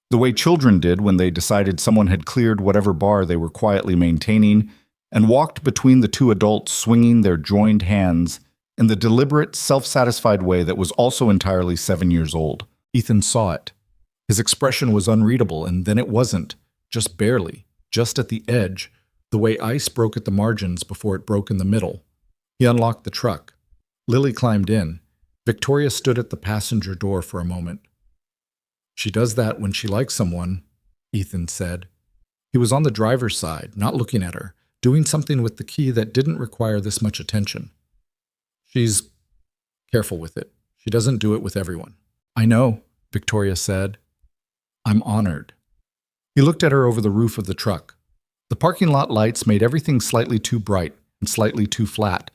The way children did when they decided someone had cleared whatever bar they were quietly maintaining, and walked between the two adults swinging their joined hands in the deliberate, self-satisfied way that was also entirely 7 years old. Ethan saw it. His expression was unreadable, and then it wasn't. Just barely, just at the edge, the way ice broke at the margins before it broke in the middle. He unlocked the truck. Lily climbed in. Victoria stood at the passenger door for a moment. She does that when she likes someone, Ethan said. He was on the driver's side, not looking at her, doing something with the key that didn't require this much attention. She's careful with it. She doesn't do it with everyone. I know, Victoria said. I'm honored. He looked at her over the roof of the truck. The parking lot lights made everything slightly too bright and slightly too flat,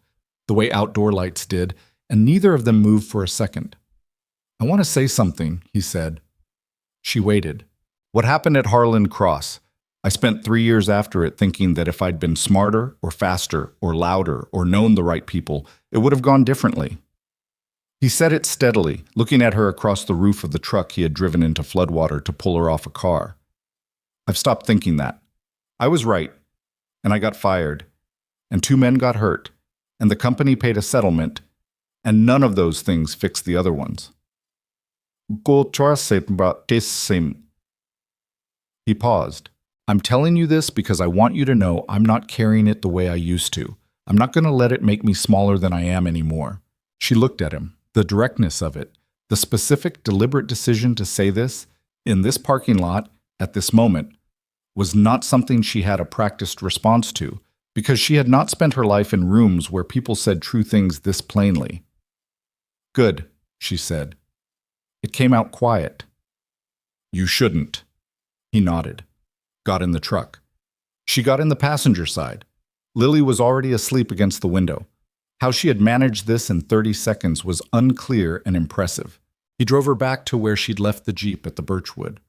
the way outdoor lights did, and neither of them moved for a second. I want to say something, he said. She waited. What happened at Harlan Cross? I spent 3 years after it thinking that if I'd been smarter or faster or louder or known the right people, it would have gone differently. He said it steadily, looking at her across the roof of the truck he had driven into floodwater to pull her off a car. I've stopped thinking that. I was right, and I got fired, and 2 men got hurt, and the company paid a settlement, and none of those things fixed the other ones. He paused. I'm telling you this because I want you to know I'm not carrying it the way I used to. I'm not going to let it make me smaller than I am anymore. She looked at him, the directness of it, the specific, deliberate decision to say this, in this parking lot, at this moment, was not something she had a practiced response to, because she had not spent her life in rooms where people said true things this plainly. Good, she said. It came out quiet. You shouldn't. He nodded. Got in the truck. She got in the passenger side. Lily was already asleep against the window. How she had managed this in 30 seconds was unclear and impressive. He drove her back to where she'd left the Jeep at the Birchwood.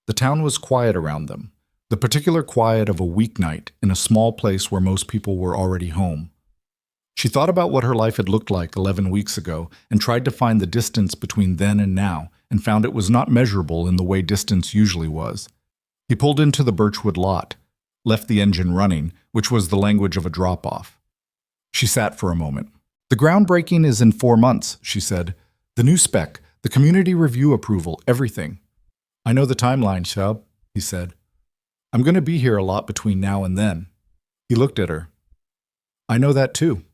The town was quiet around them, the particular quiet of a weeknight in a small place where most people were already home. She thought about what her life had looked like 11 weeks ago and tried to find the distance between then and now, and found it was not measurable in the way distance usually was. He pulled into the Birchwood lot, left the engine running, which was the language of a drop-off. She sat for a moment. The groundbreaking is in 4 months, she said. The new spec, the community review approval, everything. I know the timeline, Shab, he said. I'm going to be here a lot between now and then. He looked at her. I know that too.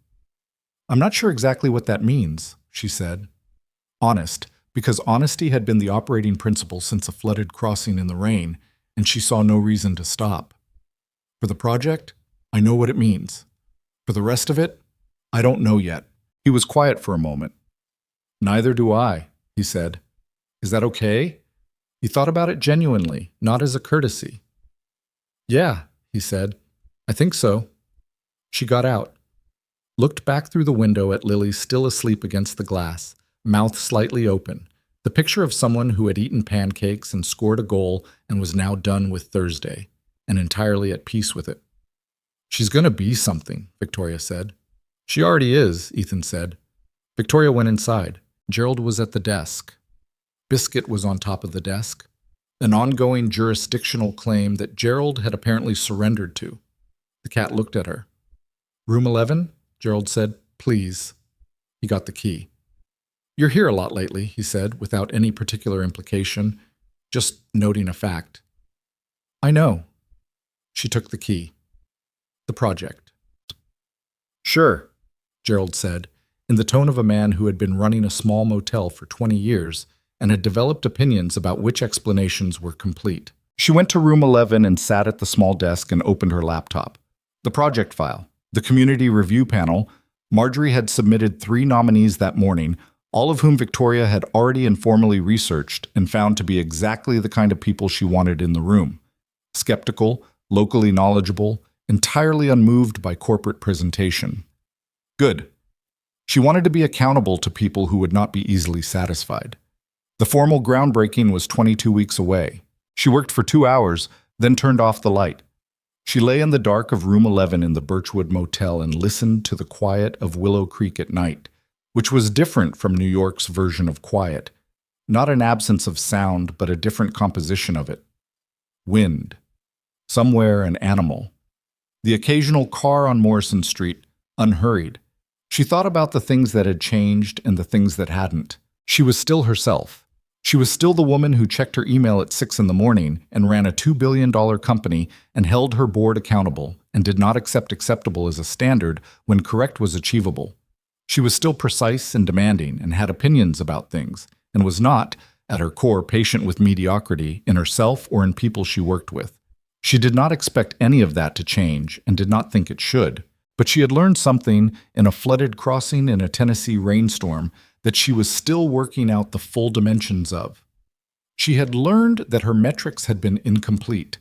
I'm not sure exactly what that means, she said. Honest, because honesty had been the operating principle since a flooded crossing in the rain, and she saw no reason to stop. For the project, I know what it means. For the rest of it, I don't know yet. He was quiet for a moment. Neither do I, he said. Is that okay? He thought about it genuinely, not as a courtesy. Yeah, he said. I think so. She got out, looked back through the window at Lily still asleep against the glass, mouth slightly open, the picture of someone who had eaten pancakes and scored a goal and was now done with Thursday, and entirely at peace with it. She's going to be something, Victoria said. She already is, Ethan said. Victoria went inside. Gerald was at the desk. Biscuit was on top of the desk, an ongoing jurisdictional claim that Gerald had apparently surrendered to. The cat looked at her. Room 11? Gerald said, please. He got the key. You're here a lot lately, he said, without any particular implication, just noting a fact. I know. She took the key. The project. Sure, Gerald said, in the tone of a man who had been running a small motel for 20 years and had developed opinions about which explanations were complete. She went to room 11 and sat at the small desk and opened her laptop. The project file. The community review panel. Marjorie had submitted 3 nominees that morning, all of whom Victoria had already informally researched and found to be exactly the kind of people she wanted in the room. Skeptical, locally knowledgeable, entirely unmoved by corporate presentation. Good. She wanted to be accountable to people who would not be easily satisfied. The formal groundbreaking was 22 weeks away. She worked for 2 hours, then turned off the light. She lay in the dark of room 11 in the Birchwood Motel and listened to the quiet of Willow Creek at night, which was different from New York's version of quiet. Not an absence of sound, but a different composition of it. Wind. Somewhere an animal. The occasional car on Morrison Street, unhurried. She thought about the things that had changed and the things that hadn't. She was still herself. She was still the woman who checked her email at 6 in the morning and ran a $2 billion company and held her board accountable and did not accept acceptable as a standard when correct was achievable. She was still precise and demanding and had opinions about things and was not, at her core, patient with mediocrity in herself or in people she worked with. She did not expect any of that to change and did not think it should. But she had learned something in a flooded crossing in a Tennessee rainstorm that she was still working out the full dimensions of. She had learned that her metrics had been incomplete,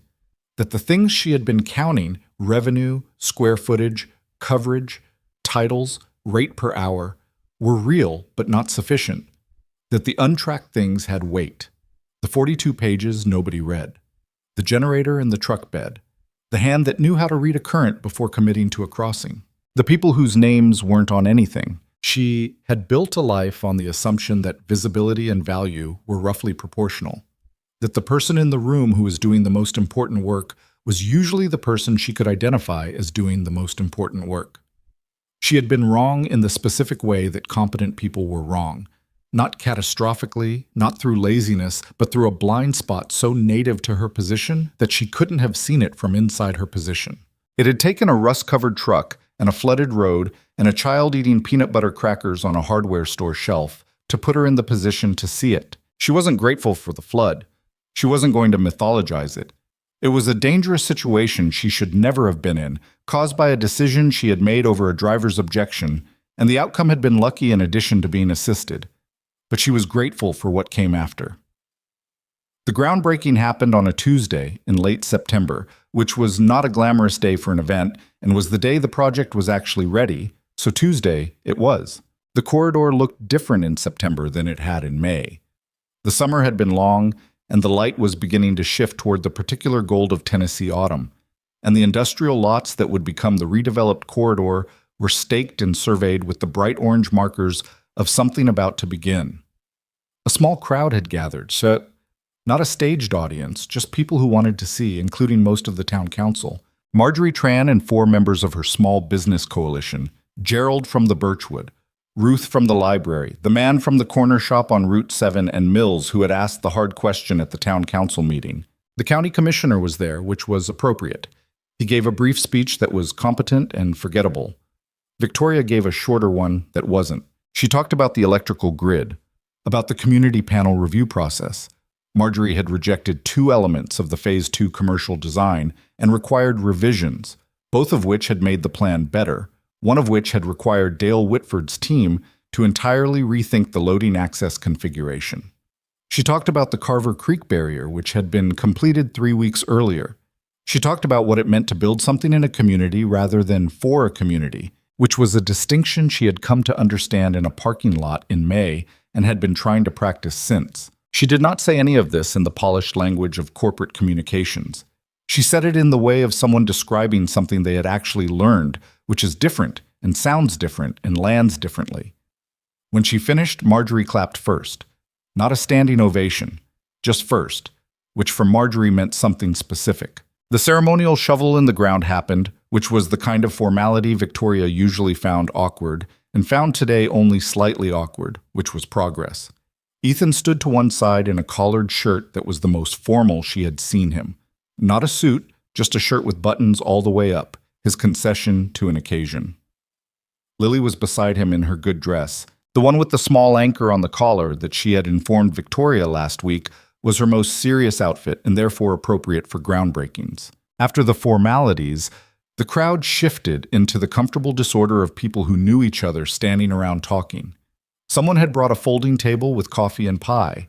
that the things she had been counting, revenue, square footage, coverage, titles, rate per hour, were real but not sufficient, that the untracked things had weight. The 42 pages nobody read. The generator in the truck bed. The hand that knew how to read a current before committing to a crossing. The people whose names weren't on anything. She had built a life on the assumption that visibility and value were roughly proportional. That the person in the room who was doing the most important work was usually the person she could identify as doing the most important work. She had been wrong in the specific way that competent people were wrong. Not catastrophically, not through laziness, but through a blind spot so native to her position that she couldn't have seen it from inside her position. It had taken a rust-covered truck and a flooded road and a child eating peanut butter crackers on a hardware store shelf to put her in the position to see it. She wasn't grateful for the flood. She wasn't going to mythologize it. It was a dangerous situation she should never have been in, caused by a decision she had made over a driver's objection, and the outcome had been lucky in addition to being assisted. But she was grateful for what came after. The groundbreaking happened on a Tuesday in late September, which was not a glamorous day for an event and was the day the project was actually ready, so Tuesday it was. The corridor looked different in September than it had in May. The summer had been long, and the light was beginning to shift toward the particular gold of Tennessee autumn, and the industrial lots that would become the redeveloped corridor were staked and surveyed with the bright orange markers of something about to begin. A small crowd had gathered, so not a staged audience, just people who wanted to see, including most of the town council. Marjorie Tran and 4 members of her small business coalition, Gerald from the Birchwood, Ruth from the library, the man from the corner shop on Route 7, and Mills, who had asked the hard question at the town council meeting. The county commissioner was there, which was appropriate. He gave a brief speech that was competent and forgettable. Victoria gave a shorter one that wasn't. She talked about the electrical grid. About the community panel review process. Marjorie had rejected 2 elements of the Phase 2 commercial design and required revisions, both of which had made the plan better, one of which had required Dale Whitford's team to entirely rethink the loading access configuration. She talked about the Carver Creek barrier, which had been completed 3 weeks earlier. She talked about what it meant to build something in a community rather than for a community, which was a distinction she had come to understand in a parking lot in May and had been trying to practice since. She did not say any of this in the polished language of corporate communications. She said it in the way of someone describing something they had actually learned, which is different and sounds different and lands differently. When she finished, Marjorie clapped first. Not a standing ovation, just first, which for Marjorie meant something specific. The ceremonial shovel in the ground happened, which was the kind of formality Victoria usually found awkward, and found today only slightly awkward, which was progress. Ethan stood to one side in a collared shirt that was the most formal she had seen him. Not a suit, just a shirt with buttons all the way up, his concession to an occasion. Lily was beside him in her good dress. The one with the small anchor on the collar that she had informed Victoria last week was her most serious outfit and therefore appropriate for groundbreakings. After the formalities, the crowd shifted into the comfortable disorder of people who knew each other standing around talking. Someone had brought a folding table with coffee and pie,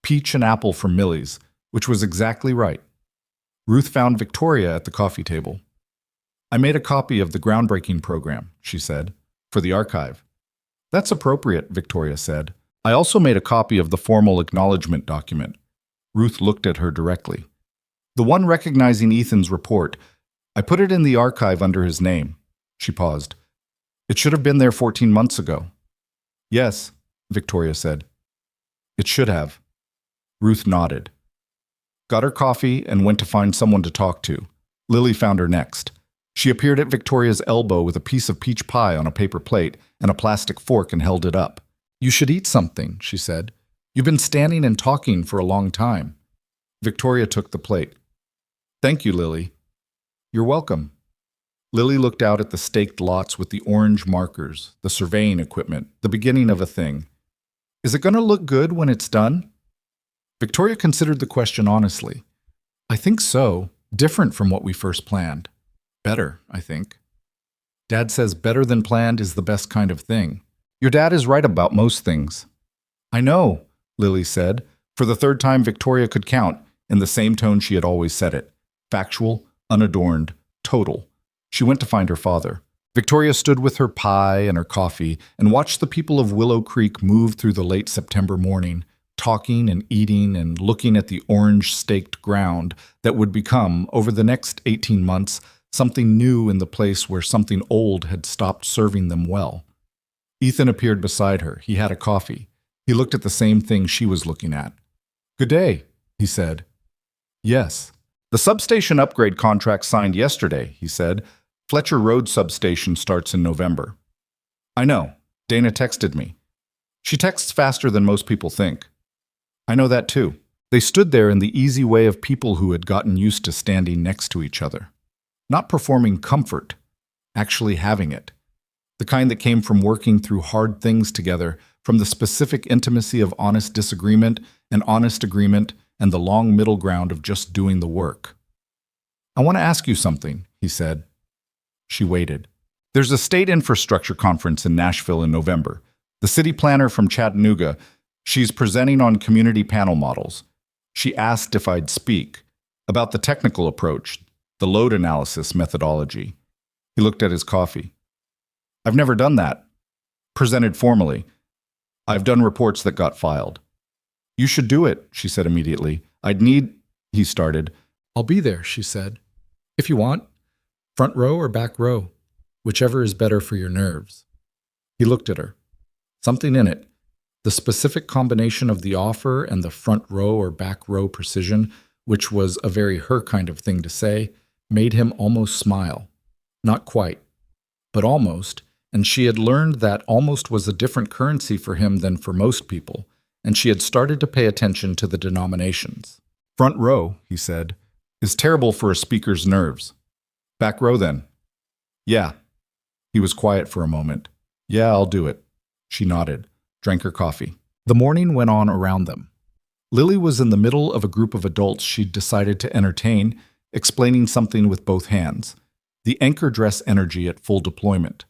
peach and apple from Millie's, which was exactly right. Ruth found Victoria at the coffee table. "I made a copy of the groundbreaking program," she said, "for the archive." "That's appropriate," Victoria said. "I also made a copy of the formal acknowledgement document." Ruth looked at her directly. "The one recognizing Ethan's report. I put it in the archive under his name." She paused. "It should have been there 14 months ago." "Yes," Victoria said. "It should have." Ruth nodded. Got her coffee and went to find someone to talk to. Lily found her next. She appeared at Victoria's elbow with a piece of peach pie on a paper plate and a plastic fork and held it up. "You should eat something," she said. "You've been standing and talking for a long time." Victoria took the plate. "Thank you, Lily." "You're welcome." Lily looked out at the staked lots with the orange markers, the surveying equipment, the beginning of a thing. "Is it going to look good when it's done?" Victoria considered the question honestly. "I think so. Different from what we first planned. Better, I think." "Dad says better than planned is the best kind of thing. Your dad is right about most things." "I know," Lily said, for the 3rd time Victoria could count, in the same tone she had always said it. Factual, unadorned, total. She went to find her father. Victoria stood with her pie and her coffee and watched the people of Willow Creek move through the late September morning, talking and eating and looking at the orange-staked ground that would become, over the next 18 months, something new in the place where something old had stopped serving them well. Ethan appeared beside her. He had a coffee. He looked at the same thing she was looking at. "Good day," he said. "Yes." "The substation upgrade contract signed yesterday," he said. "Fletcher Road substation starts in November." "I know. Dana texted me." "She texts faster than most people think." "I know that too." They stood there in the easy way of people who had gotten used to standing next to each other. Not performing comfort, actually having it. The kind that came from working through hard things together, from the specific intimacy of honest disagreement and honest agreement and the long middle ground of just doing the work. "I want to ask you something," he said. She waited. "There's a state infrastructure conference in Nashville in November. The city planner from Chattanooga, she's presenting on community panel models. She asked if I'd speak about the technical approach, the load analysis methodology." He looked at his coffee. "I've never done that. Presented formally. I've done reports that got filed." "You should do it," she said immediately. "I'd need—" he started. "I'll be there," she said. "If you want. Front row or back row. Whichever is better for your nerves." He looked at her. Something in it, the specific combination of the offer and the front row or back row precision, which was a very her kind of thing to say, made him almost smile. Not quite, but almost, and she had learned that almost was a different currency for him than for most people, and she had started to pay attention to the denominations. "Front row," he said, "is terrible for a speaker's nerves. Back row, then." "Yeah." He was quiet for a moment. "Yeah, I'll do it." She nodded, drank her coffee. The morning went on around them. Lily was in the middle of a group of adults she'd decided to entertain, explaining something with both hands. The anchor dress energy at full deployment.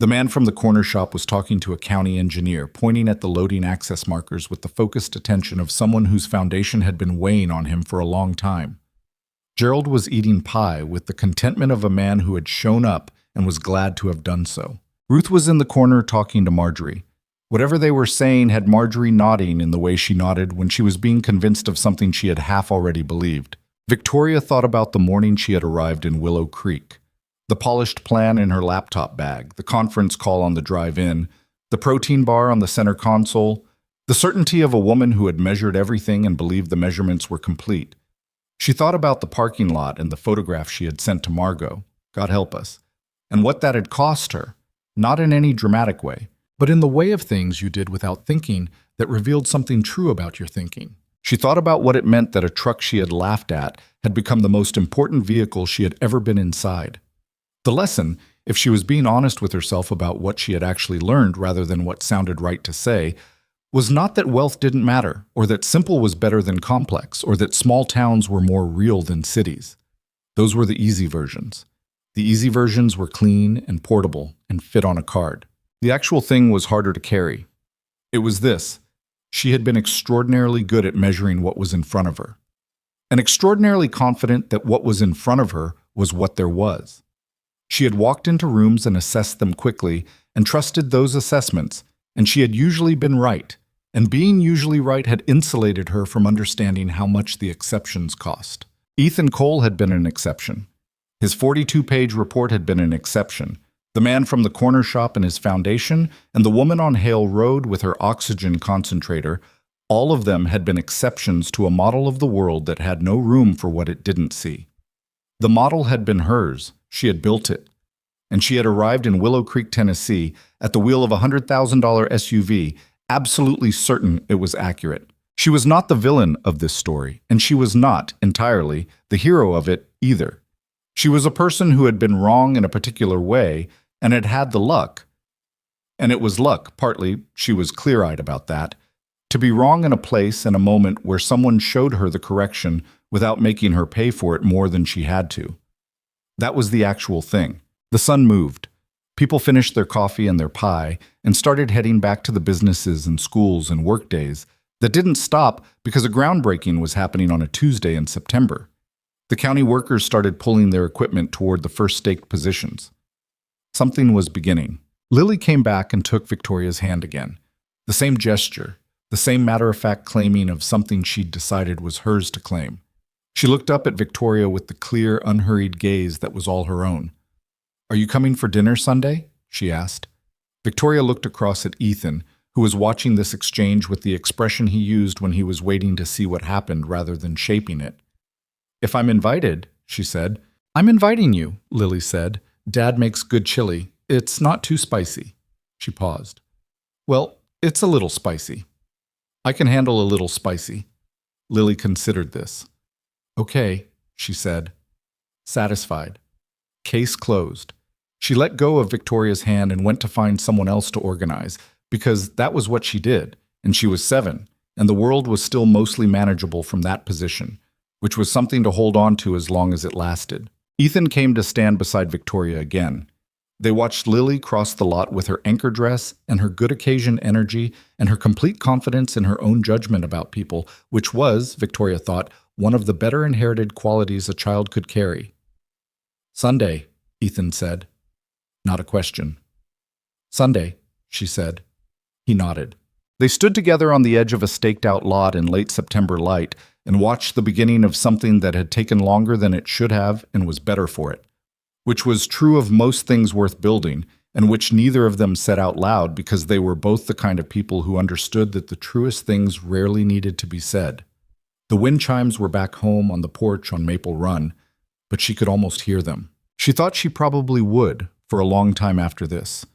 The man from the corner shop was talking to a county engineer, pointing at the loading access markers with the focused attention of someone whose foundation had been weighing on him for a long time. Gerald was eating pie with the contentment of a man who had shown up and was glad to have done so. Ruth was in the corner talking to Marjorie. Whatever they were saying had Marjorie nodding in the way she nodded when she was being convinced of something she had half already believed. Victoria thought about the morning she had arrived in Willow Creek. The polished plan in her laptop bag, the conference call on the drive-in, the protein bar on the center console, the certainty of a woman who had measured everything and believed the measurements were complete. She thought about the parking lot and the photograph she had sent to Margot, God help us, and what that had cost her, not in any dramatic way, but in the way of things you did without thinking that revealed something true about your thinking. She thought about what it meant that a truck she had laughed at had become the most important vehicle she had ever been inside. The lesson, if she was being honest with herself about what she had actually learned rather than what sounded right to say, was not that wealth didn't matter, or that simple was better than complex, or that small towns were more real than cities. Those were the easy versions. The easy versions were clean and portable and fit on a card. The actual thing was harder to carry. It was this. She had been extraordinarily good at measuring what was in front of her, and extraordinarily confident that what was in front of her was what there was. She had walked into rooms and assessed them quickly and trusted those assessments, and she had usually been right, and being usually right had insulated her from understanding how much the exceptions cost. Ethan Cole had been an exception. His 42-page report had been an exception. The man from the corner shop and his foundation, and the woman on Hale Road with her oxygen concentrator, all of them had been exceptions to a model of the world that had no room for what it didn't see. The model had been hers. She had built it. And she had arrived in Willow Creek, Tennessee, at the wheel of a $100,000 SUV, absolutely certain it was accurate. She was not the villain of this story, and she was not, entirely, the hero of it either. She was a person who had been wrong in a particular way and had had the luck, and it was luck, partly, she was clear-eyed about that, to be wrong in a place and a moment where someone showed her the correction without making her pay for it more than she had to. That was the actual thing. The sun moved. People finished their coffee and their pie and started heading back to the businesses and schools and workdays that didn't stop because a groundbreaking was happening on a Tuesday in September. The county workers started pulling their equipment toward the first staked positions. Something was beginning. Lily came back and took Victoria's hand again. The same gesture, the same matter-of-fact claiming of something she'd decided was hers to claim. She looked up at Victoria with the clear, unhurried gaze that was all her own. "Are you coming for dinner Sunday?" she asked. Victoria looked across at Ethan, who was watching this exchange with the expression he used when he was waiting to see what happened rather than shaping it. "If I'm invited," she said. "I'm inviting you," Lily said. "Dad makes good chili. It's not too spicy." She paused. "Well, it's a little spicy." "I can handle a little spicy." Lily considered this. "Okay," she said, satisfied. Case closed. She let go of Victoria's hand and went to find someone else to organize, because that was what she did, and she was 7, and the world was still mostly manageable from that position, which was something to hold on to as long as it lasted. Ethan came to stand beside Victoria again. They watched Lily cross the lot with her anchor dress and her good occasion energy and her complete confidence in her own judgment about people, which was, Victoria thought, one of the better inherited qualities a child could carry. "Sunday," Ethan said. Not a question. "Sunday," she said. He nodded. They stood together on the edge of a staked-out lot in late September light and watched the beginning of something that had taken longer than it should have and was better for it, which was true of most things worth building, and which neither of them said out loud because they were both the kind of people who understood that the truest things rarely needed to be said. The wind chimes were back home on the porch on Maple Run, but she could almost hear them. She thought she probably would for a long time after this.